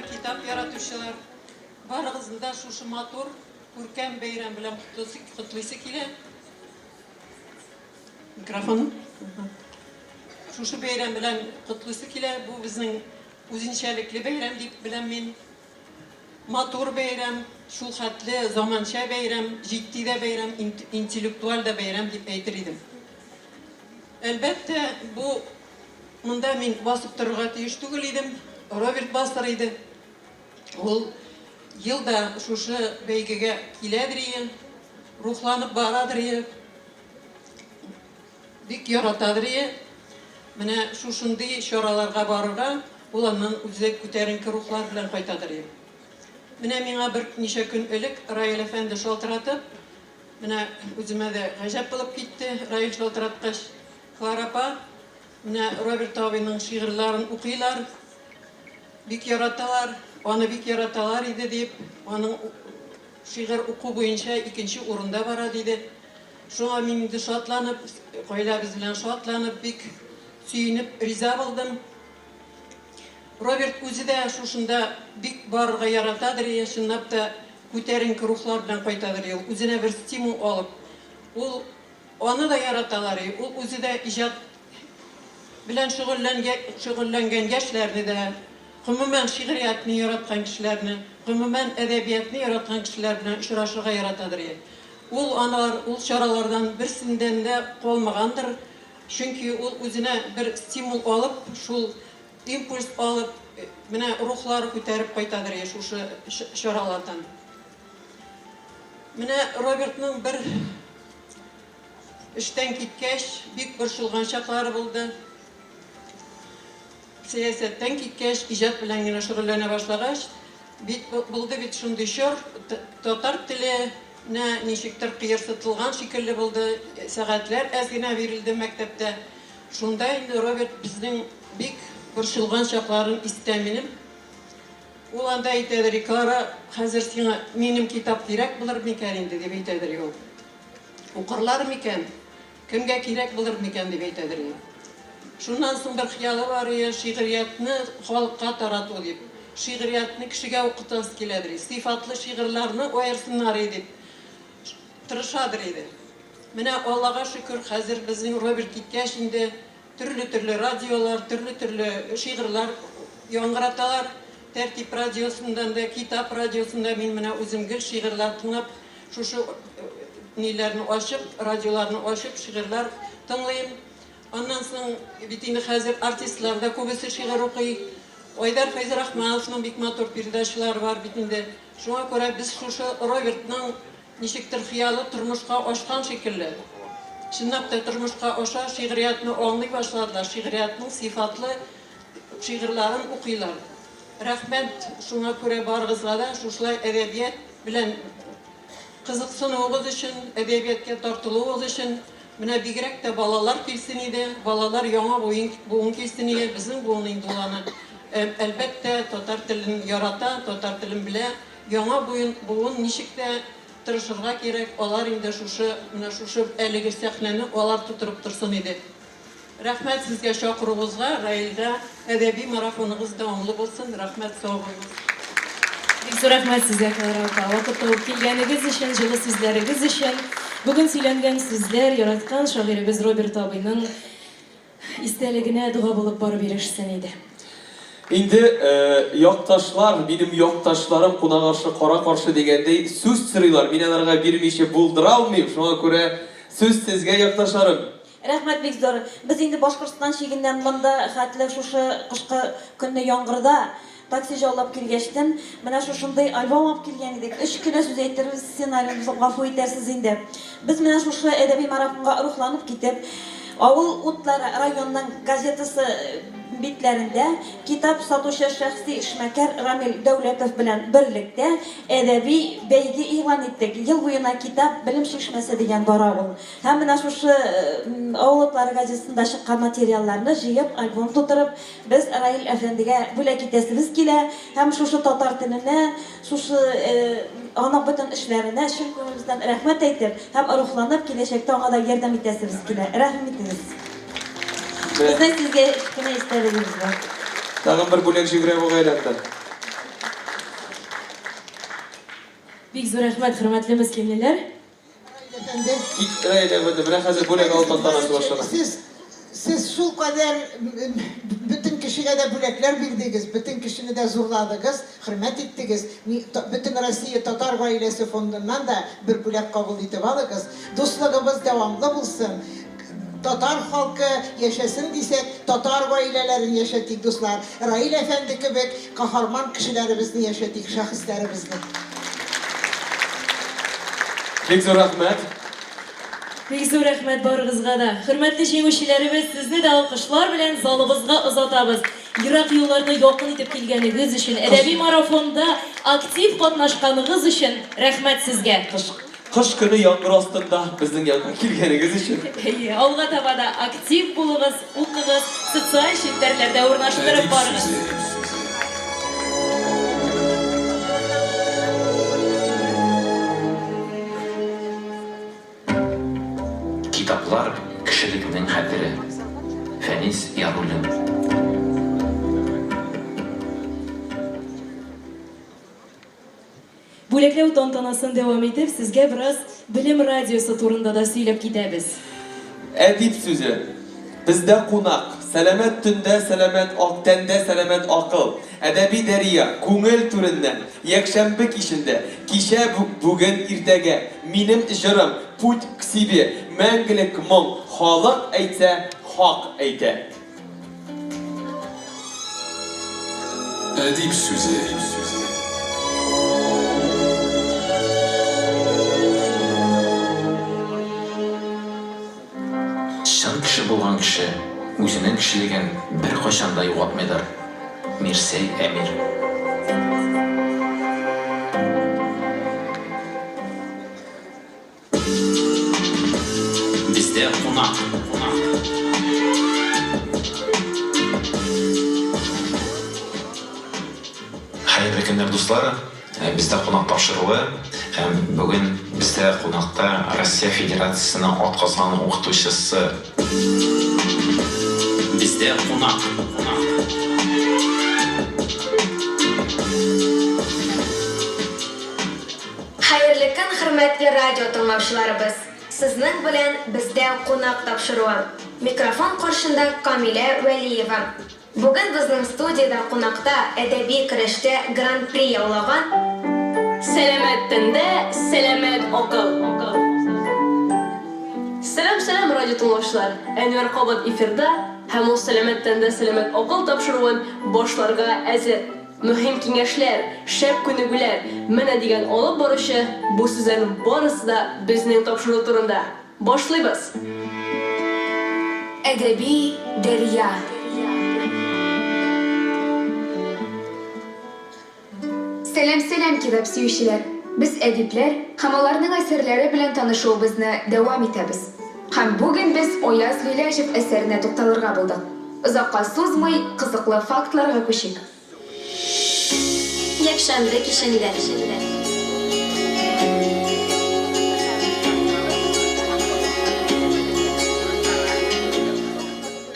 Хөрмәтле китап яратучылар, барыгызны да шушы матур, күркәм бәйрәм белән котлыйсы килә. Микрофон. Шушы бәйрәм белән котлыйсы килә. Бу безнең үзенчәлекле бәйрәм дип беләм мин. Матур бәйрәм, шул хәтле заманча бәйрәм, җитди дә бәйрәм, интеллектуаль да бәйрәм дип әйтер идем. Әлбәттә, бу монда мин басып торырга тиеш түгел идем. Роберт басыр иде. Ул елда шушы бәйгегә киләдер, рухланып барадыр, бик яратадыр. Менә шушындый чараларга барырга, ул аннан үзе күтәренке рухлар белән кайтадыр. Менә миңа бер ничә көн элек Раил әфәнде шалтыратып, менә үземә дә гаҗәп булып китте. Раил шалтыраткач, Клара апа, менә Роберт абыйның шигырьләрен укыйлар, бик яраталар, аны бик яраталар иде дип, аның шигырь уку буенча икенче урында бара диде. Шуңа мин инде шатланып, гаиләбез белән шатланып, бик сөенеп, риза булдым. Роберт үзе дә шушында бик барырга яратадыр, чынлап та күтәренке рухлар белән кайтадыр. Ул үзенә бер стимул алып, ул аны да яраталар, ул үзе дә иҗат белән шөгыльләнгән яшьләрне дә, гомумән шигъриятны яраткан кешеләрне, гомумән әдәбиятны яраткан кешеләр белән очрашырга яратадыр. Ул чаралардан берсендән дә калмагандыр, чөнки ул үзенә бер стимул алып, шул импульс алып, менә рухлар күтәреп кайтадыр шушы чаралардан. Менә Робертның бер эштән киткәч, бик борчылган чаклары булды. Сәясәттән киткәч, иҗат белән генә шөгыльләнә башлагач, булды бит шундый чор, татар теленә ничектер кыерсытылган шикелле булды, сәгатьләр әз генә бирелде мәктәптә. Шунда инде Роберт безнең бик борчылган чакларын истә минем. Ул анда әйтәдер, Клара, хәзер сиңа минем китап кирәк булыр микән инде дип әйтәдер ул. Укырлар микән? Кемгә кирәк булыр микән дип әйтәдер. Шуннан соң бер хыялы бар, шигъриятны халыкка тарату дип. Шигъриятны кешегә укытасы киләдер. Сыйфатлы шигырьләрне аерсыннар дип тырышадыр иде. Менә Аллага шөкер, хәзер безнең Роберт киткәч инде төрле радиолар, төрле шигырьләр яңгыраталар. Тәртип радиосындан да, китап радиосында мин менә үзем гел шигырьләр тыңлап, шушы ниләрне ачып, радиоларны ачып, шигырьләр тыңлыйм. Аннан соң бит инде хәзер артистлар да күбесе шигырь укый. Айдар Фәйзрахмановның бик матур передачалары бар бит инде. Шуңа күрә без шушы Робертның ничектер хыялы тормышка ашкан шикелле. Чынлап та тормышка аша шигъриятны аңлый башладылар, шигъриятның сыйфатлы шигырьләрен укыйлар. Рәхмәт, шуңа күрә барыгызга да шушылай әдәбият белән кызыксынуыгыз өчен, әдәбиятка тартылуыгыз өчен, менә бигрәк тә балалар килсен иде, балалар яңа буын килсен иде, безнең буын инде уланы. Әлбәттә, татар телен ярата, татар телен белә, яңа буын ничек тә тырышырга кирәк, алар инде шушы әлеге сәхнәне алар тутырып торсын иде. Рәхмәт сезгә чакыруыгызга, Раилгә, әдәби марафоныгыз дәвамлы булсын. Рәхмәт, сау булыгыз. Бик зур рәхмәт сезгә, Клара апа. Вакыт табып килгәнегез өчен, җылы сүзләрегез өчен. Бүген сөйләнгән сүзләр яраткан шагыйребез Роберт абыйның истәлегенә дуга булып барып ирешсен иде. Инде якташлар, минем якташларым кунак кара-каршы дигәндәй сүз сырыйлар. Мин аларга бирмичә булдыра алмыйм. Шуңа күрә сүз сезгә якташларым. Рәхмәт бик зур. Без инде Башкортстан чигеннән монда хәтле шушы кышкы көнне яңгырда такси җаулап килгәчтән менә шушындый альбом алып килгән идек. 3 көнне сүз әйтербез, сценарийбызны гафу итәрсез инде. Без менә шушы әдәби марафонга рухланып китеп, Авыл утлары районның газетасы битләрендә китап сатучы шәхси эшмәкәр Рамил Дәүләтов белән берлектә әдәби бәйге игълан иттек. Ел буена китап белем шишмәсе дигән бара ул. Һәм менә шушы Авыл утлары газетасында чыккан материалларны җыеп, альбом тутырып, без Раил әфәндегә бүләк итәсебез килә. Һәм шушы татар теленә, шушы аның бөтен эшләренә чын күңелебездән рәхмәт әйтеп, һәм рухланып киләчәктә аңа да ярдәм итәсебез килә. Рәхмәт итегез. Безнең сезгә кенә истәлегебез бар. Тагын бер бүләк җигрә бу гайрәттән. Бик зур рәхмәт, хөрмәтле мөслимлеләр. Siz şu kadar bütün kişiye de bülekler bildiniz, bütün kişini de zorladınız, hürmet ettiniz. Bütün Rusya Tatar Ailesi Fondu'ndan da bir bülek kabul edip alınız. Dostluğumuz devamlı bulsun. Tatar halkı yaşasın desek, Tatar ailelerini yaşatık dostlar. Rail Efendi gibi kahraman kişilerimizni yaşatık, şahıslarımızını. Bek zor rahmet. Бик зур рәхмәт барыгызга да. Хөрмәтле җиңүчеләребез, сезне дә алкышлар белән залыбызга озатабыз. Ерак юлларны якын итеп килгәнегез өчен, әдәби марафонда актив катнашканыгыз өчен рәхмәт сезгә. Кыш көне яңгыр астында безнең янга килгәнегез өчен. Алга таба да актив булыгыз, укыгыз, социаль челтәрләрдә урнаштырып барыгыз. Kitaplar kişilikning xatiri. Фәнис Яруллин. Бүләкләү тантанасын дәвам итеп, сезгә бераз Белем радиосы турында да сөйләп китәбез. Әдип сүзе. Бездә кунак. Сәламәт төндә, сәламәт тәндә, сәламәт акыл. Әдәби дәрия, күңел түреннән, якшәмбе кичендә, кичә бүген иртәгә, минем җырым, путь к себе, мәңгелек моң, халык әйтсә, хак әйтә. Әдип сүзе. Чын кеше булган кеше үзенең кешелеген бер кайчанда югалтмыйдыр. Мирсей Әмир. Бездә кунак. Хәерле көннәр дуслар. Бездә кунак тапшыруы һәм бүген бездә кунакта Россия Федерациясенең атказган укытучысы. Бездә кунак. Хәерле көн, хөрмәтле радио тыңлаучыларыбыз. Сезнең белән бездә кунак тапшыруы. Микрофон каршында Камилә Вәлиева. Бүген безнең студияда кунакта әдәби көрәштә гран-при яулаган Сәламәт төндә, сәламәт акыл. Сәлам радио тыңлаучылар. Әнвәр Кабат эфирда һәм ул сәламәт төндә, сәламәт акыл тапшыруын башларга әзер. Мөһим киңәшләр, шәп күнегүләр, менә дигән алып баручы бу сүзләрнең барысы да безнең тапшыру турында. Башлыйбыз. Әдәби дәрья. Сәлам китап сөючеләр. Без әдипләр һәм аларның әсәрләре белән танышуыбызны дәвам итәбез. Һәм бүген без Ояз Гыйләҗев әсәренә тукталырга булдык. Озакка сузмый, кызыклы фактларга күчик. Якшәмбе кичендә.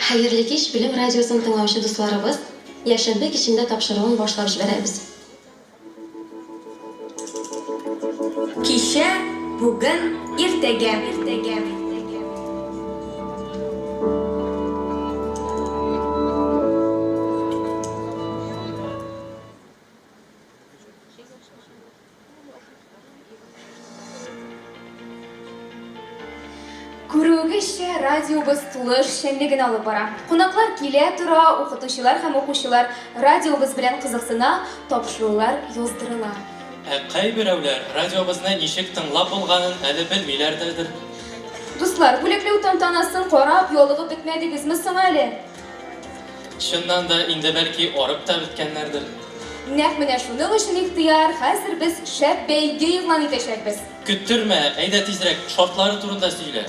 Хәерле кич, Белем радиосын тыңлаучы дусларыбыз. Якшәмбе кичендә тапшыруын башлап җибәрәбез. Кичә, бүген, иртәгә. Күрүгезчә, радиобыз тулы эшчәнлеген алып бара. Кунаклар килә тора, укытучылар һәм укучылар радиобыз белән кызыксына, тапшырулар яздырыла. Кайберәүләр радиобызны ничек тыңлап булганын әле белмиләрдер. Дуслар, бүләкләү тантанасын карап, ялыгып бетмәдегезме соң әле? Шуннан да инде бәлки арып та биткәннәрдер. Нәкъ менә шуның өчен ихтыяр, хәзер без шәп бәйге игълан итәчәкбез. Көттөрмә, әйдә тизрәк шартлары турында сөйлә.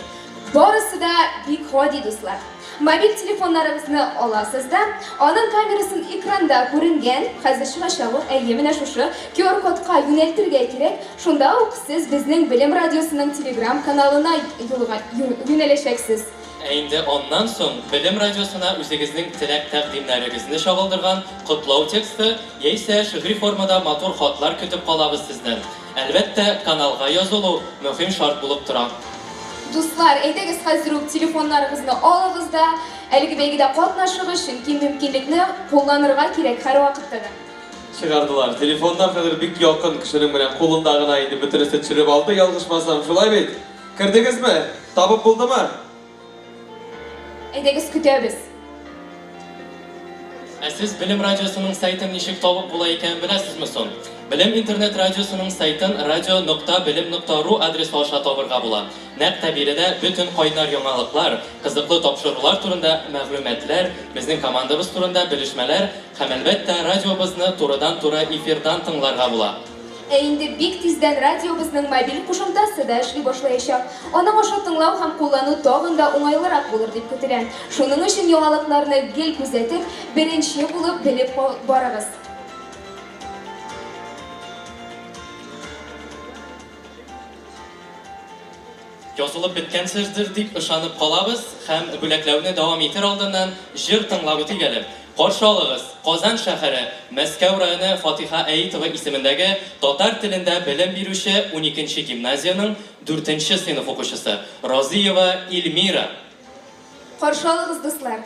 Барысы да бик гади, дуслар. Мобиль телефоннарыбызны аласыз да, аның камерасын экранда күренгән, хәзер чыгачагы менә шушы QR кодка юнәлтергә кирәк. Шунда ук сез безнең Белем радиосының Telegram каналына юнәләшәксез. Инде аннан соң Белем радиосына үзегезнең теләк тәкъдимнәрегезне чагылдырган котлау тексты яисә шигъри формада матур хатлар көтеп калабыз сездән. Әлбәттә, каналга язылу мөһим шарт булып тора. Дуслар, әйдәгез хәзер үк телефоннарыгызны алыгыз да әлеге бәйгедә катнашыгыз, чөнки мөмкинлекне кулланырга кирәк һәрвакытта да. Чыгардылар. Telefonlar kadar bik yakın kişinin bilen kolunda gına indi. Bütünüzü çürüp aldı. Yalgışmasam şulay beyt. Kirdiniz mi? Tabıp buldu mu? Әйдәгез көтәбез. Siz Bilim Radyosu'nun saytını nişik tabıp bula eken bilesizmi son? Bilim internet radyosu'nun saytın radio.bilim.ru adresi aşağı tabırga bula. Nәq tabiride bütün kaynar yonalıklar, kızıklı topşurular turunda məlumatlar, bizning komandamız turunda bilişmeler, hem elbette radyobizni turadan-tura efirdan tыңларга була. Инде бик тиздән радиобызның мобиль кушымтасы да эшли башлаячак. Аның аша тыңлау һәм куллану тагын да уңайлырак булыр дип көтелә. Шуның өчен яңалыкларны гел күзәтеп, беренче булып белеп барыгыз. Yazılıp bitkensizdir diп ышанып калабыз һәм бүләкләүне дәвам итер алдыннан җыр тыңлап үтегәле. Каршы алыгыз Казан шәһәре, Мәскәү районы Фатиха Әйтова исемендәге татар телендә белем бирүче 12нче гимназияның 4нче сыйныф укучысы Разиева Илмира. Каршы алыгыз, дуслар.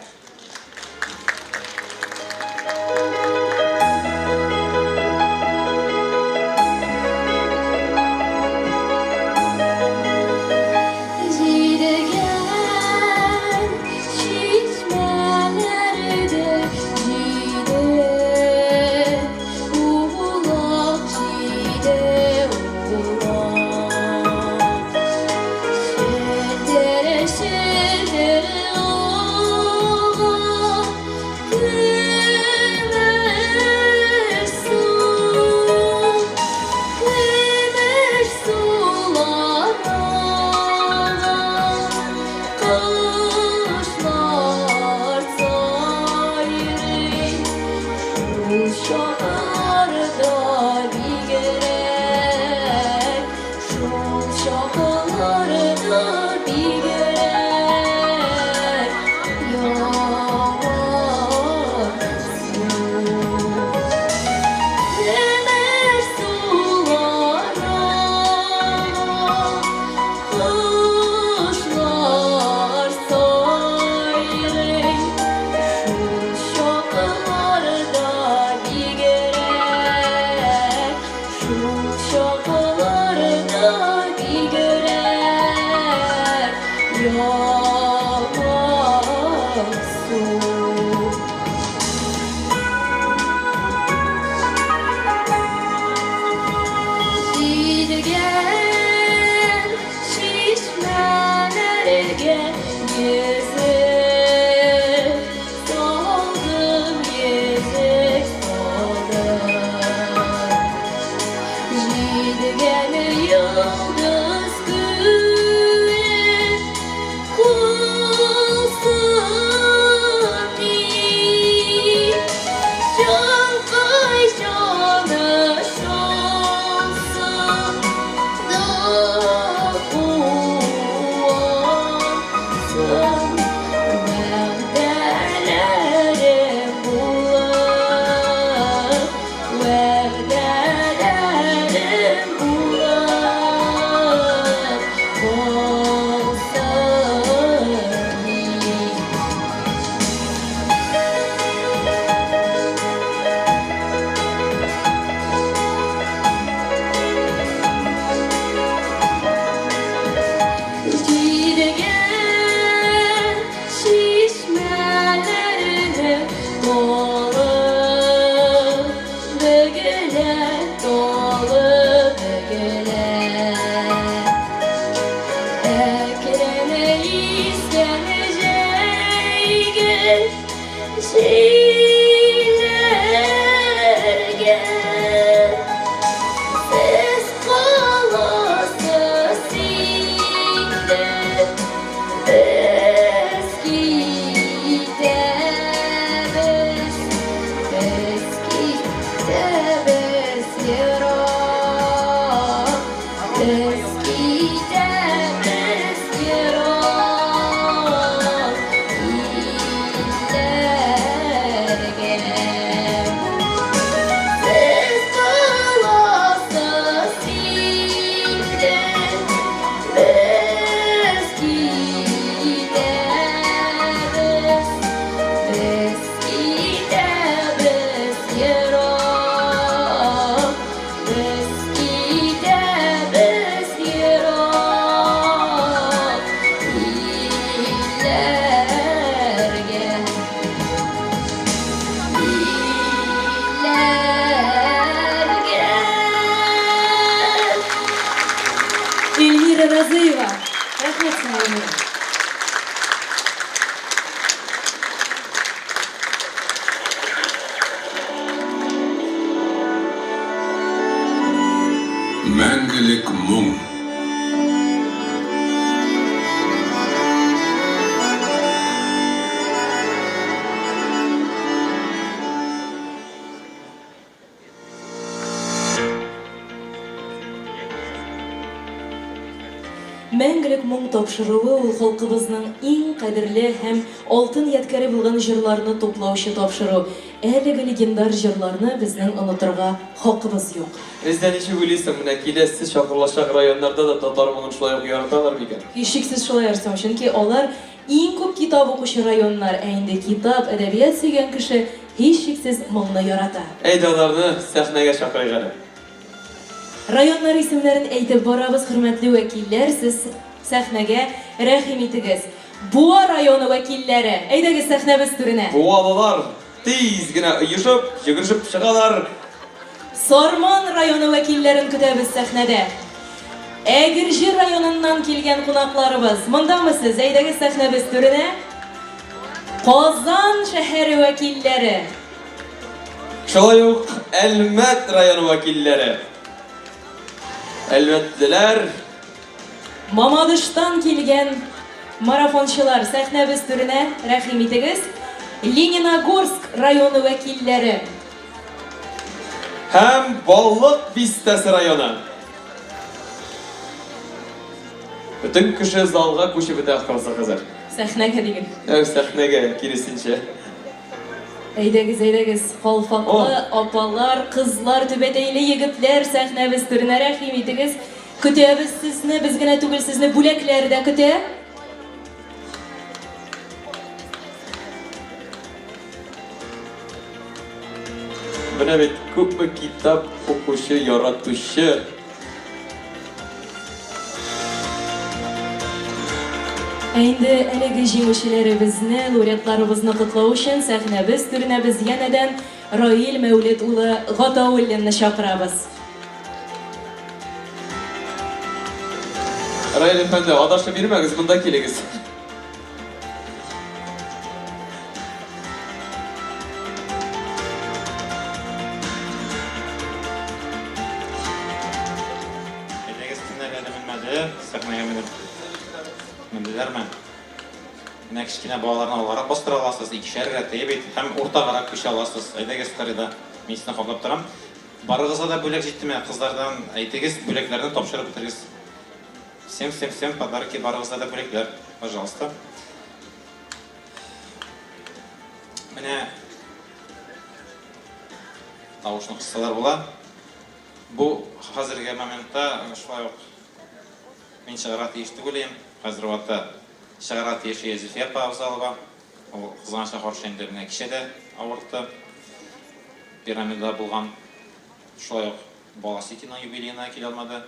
мәңгелек моң тапшыруы ул халкыбызның иң кадерле һәм алтын ядкәре булган җырларны туплаучы тапшыру. Әлеге легендар җырларны безнең онытырга хакыбыз юк. Бездә ничек уйлыйсың, менә киләсе чакырлашак районнарда да татар моңын шулай ук яраталар микән? Һичшиксез шулай ярсам, чөнки алар иң күп китап укучы районнар, ә инде китап, әдәбият сөйгән кеше һичшиксез моңны ярата. Әйдә аларны сәхнәгә чакырыйк әле. Районнар исемнәрен әйтеп барабыз, хөрмәтле вәкилләр, сез сәхнәгә рәхим итегез. Буа районы вәкилләре, әйдәгез сәхнәбез түренә. Буалылар тиз генә оешып, йөгерешеп чыгалар. Сарман районы вәкилләрен көтәбез сәхнәдә. Әгерҗе районыннан килгән кунакларыбыз, мондамы сез? Әйдәгез сәхнәбез түренә. Казан шәһәре вәкилләре. Шулай ук Әлмәт районы вәкилләре. Әлмәтлеләр. Мамадыштан килгән марафончылар, сәхнәбез түренә рәхим итегез. Лениногорск районы вәкилләре. Һәм Баллык Бистәсе районы. Бүтән кеше залга күчеп бетә ахырсы хәзер. Сәхнәгә диген. Сәхнәгә киресенчә. Әйдәгез, калфаклы апалар, кызлар, түбәтәйле егетләр, сәхнәбез түренә рәхим итегез. Көтәбез сезне, без генә түгел, сезне бүләкләр дә көтә. Менә бит күпме китап укучы, яратучы. Әйнде әлеге җиңүчеләребезне, лауреатларыбызны котлау өчен сәхнәбез түренә без янәдән Раил Мәүлид улы Гатауллинны чакырабыз. Раил әфәнде, адашып бирмәгез, монда килегез. Менә кичкенә балаларны алгарак бастыра аласыз, икешәр рәт бит, һәм уртагарак күчә аласыз. Әйдәгез тарыда, мин сезне каплап торам. Барыгызга да бүләк җиттеме? Кызлардан әйтегез, бүләкләрне тапшырып бетерегез. Всем подарки, барыгызга да бүләкләр, пожалуйста. Менә тавышны кыссалар була. Бу хәзерге моментта шулай ук мин чыгара тиеш түгелем. Хәзер вакытта чыгара тиеш Зөфия апа Авзалова. Ул кызганычка каршы инде менә кичәдә авыртты. Пирамида булган. Шулай ук бала ситиның юбилеена килә алмады.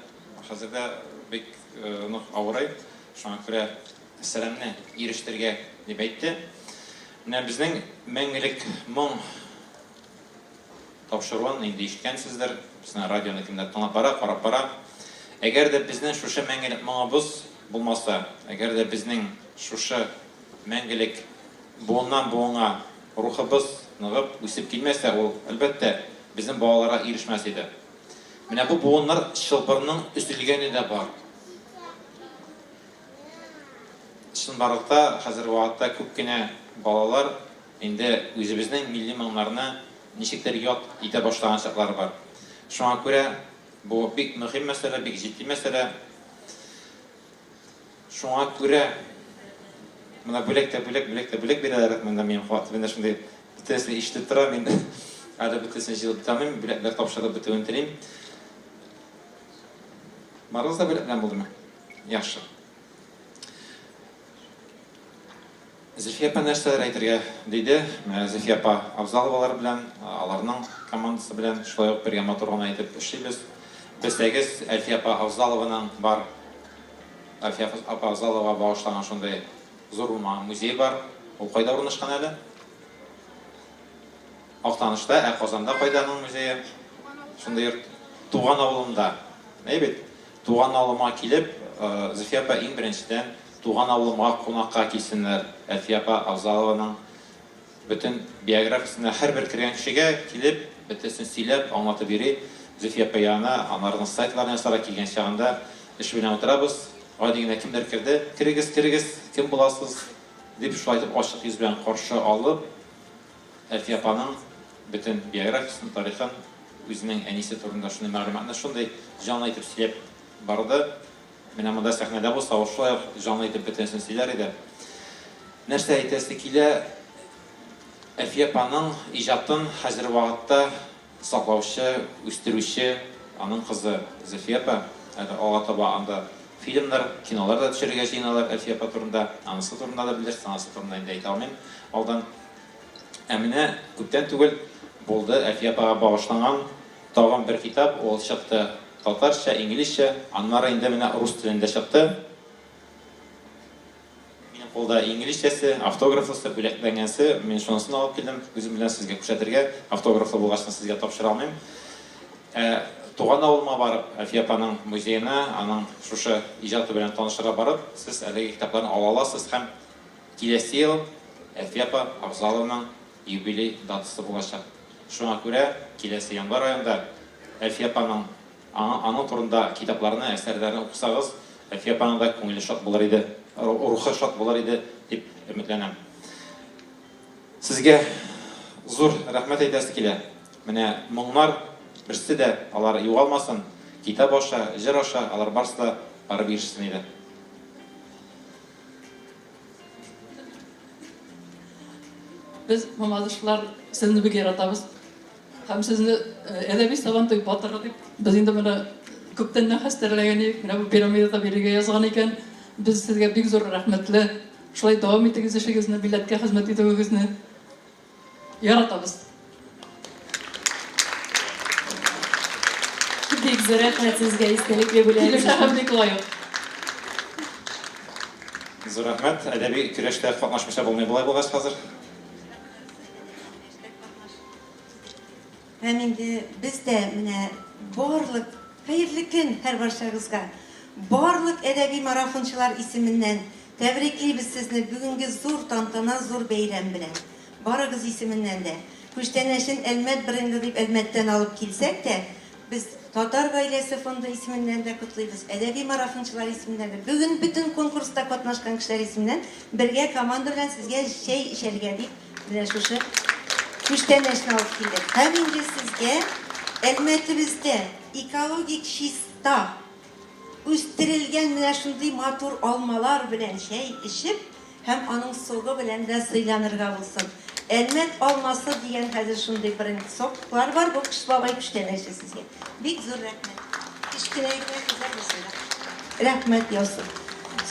Хәзердә бик авырый. Шуңа күрә сәламне ирештергә дип әйтте. Менә безнең мәңгелек моң тапшыруын инде ишеткәнсездер. Безнең радионы кемдер тыңлап бара, карап бара. Әгәр дә безнең шушы мәңгелек моңыбыз булмаса, әгәр дә безнең шушы мәңгелек буыннан буынга рухыбыз ныгып үсеп килмәсә, ул әлбәттә безнең балаларга ирешмәс иде. Менә бу буыннар чылбырның үселгәне дә бар. Чынбарлыкта хәзерге вакытта күп кенә балалар инде үзебезнең милли моңнарны ничектер ят итә башлаган чаклар бар. Шуңа күрә бу бик мөһим мәсьәлә, бик җитди мәсьәлә. Шуңа күрә менә бүләк бирәләр. Менә мин хат, менә шундый битәсе ишетеп торам инде. Әле битәсен җыелып тамам, бүләкләр тапшырып бетүен телим. Барыгызда бүләкләр булдымы? Яхшы. Зөфия апа нәрсәләр әйтергә диде. Зөфия апа Авзаловалар белән, аларның командасы белән шулай ук бергә матур гына әйтеп эшлибез. Бездәгез Әлфия апа Авзалованың бар. Әлфия апа Авзалова багышланган шундый зур музей бар. Ул кайда урнашкан әле? Актанышта, Казанда кайданың музее? Шундый туган авылымда. Әйбет, туган авылыма килеп, Зөфия апа иң беренчедән туган авылыма кунакка килсеннәр. Әлфия апа Авзалованың бөтен биографиясына һәрбер кергән кешегә килеп, бөтенсен сөйләп, аңлатып йөри. Зөфия апа янына, аларның сайтларына сара килгән чагында эш белән утырабыз. Гади генә кемдер керде, кирегез, кем буласыз дип шулай итеп ачык йөз белән каршы алып, Әлфия апаның бөтен биографиясын, тарихын, үзенең әнисе турында шундый мәгълүматны шундый җанлы итеп сөйләп барды. Менә монда сәхнәдә булса, шулай җанлы итеп бөтенсен сөйләр иде. Нәрсә әйтәсе килә? Әлфия апаның иҗатын хәзерге вакытта саклаучы, үстерүче аның кызы Зөлфия апа. Алга таба анда фильмнар, кинолар да төшерергә җыеналар Әлфия апа турында. Анысы турында да белерсез, анысы турында инде әйтә алмыйм. Алдан менә күптән түгел булды Әлфия апага багышланган тагын бер китап, ул чыкты татарча, инглизчә, аннары инде менә рус телендә чыкты. Минем кулда инглизчәсе, автографлысы, бүләкләнгәнсе, мин шунысын алып килдем, үзем белән сезгә күрсәтергә. Автографлы булгачны сезгә тапшыра алмыйм. Туган авылыма барып, Әлфия апаның музеена, аның шушы иҗаты белән танышырга барып, сез әлеге китапларны ала аласыз һәм киләсе ел Әлфия апа Абзаловның юбилей датасы булачак. Шуңа күрә киләсе январь аенда Әлфия апаның аның турында китапларны, әсәрләрне укысагыз, Әлфия апаның да күңеле шат булыр иде, рухы шат булыр иде дип өметләнәм. Сезгә зур рәхмәт әйтәсе килә. Менә моңнар берсе дә алар югалмасын, китап аша, җыр аша, алар барсы да барып ирешсен иде. Biz Mamazışlar sizni big yaratamiz. Hem sizni edebi savantoy batırı deyip, biz indi bana köpten hasterlegenik, bu piramidada biriga yazgan ekan, biz sizga big zor rahmetli. Şulay davam ettiğiniz işingizni, milletga xizmat ettiğinizni yaratamiz. Big zor rahmet sizga istelikli bo'ladi. Kelishim loyiq. Зур рәхмәт. Әдәби көрәштә катнашмыйча булмый булай булгач хәзер. Һәм инде без дә менә барлык хәерле көн һәр барчагызга, барлык әдәби марафончылар исеменнән тәбриклибез сезне бүгенге зур тантана, зур бәйрәм белән. Барыгыз исеменнән дә. Күчтәнәшен Әлмәт бренды дип Әлмәттән алып килсәк тә, без Татар гаиләсе фонды исеменнән дә котлыйбыз. Әдәби марафончылар исеменнән дә. Бүген бөтен конкурста катнашкан кешеләр исеменнән бергә команда белән сезгә чәй эчәргә дип менә шушы күчтәнәшне алып килдек. Һәм инде сезгә Әлмәтебездә экологик чиста үстерелгән менә шундый матур алмалар белән чәй эчеп һәм аның сугы белән дә сыйланырга булсын. Әлмәт алмасы дигән хәзер шундый бренд соклар бар, бу кыш бабай күчтәнәше сезгә. Бик зур рәхмәт. Кичкенәгә хәзер рәхмәт ясый.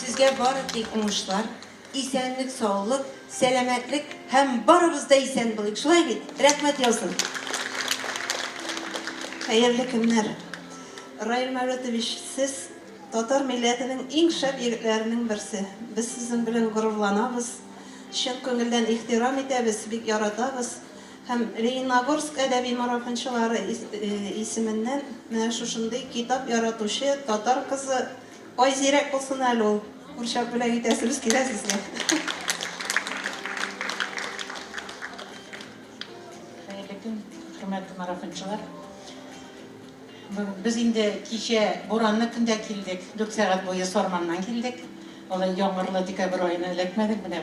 Сезгә бары тик уңышлар, исәнлек, саулык, сәламәтлек һәм барыбыз да исән булыйк. Шулай бит? Рәхмәт ясый. Хәерле көннәр. Раил Мәүлетович, сез татар милләтенең иң шәп егетләренең берсе. Без сезнең белән горурланабыз. Чын күңелдән ихтирам итәбез, бик яратабыз. Һәм Лениногорск әдәби марафончылары исеменнән менә шушындый китап яратучы татар кызы Айзирәк булсын әле ул. Урчак белән итәсебез килә сезгә. Хәерле көн, хөрмәтле марафончылар. Без инде кичә буранны көндә килдек, 4 сәгать буе Сорманнан килдек. Алай яңгырлы декабрь аена эләкмәдек, менә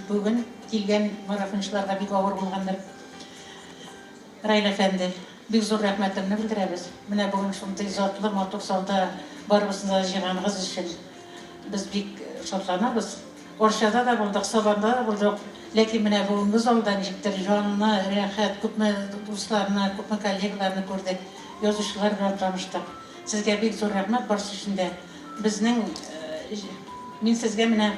бүген килгән марафончыларга бик авыр булганнар. Раил әфәнде, бик зур рәхмәтемне белдерәбез. Менә бүген шундый затлы матур залда барыбызны да җыйганыгыз өчен без бик шатланабыз. Орчада да булдык, Сабанда да булдык. Ләкин менә бүгенге залда ничектер җанлы, рәхәт, күпме дусларны, күпме коллегаларны күрдек, язучылар белән таныштык. Сезгә бик зур рәхмәт барсы өчен дә. Безнең мин сезгә менә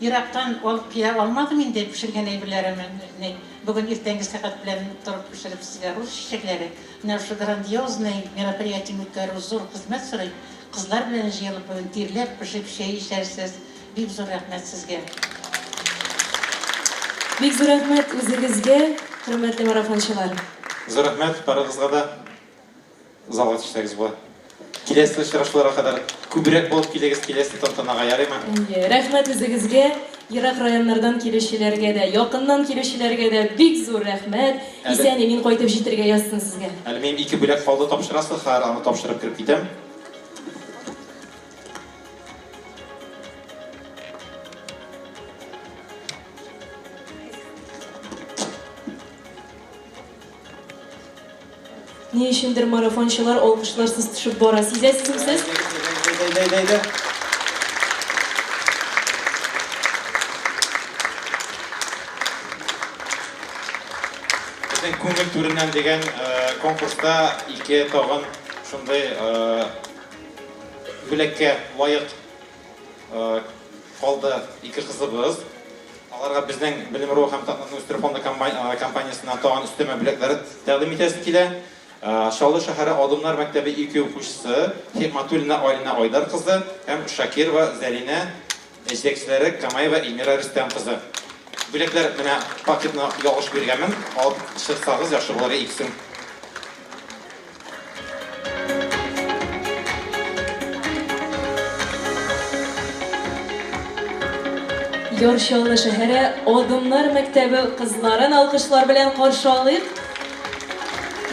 Ирактан алып килә алмадым инде пешергән әйберләремне. Бүген иртәнге сәгать белән торып пешереп сезгә рус чәчәкләре. Менә шушы грандиозный мероприятие үткәрү зур хезмәт сорый. Кызлар белән җыелып бүген тирләп пешеп чәй эчәрсез. Бик зур рәхмәт сезгә. Бик зур рәхмәт үзегезгә, хөрмәтле марафончылар. Зур рәхмәт барыгызга да. Залга төшсәгез була. Киләсе очрашуларга кадәр күбрәк булып килегез, киләсе тантанага ярыймы? Рәхмәт үзегезгә, ерак районнардан килүчеләргә дә, якыннан килүчеләргә дә бик зур рәхмәт. Исән-имин кайтып җитәргә язсын сезгә. Әле мин 2 бүләк калды тапшырасыз, һәр аны тапшырып кирип китәм. Ни өчендер марафончылар алкышларсыз төшеп бара. Сизәсезме сез? Безнең күңел түреннән дигән конкурста ике тагын шундай бүлеккә лаек калды ике кызыбыз. Аларга безнең Белем рухы һәм тантана үстерү фонды компаниясеннән тагын өстәмә бүләкләр тәкъдим итәсе килә. Шаулы шәһәре Адымнар мәктәбе 2 укучысы Хикматуллина Алина Айдар кызы һәм Шакирова Зәлинә җитәкчеләре Камаева Эльмира Рөстәм кызы. Бүләкләр менә пакетны ялгыш биргәнмен. Алып чыксагыз яхшы булырга иксен. Яршаулы шәһәре Адымнар мәктәбе кызларын алкышлар белән каршы алыйк.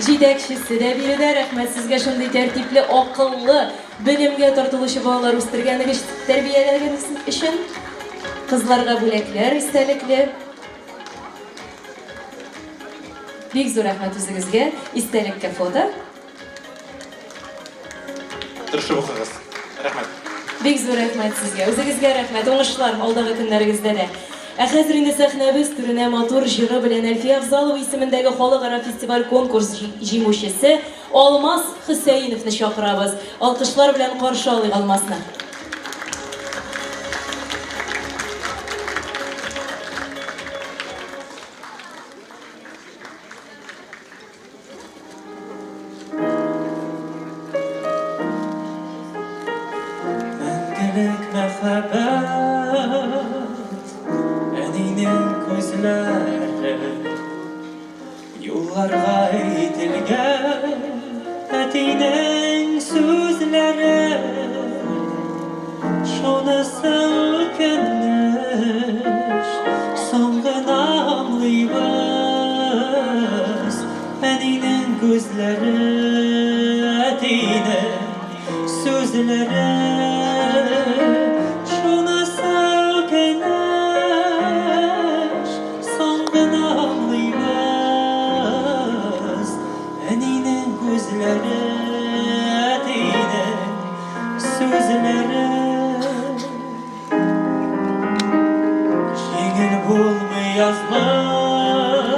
Җитәкчесе дә биредә рәхмәт сезгә шундый тәртипле, акыллы, белемгә тартылучы балалар үстергәнегез, тәрбияләгәнегез өчен. Кызларга бүләкләр истәлекле. Бик зур рәхмәт үзегезгә. Истәлеккә фото. Тырышып укыгыз. Рәхмәт. Бик зур рәхмәт сезгә. Үзегезгә рәхмәт. Уңышлар алдагы көннәрегездә дә. Ә хәзер инде сәхнәбез түренә матур җыры белән Әлфия Афзалова исемендәге халыкара фестиваль конкурс җиңүчесе Алмаз Хөсәйновны чакырабыз. Алкышлар белән каршы алыйк Алмазны. Мәңгелек мәхәббәт, әнинең күзләре, юлларга әйтелгән әтинең сүзләре, шунысы үкенеш, соң гына аңлыйбыз, әнинең күзләре, әтинең сүзләре. Жеңіл болмай язмыш,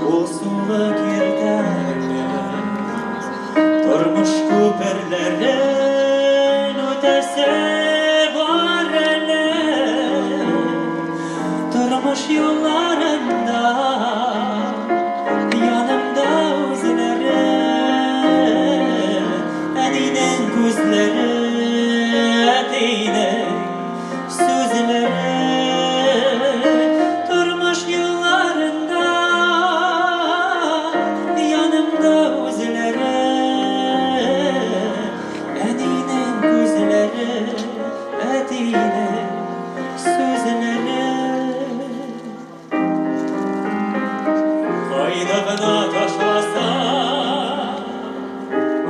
ол сулы кертәлі, тормыш көпірлерін өтәсе бар әлі, тормыш yollarında yanımda özleri, әнинең күзләре, әтинең сүзләре, тормыш юлларында yanımda özleri, әнинең күзләре, әтинең сүзләре. Кайда гына ташласам,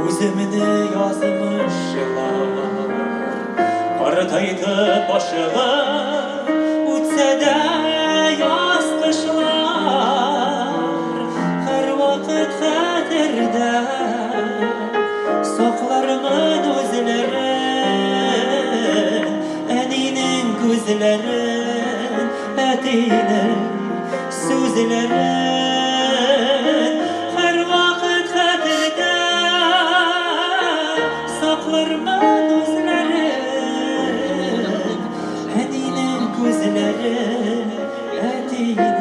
үземне язмышлар, картайтып башыгым үтсә дә яз кышлар, һәр вакыт хәтердә саклармын үзләрен, әнинең күзләрен, әтинең сүзләрен, һәр вакыт хәтердә саклармын үзләрен, әнинең күзләрен, әтинең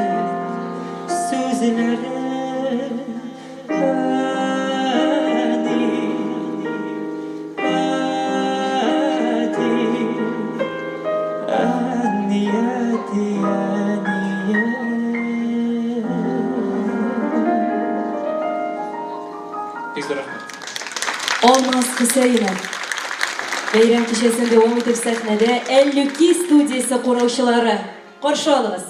сүзләрен. Алмаз Хөсәйнов. Бәйрәм кичәсен дәвам итеп сәхнәдә Әллүки студиясе кураучылары. Каршы алыгыз.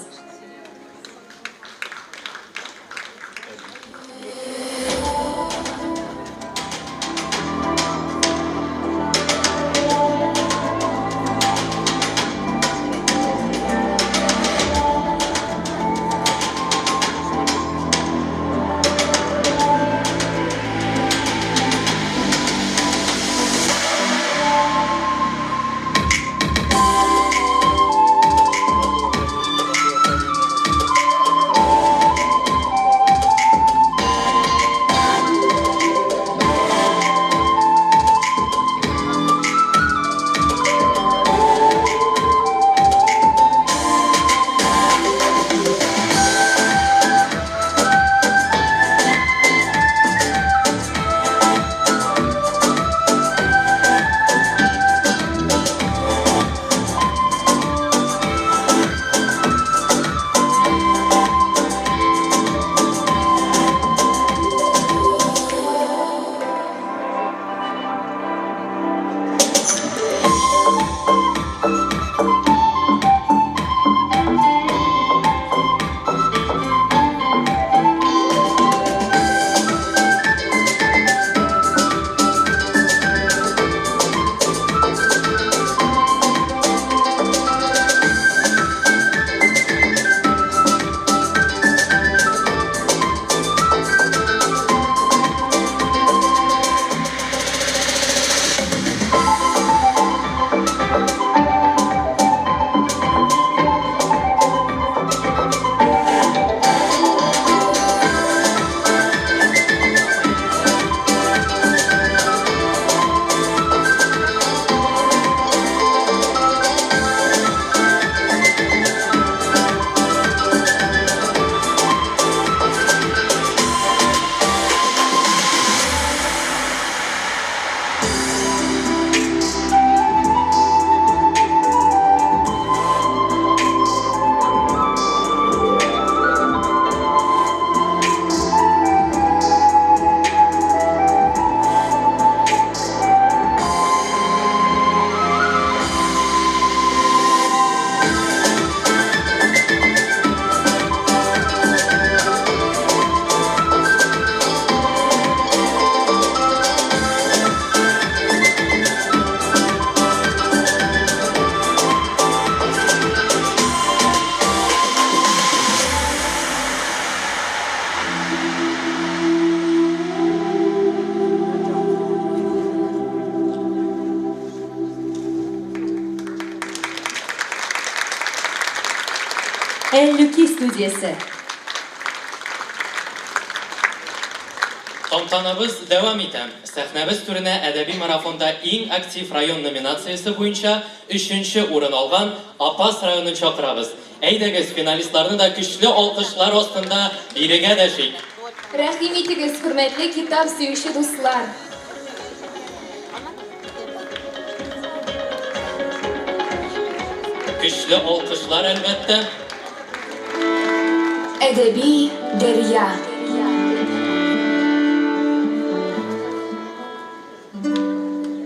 Әллүки студиясы. Тантанабыз дәвам итә. Сәхнәбез түренә әдәби марафонда иң актив район номинациясе буенча 3нче урын алган Апас районын чакырабыз. Әйдәгез, финалистларны да көчле алкышлар астында бирегә дәшик. Рәхим итегез, хөрмәтле китап сөюче дуслар. Көчле алкышлар әлбәттә. Әдәби дәрья.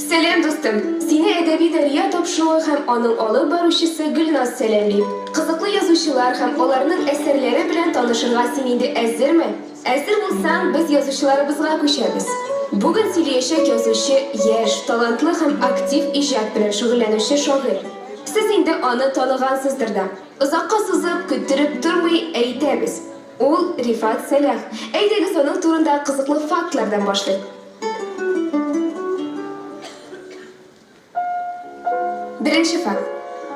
Сәлам достым, сине әдәби дәрья тапшыруы һәм аның алып баручысы Гөлназ сәламли. Кызыклы язучылар һәм аларның әсәрләре белән танышырга син инде әзерме? Әзер булсаң, без язучыларыбызга күчәбез. Бүген сөйләячәк язучы яшь, талантлы һәм актив иҗат белән шөгыльләнүче шагыйрь. Сез инде аны таныгансыздыр да. Озакка сузып, көттереп тормый әйтәбез. Ул Рифат Сәлах. Әйдәгез аның турында кызыклы фактлардан башлыйк. Беренче факт.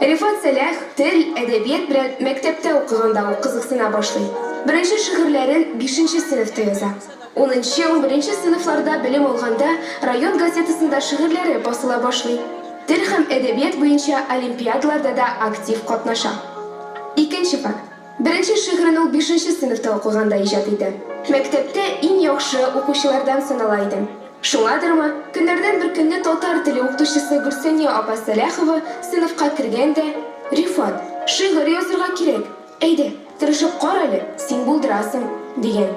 Рифат Сәлах тел, әдәбият белән мәктәптә укыганда ук кызыксына башлый. Беренче шигырьләрен 5нче сыйныфта яза. 10-11 сыйныфларда белем алганда район газетасында шигырьләре басыла башлый. Тел һәм әдәбият буенча олимпиадаларда да актив катнаша. Икенче факт. Беренче шигырен ул 5нче сыйныфта укыганда иҗат итә. Мәктәптә иң яхшы укучылардан санала иде. Шуңадырмы, көннәрдән бер көнне татар теле укытучысы Гөлсәния апа Сәлахова сыйныфка кергәндә, "Рифат, шигырь язырга кирәк. Әйдә, тырышып кар әле, син булдырасың", дигән.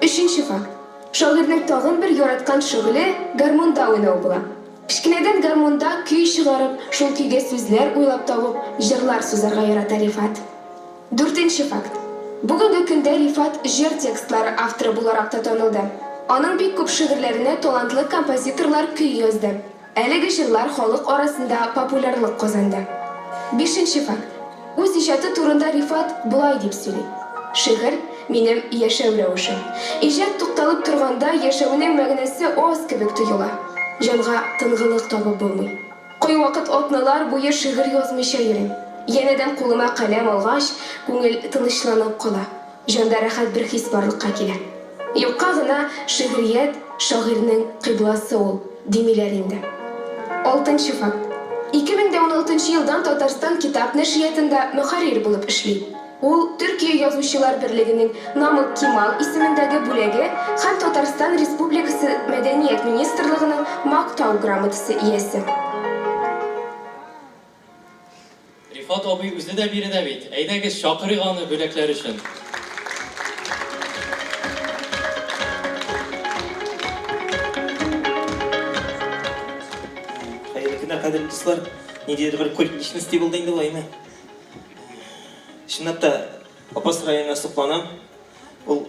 Өченче факт. Шагыйрьнең тагын бер яраткан шөгыле гармунда уйнау була. Кичкенәдән гармунда көй чыгарып, шул көйгә сүзләр уйлап табып, җырлар сузарга ярата Рифат. Дүртенче факт. Бүгенге көндә Рифат җыр текстлары авторы буларак та танылды. Аның бик күп шигырьләренә талантлы композиторлар көй язды. Әлеге җырлар халык арасында популярлык казанды. Бишенче факт. Үз иҗаты турында Рифат булай дип сөйли. Шигырь минем яшәү рәвешем. Иҗат тукталып торганда яшәүнең мәгънәсе аз кебек тоела. Җанга тынгылык табып булмый. Кай вакыт атналар буе шигырь язмыйча йөрим. Янәдән кулыма каләм алгач, күңел тынычланып кала. Җанда рәхәт бер хис барлыкка килә. Юкка гына шигърият шагыйрьнең кыйбласы ул, димиләр инде. 6нчы факт. 2016 елдан Татарстан китап нәшриятында мөхәррир булып эшли. Ул Төркия язучылар берлегенең Намык Кимал исемендәге бүлеге һәм Татарстан Республикасы Мәдәният министрлыгының мактау грамотасы иясе. Рифат абый үзе дә биредә бит. Әйдәгез, чакырыйк аны бүләкләр өчен. Кадерлі достар, недейді бір коллективності болды енді олайма. Шынап та Апас районына сұқланам. Ол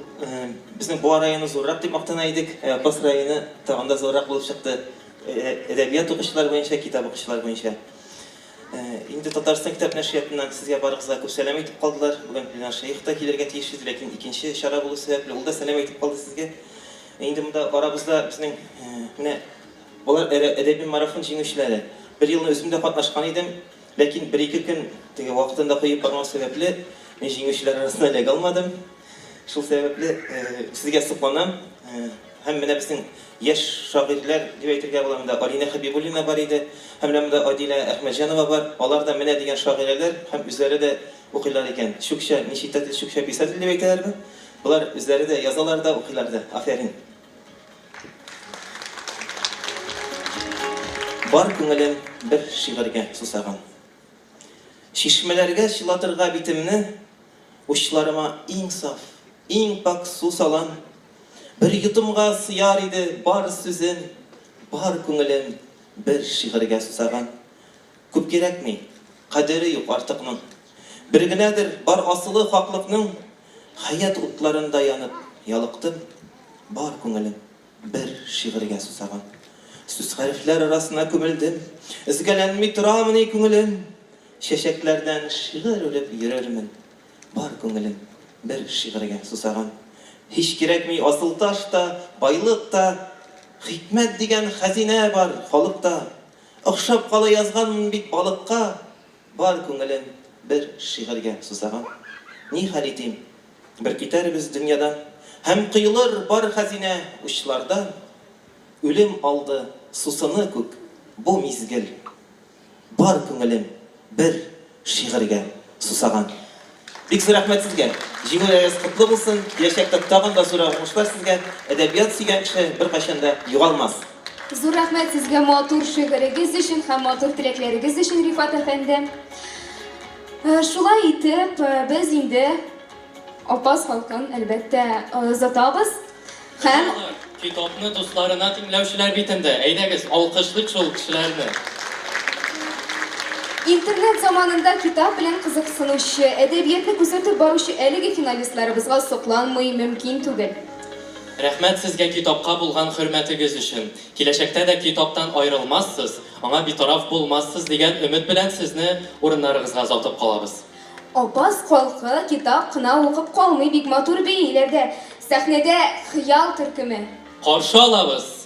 біздің Буа районы зоррақ деп мақтана едік. Апас районы тағында зоррақ болып шықты. Әдәбият оқушылар бойынша, китап оқушылар бойынша. Енді Татарстан кітап нәшриятынан сізге барығызға көп сәлем айтып қалдылар. Бүгін Пленар Шейх та келерге тиіс еді, ләкин икенче шара болу себепле ол да сәлем айтып қалды сізге. Енді мұнда арабызда біздің олар әдәби марафон жеңушілері. Bir yılın özümde katlaşkan idim, lakin 1-2 gün vaqtında koyup barmaq sebeple men жеңүүчүлөр arasında эле kalmadım. Şul sebeple sizge sıklanam. Hem mene bizim yaş şagirler деп aytırga bolam da Alina Habibulina бар idi, hem de Adile Ahmedjanova var. Onlar da mene деген şagirler hem üzeri de okuylar eken. Şukşa, nişitatil şukşa bisatil деп aytırlar. Bular üzeri de yazalar da okuylar da. Aferin. Бар күңелем bir şiirge susagан. Şişmelerge şılatırga bitimini, uçlarıma iң saf, iң pak su salan, bir yutumga sıyar idi бар süzün, бар күңелем bir şiirge susagан. Көп керек mi? Kaderi yok artıqның. Birginedir бар asılı haklılıkның, hayat utlarında yanıp yalıktım, бар күңелем bir şiirge susagан. Süs harfler arasına kömüldüm, izgelenmi turamını köngülüm, şeşeklerden şiir ölüp yürürmün. Бар көңілім bir şiirge susagан. Hiç gerekmi asıl taşta, baylıkta, hikmet degen hazine var halыкta. Okşap kala yazgan bit balıkka, бар көңілім bir şiirge susagан. Ни хәл итим? Бер китәрбез дөньядан. Һәм кыйлыр бар хәзинә учлардан. Үлем алды сусыны күк, бу мизгел. Бар күңелем бер шигырьгә сусаган. Бик зур рәхмәт сезгә. Җиңүләрегез котлы булсын. Киләчәктә тагын да зур уңышлар сезгә. Әдәбият сөйгән кеше беркайчан да югалмас. Зур рәхмәт сезгә матур шигырегез өчен һәм матур теләкләрегез өчен, Рифат әфәнде. Шулай итеп, без инде Апас халкын әлбәттә озатабыз. Һәм Китапны дусларына тыңлаучылар битендә. Әйдәгез, алкышлык шул кешеләрне. интернет заманында китап белән кызыксынучы, әдәбиятны күрсәтеп баручы әлеге финалистларыбызга сокланмый мөмкин түгел. Рәхмәт сезгә китапка булган хөрмәтегез өчен. Киләчәктә дә китаптан аерылмассыз, аңа битараф булмассыз дигән өмет белән сезне урыннарыгызга озатып калабыз. Апас халкы китап кына укып калмый, бик матур бәйләрдә, сәхнәдә хыял төркеме. Каршы алабыз.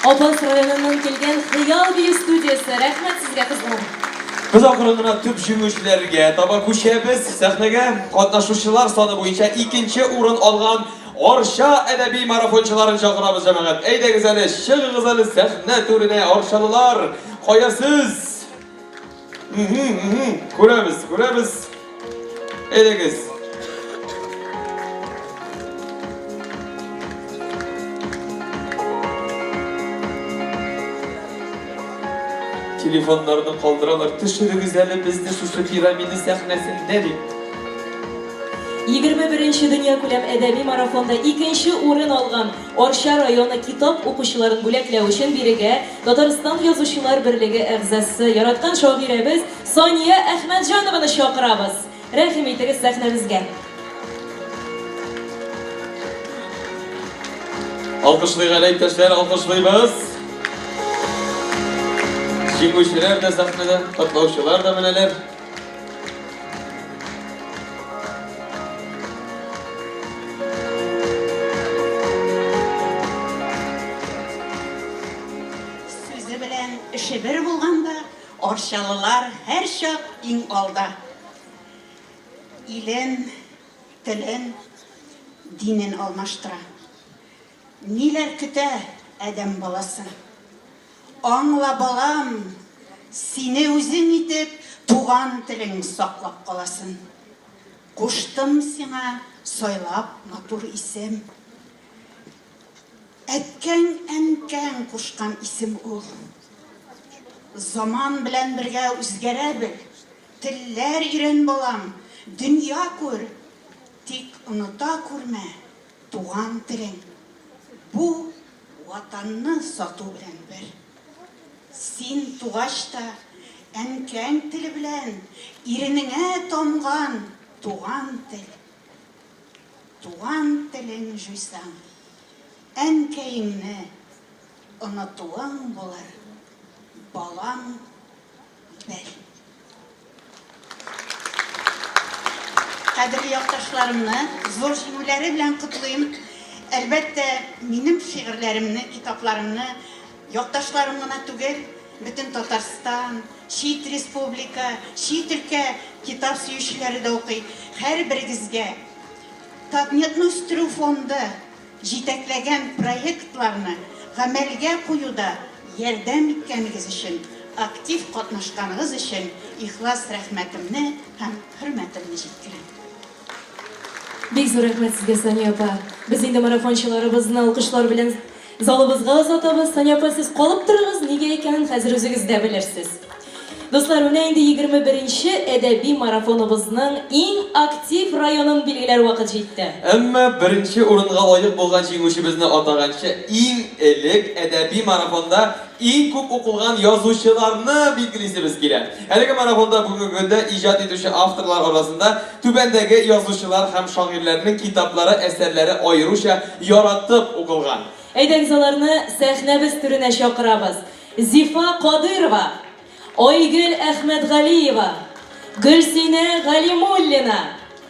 Апас районынан келген Хыял бию студиясы. Рәхмәт сезгә, кызлар. Biz ақырында төп җиңүчеләргә таба күчәбез. Сәхнәгә катнашучылар саны буенча 2нче урын алган Арча әдәби марафончыларын чакырабыз, җәмәгать. Әйдәгез әле, чыгыгыз әле сәхнә түренә, арчалылар. Каясыз? Күрәбез. Әйдәгез. Telefonlarını kaldıralım. Düşürüz әле безне шушы пирамида сәхнәсендә дип. 21-нче дөнья күләм әдәби марафонда 2нче урын алган Арча районы китап укучыларын бүләкләү өчен бирегә Татарстан Язучылар берлеге әгъзасы, яраткан шагыйрәбез Сания Әхмәтҗанованы чакырабыз. Рәхим итегез сәхнәбезгә. Alkışlayık әле иптәшләр, alkışlayбыз. Җиңүчеләр дә сәхнәдә, катнаучылар да менәләр. Сүзе белән эше бер булганда, арчалылар һәр чак иң алда. Илен, телен, динен алмаштыра. Ниләр көтә адәм баласын? Аңла балам, сине үзең итеп туган телең саклап каласын. Куштым сиңа сайлап матур исем. Әткәң, әнкәң кушкан исем ул. Заман белән бергә үзгәрә бел. Телләр ирен балам, дөнья күр. Тик оныта күрмә туган телең. Бу ватанны сату белән бер. Син тугач та әнкәң теле белән иренеңә тамган туган тел. Туган телең җуйсаң, әнкәеңне онытуың булыр. Балам бел. Кадерле якташларымны зур җиңүләре белән котлыйм. Әлбәттә, минем шигырьләремне, китапларымны якташларым гына түгел, бөтен Татарстан, чит республика, чит өлкә китап сөючеләре дә укый. Һәрберегезгә Татнетны үстерү фонды җитәкләгән проектларны гамәлгә куюда ярдәм иткәнегез өчен, актив катнашканыгыз өчен ихлас рәхмәтемне һәм хөрмәтемне җиткерәм. Бик зур рәхмәт сезгә, Сания апа. Без инде марафончыларыбызны алкышлар белән залыбызга озатабыз. Сания апа, сез калып торыгыз, нигә икәнен хәзер үзегез дә белерсез. Дуслар, менә инде 21-нче әдәби марафоныбызның иң актив районын билгеләр вакыт җитте. Әмма беренче урынга лаек булган җиңүчебезне атаганчы иң элек әдәби марафонда иң күп укылган язучыларны билгелисебез килә. Әлеге марафонда бүгенге көндә иҗат итүче авторлар арасында түбәндәге язучылар һәм шагыйрьләрнең китаплары, әсәрләре аеруча яратып укылган. Әйдәгез аларны сәхнәбез түренә чакырабыз. Зифа Кадырова, Ойгөл Әхмәтгалиева, Гөлсинә Галимуллина,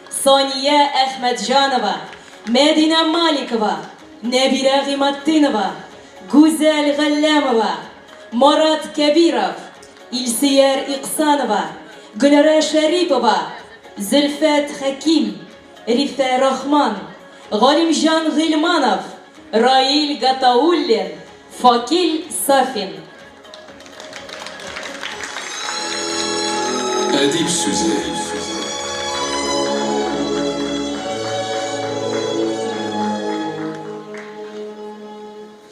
Сония Әхмәтҗанова, Мәдинә Маликова, Нәбирә Гыйматтинова, Гүзәл Галләмова, Марат Кәбиров, Илсияр Иқсанова, Гөләрә Шәрипова, Зөлфәт Хәким, Рифә Рахман, Галимҗан Гыйлманов, Раил Гатауллин, Факил Сафин. Әдип сүзе.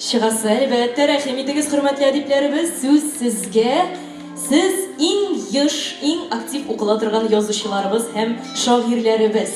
Шигасы, әлбәттә, рәхим итегез, хөрмәтле әдипләребез, сүз сезгә. Сез иң еш, иң актив укыла торган язучыларыбыз һәм шагыйрьләребез.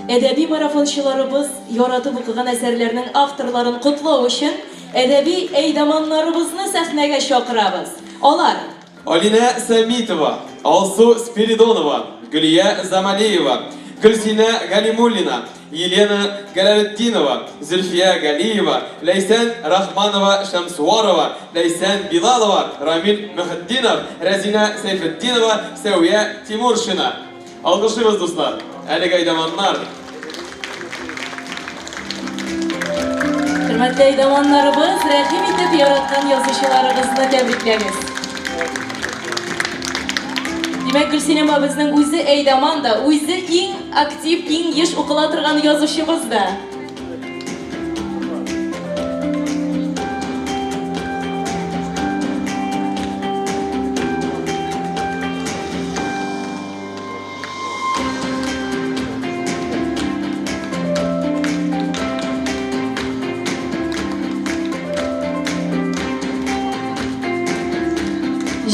Әдәби марафончыларыбыз яратып укыган әсәрләрнең авторларын котлау өчен әдәби әйдәманнарыбызны сәхнәгә чакырабыз. Алар: Алина Самитова, Алсу Спиридонова, Гөлия Замалиева, Гөлсинә Галимуллина, Елена Галәлетдинова, Зөлфия Галиева, Ләйсән Рахманова Шәмсуарова, Ләйсән Билалова, Рамил Мөхәддинов, Рәзинә Сәйфетдинова, Сәвия Тимуршина. Алкышлыйбыз, дуслар. Әлеге әйдәманнар. Хөрмәтле әйдәманнарыбыз, рәхим итеп яраткан язучыларыгызны тәбрикләгез. Димәк, Гөлсинә безнең үзе әйдәман да, үзе иң актив, иң еш укыла торган язучыбыз да.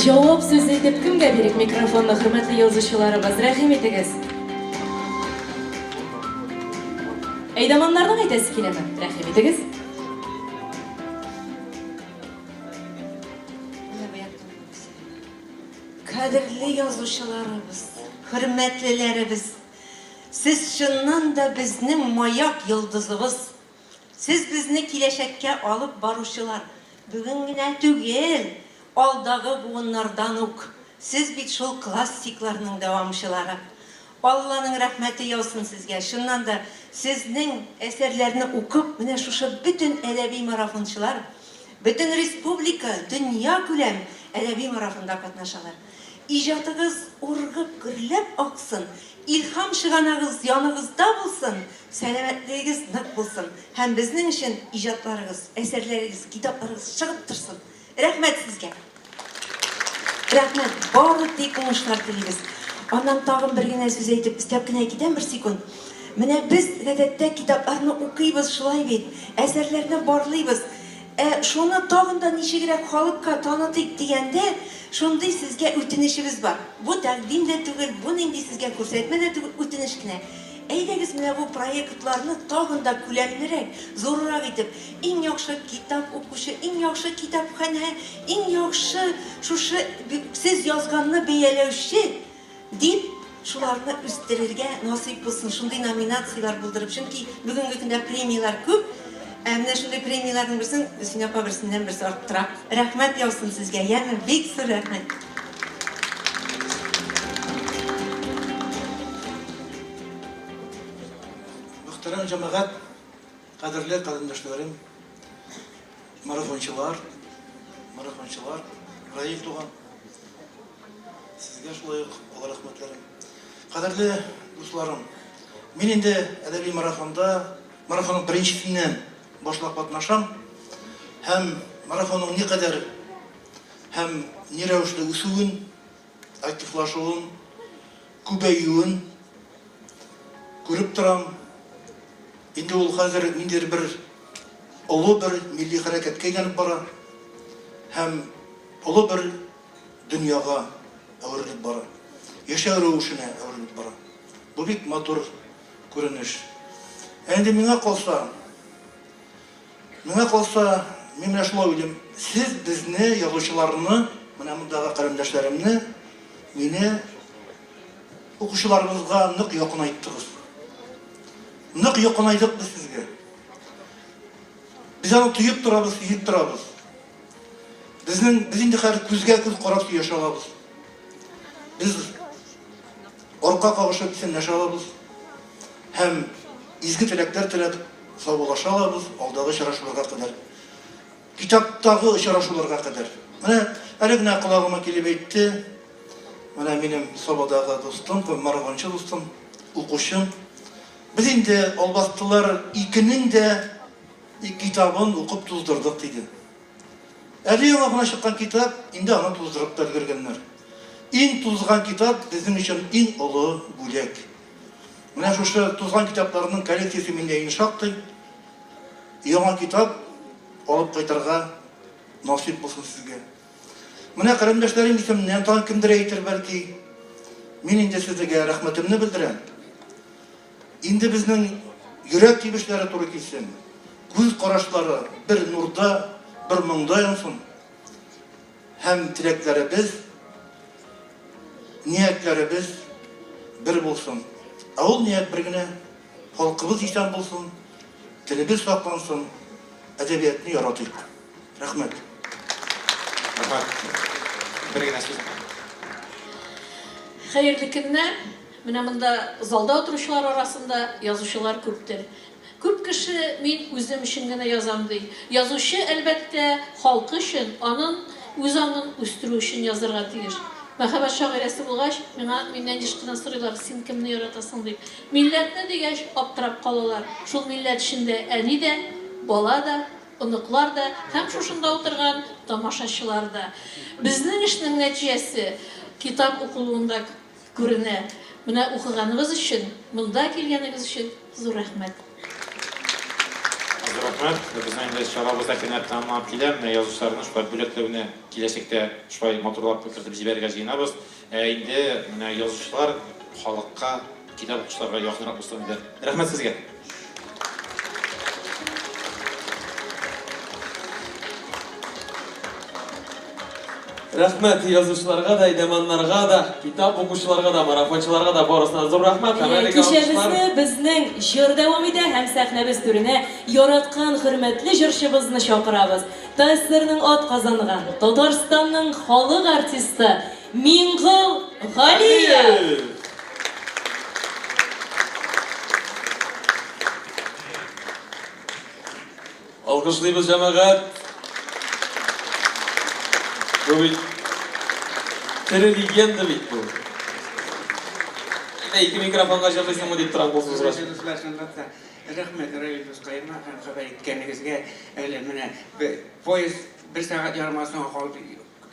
Җавап сүз итеп кемгә бирик микрофонны, хөрмәтле язучыларыбыз, рәхим итегез. Әйдәманнарның әйтәсе киләме? Рәхим итегез. Кадерле язучыларыбыз, хөрмәтлеләребез, Сез чыннан да безнең маяк йолдызыбыз. Сез безне киләчәккә алып баручылар. Бүген генә түгел, алдагы буыннардан ук. Сез бит шул классикларның дәвамчылары. Алланың рәхмәте яусын сезгә. Шуннан да сезнең әсәрләрне укып, менә шушы бөтен әдәби марафончылар, бөтен республика, дөнья күләм әдәби марафонда катнашалар. Иҗатыгыз ургып, гөрләп аксын, илһам чыганагыз яныгызда булсын, сәламәтлегегез нык булсын. Һәм безнең өчен иҗатларыгыз, әсәрләрегез, китапларыгыз чыгып торсын. Рәхмәт сезгә. Рәхмәт, барлык тик уңышлар телибез. Аннан тагын бер генә сүз әйтеп, истәп кенә китәм бер секунд. Менә без гадәттә китапларны укыйбыз шулай бит, әсәрләрне барлыйбыз. Шуны тагын да ничегрәк халыкка танытыйк дигәндә, шундый сезгә үтенечебез бар. Бу тәкъдим дә түгел, бу нинди сезгә күрсәтмә дә түгел, үтенеч кенә. Әйдәгез менә бу проектларны тагын да күләмлерәк, зуррак итеп, иң яхшы китап укучы, иң яхшы китапханә, иң яхшы шушы сез язганны бәяләүче дип шуларны үстерергә насыйп булсын, шундый номинациялар булдырып. Чөнки бүгенге көндә премиялар күп. Менә шундый премияларның берсен Син апа берсеннән берсе арттыра. Рәхмәт яусын сезгә. Ягъни бик зур рәхмәт. Мөхтәрәм җәмәгать, кадерле календәшләрем, марафончылар, Раил туган. Сезгә шулай ук рәхмәтләрем. Кадерле дусларым, мин инде әдәби марафонның беренчесеннән башлап катнашам, һәм марафонның никадәр һәм ни рәвешле үсүен, активлашуын, күбәюен күреп торам. Инде ул хәзер ниндидер бер олы бер милли хәрәкәткә әйләнеп бара һәм олы бер дөньяга әверелеп бара. Яшәү рәвешенә әверелеп бара. Бу бик матур күренеш. Әнде миңа калса, мин менә шулай уйлыйм, сез безне язучыларны, менә мондагы каләмдәшләремне, мине укучыларыбызга нык якынайттыгыз. Нык якынайдык без сезгә. Без аны тоеп торабыз, сизеп торабыз. Без инде хәзер күзгә күз карап сөйләшә алабыз. Без арка кагышып сөйләшә алабыз. Һәм изге теләкләр теләп саубуллаша алабыз алдагы очрашуларга кадәр. Китаптагы очрашуларга кадәр. Менә әле генә колагыма килеп әйтте. Менә минем Сабадагы дустым, марафончы дустым, укучым. Без инде албастылар икенең дә китабын укып туздырдык диде. Әле яңа гына чыккан китап инде аны туздырып та өлгергәннәр. Иң тузган китап безнең өчен иң олы бүләк. Менә шушы тузган китапларның коллекциясе миндә иң шактый. Яңа китап алып кайтырга насыйп булсын сезгә. Менә каләмдәшләрем исеменнән тагын кемдер әйтер бәлки. Мин инде сезгә рәхмәтемне белдерәм. Инде безнең йөрәк тибешләре туры килсен. Күз карашлары бер нурда, бер моңда янсын. Һәм теләкләребез, ниятләребез бер булсын. Ул ният бер генә халкыбыз исән булсын, телебез саклансын, әдәбиятны яратыйк. Рәхмәт. Бер генә сүз. Хәерле көннәр. Менә монда залда утыручылар арасында язучылар күптер. Күп кеше мин үзем өчен генә язам ди. Язучы әлбәттә халкы өчен, аның үз аңын үстерү өчен язарга тиеш. Мәхәббәт шагыйрәсе булгач, миннән еш кына сорыйлар, син кемне яратасың дип. Милләтне дигәч аптырап калалар. Шул милләт эчендә әни дә, бала да, оныклар да, һәм шушында утырган тамашачылар да. Безнең эшнең нәтиҗәсе китап укылуында күренә. Менә укыганыгыз өчен, монда килгәнегез өчен зур рәхмәт. Рәхмәт. Безнең инде чарабызда кинәт тәмамлап килә. Менә язучыларны шулай бүләкләүне киләчәктә шулай матурлап кертеп җибәрергә җыенабыз. Инде менә язучылар халыкка, китап укучыларга якынрак булсын диде. Рәхмәт сезгә. Рәхмәт язучыларга да, идеманнарга да, китап укучыларга да, марафончыларга да барысына зур рәхмәт. Кичәбезне безнең җыр дәвам итә һәм сәхнәбез түренә яраткан хөрмәтле җырчыбызны чакырабыз. Тәэсирнең атказанган Татарстанның халык артисты Миңгол Галиев. Алкышлыйбыз җәмәгать. Бу бит тере легенда бит бу. Ике микрофонга җырлыйсыңмы дип торам булсын сораш. Рәхмәт Раил Дускаевна һәм хәбәр иткәнегезгә. Әле менә поезд 1 сәгать ярымнан соң калды.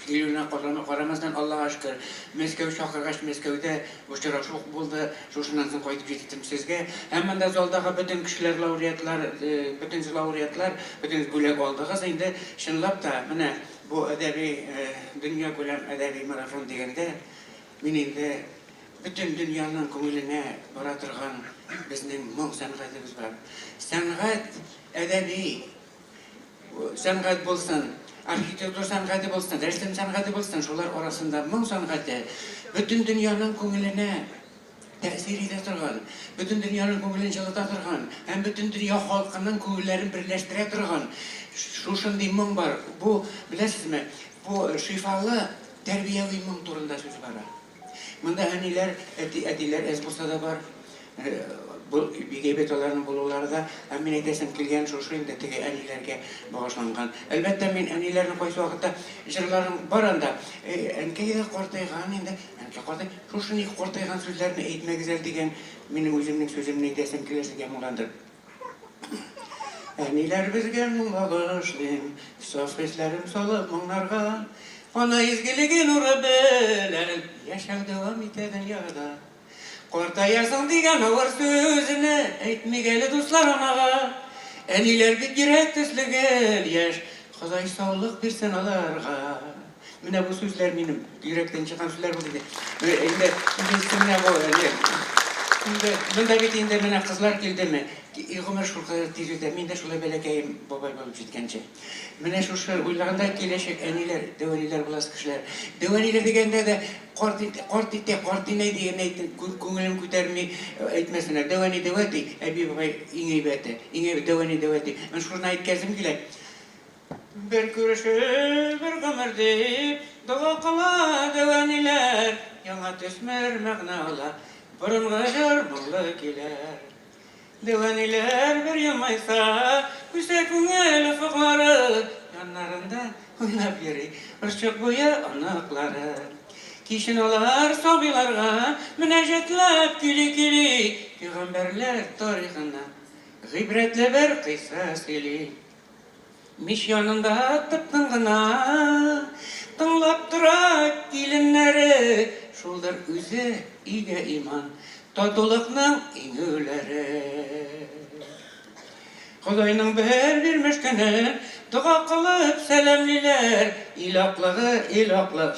Килүенә карамастан Аллаһка шөкер. Мәскәү чакыргач Мәскәүдә очрашу булды. Шушыннан соң кайтып җиттем сезгә. Һәм монда залдагы бөтен кешеләр лауреатлар, бөтен лауреатлар, бөтен бүләк алдыгыз. Инде чынлап та менә бу әдәби дөнья күләм әдәби марафон дигәндә мин инде бөтен дөньяның күңеленә бара торган безнең моң сәнгатебез бар. Сәнгать әдәби сәнгать булсын, архитектура сәнгате булсын, рәсем сәнгате булсын, шулар арасында моң сәнгате бөтен дөньяның күңеленә тәэсир итә торган, бөтен дөньяның күңелен җылыта торган, һәм бөтен дөнья халкының күңелләрен берләштерә торган шушындый моң бар. Бу, беләсезме, бу шифалы тәрбияви моң турында сүз бара. Монда әниләр, әтиләр әз булса да бар. Бу бигәйбәт аларның булуларда, һәм мин әйтәсем килгән шушы инде теге әниләргә багышланган. Әлбәттә мин әниләрне кайсы вакытта җырларым бар анда. Әнкәй дә картайган инде. Әнкәй картай, шушы ник картайган сүзләрне әйтмәгез әле дигән минем үземнең сүземне әйтәсем килә сезгә моңландыр. Әниләр безгә моң багышлыйм, саф хисләрем салып моңнарга. Ана изгелеге нуры белән яшәү дәвам итә дөньяда. Картаясың дигән авыр сүзне әйтмигәле дуслар анага. Әниләр бит йөрәк төсле гел яшь, Ходай саулык бирсен аларга. Менә бу сүзләр минем йөрәктән чыккан сүзләр булды. Инде менә бу Монда бит инде менә кызлар килдеме? Гомер шулкадәр тиз үтә. Мин дә шулай бәләкәем бабай булып җиткәнче. Менә шушы уйлаганда киләчәк әниләр, дәвәниләр буласы кешеләр. Дәвәниләр дигәндә дә карт инәй дигән әйтен күңелем күтәрми әйтмәсенә. Дәвәни дәвәти, әби бабай иң әйбәте. Иң әйбәт дәвәни дәвәти. Мен шуны әйткәнем килә. Бер күрешү, бер гомер дип, дуа кыла дәвәниләр. Яңа төсмер мәгънә ала. Борынга җыр булы киләр. Дәвәниләр бер елмайса, күсә күңел офыклары, яннарында уйнап йөри, ырчык буе аныклары. Кичен алар сабыйларга мөнәҗәтләп кили-кили, пәйгамбәрләр тарихына гыйбрәтле бер кыйса сөйли. Мич янында тып-тын гына тыңлап тора киленнәре, шулдыр үзе игә иман, татулыкның иңүләре. Худайның бер бирмешкәнен дуа кылып сәламлиләр, ил аклыгы,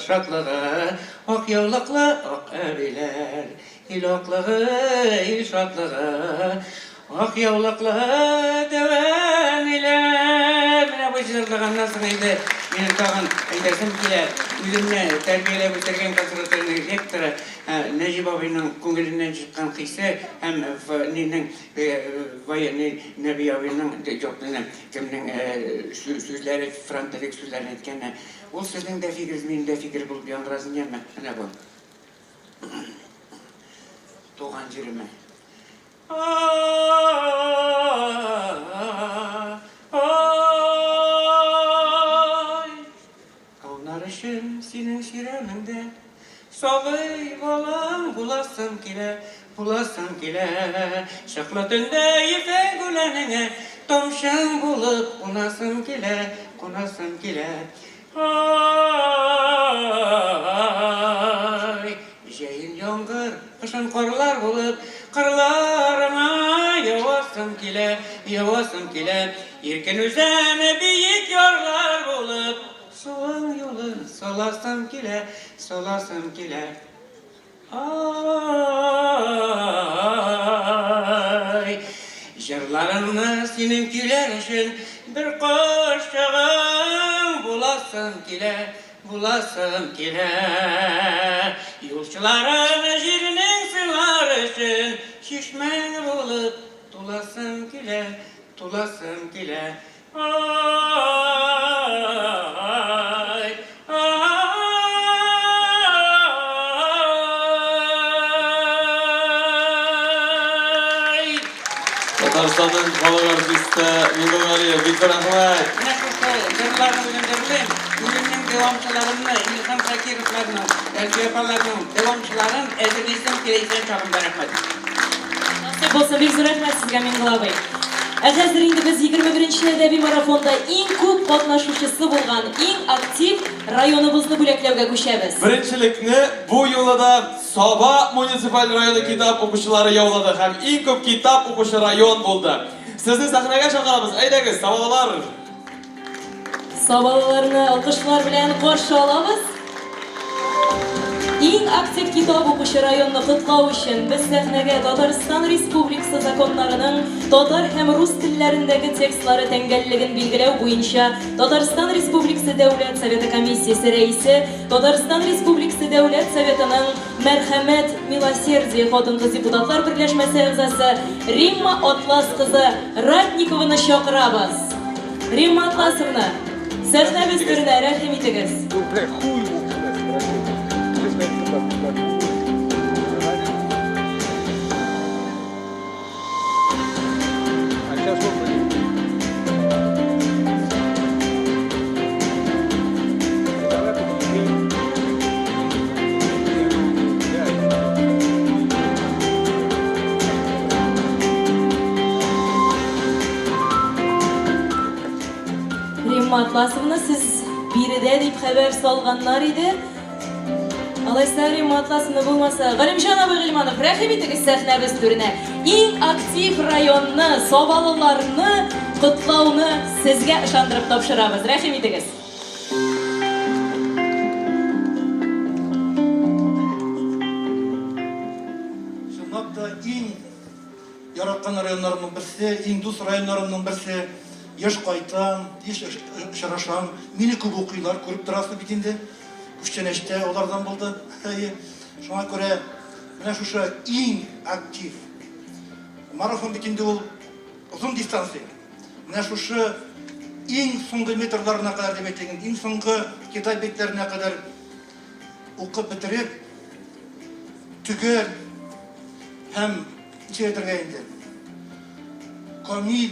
шатлыгы, ак яулыклы ак әбиләр. Ил аклыгы, ил шатлыгы, ак яулыклы дәвәниләр. Менә бу җырлаганнан соң инде минем тагын әйтәсем килә. Үземне тәрбияләп үтергән консерваторияның ректоры Нәҗип абыйның күңеленнән чыккан кыйсы һәм нинең Нәби абыйның кемнең сүзләре, фронтовик сүзләрен әйткәне. Ул сезнең дә фикерегез, минем дә фикер булып яңгырасын яме. Менә бу. Туган җиреме. Каунарышым синең ширемеңдә, сабый балам буласым килә, Шаклы төндә ефәк үләнеңә, тамчың булып кунасым килә. Җәен яңгыр, кышын карлар булып, кырларыңа явасым килә. Иркен үзәне биек ярлар булып, суың юлын саласым килә. Җырларыңны синең көйләр өчен бер кошчыгым буласым bulasım kile. Yolçuların jirinin sıvarışı, şişmen bulup tulasım kile, tulasım kile. Ay, ay. Татарстанның халық артисті Меңгімәлиев Виктор Ахмет. Менә шушы җырларны белендерелем. Минем дәвамчыларымны, Илһам Шакировларның, Әлфияларның дәвамчыларын әзерлисем киләчәк чагымда рәхмәт. Насыйп булсын, бик зур рәхмәт сезгә, Миңгол абый. Хәзер инде без 21-нче әдәби марафонда иң күп катнашучысы булган, иң актив районыбызны бүләкләүгә күчәбез. Беренчелекне бу юлы да Саба муниципаль районы китап укучылары яулады һәм иң күп китап укучы район булды. Сезне сәхнәгә чакырабыз. Әйдәгез, Сабалылар. Сабалыларны алкышлар белән каршы алабыз. Иң актив китап укучы районны котлау өчен без сәхнәгә Татарстан Республикасы законнарының татар һәм рус телләрендәге текстлары тәңгәллеген билгеләү буенча Татарстан Республикасы Дәүләт Советы комиссиясе рәисе, Татарстан Республикасы Дәүләт Советының Мәрхәмәт Милосердие хатын-кыз депутатлар берләшмәсе әгъзасы Римма Атлас кызы Ратникованы чакырабыз. Римма Атласовна, сәхнәбез түренә рәхим итегез. Римма Атласовна, сез биредә дип хәбәр салганнар иде. Алайса Римма Атласовна булмаса, Галимҗан абый Гыйльманов, рәхим итегез сәхнәбез түренә. Иң актив районны, Сабалыларны котлауны сезгә ышандырып тапшырабыз. Рәхим итегез. Чынлап та иң яраткан районнарның берсе, иң дус районнарның берсе. Яш кайтам, еш очрашам, мине күп укыйлар, күреп торасыз бит инде. Күчтәнәчтә алардан булды. Шуңа күрә менә шушы иң актив марафон бит инде ул узун дистанция. Менә шушы иң соңгы метрларына кадәр дип әйтәген, иң соңгы китап бетләренә кадәр укып бетереп, түгел һәм театрга инде. Комедия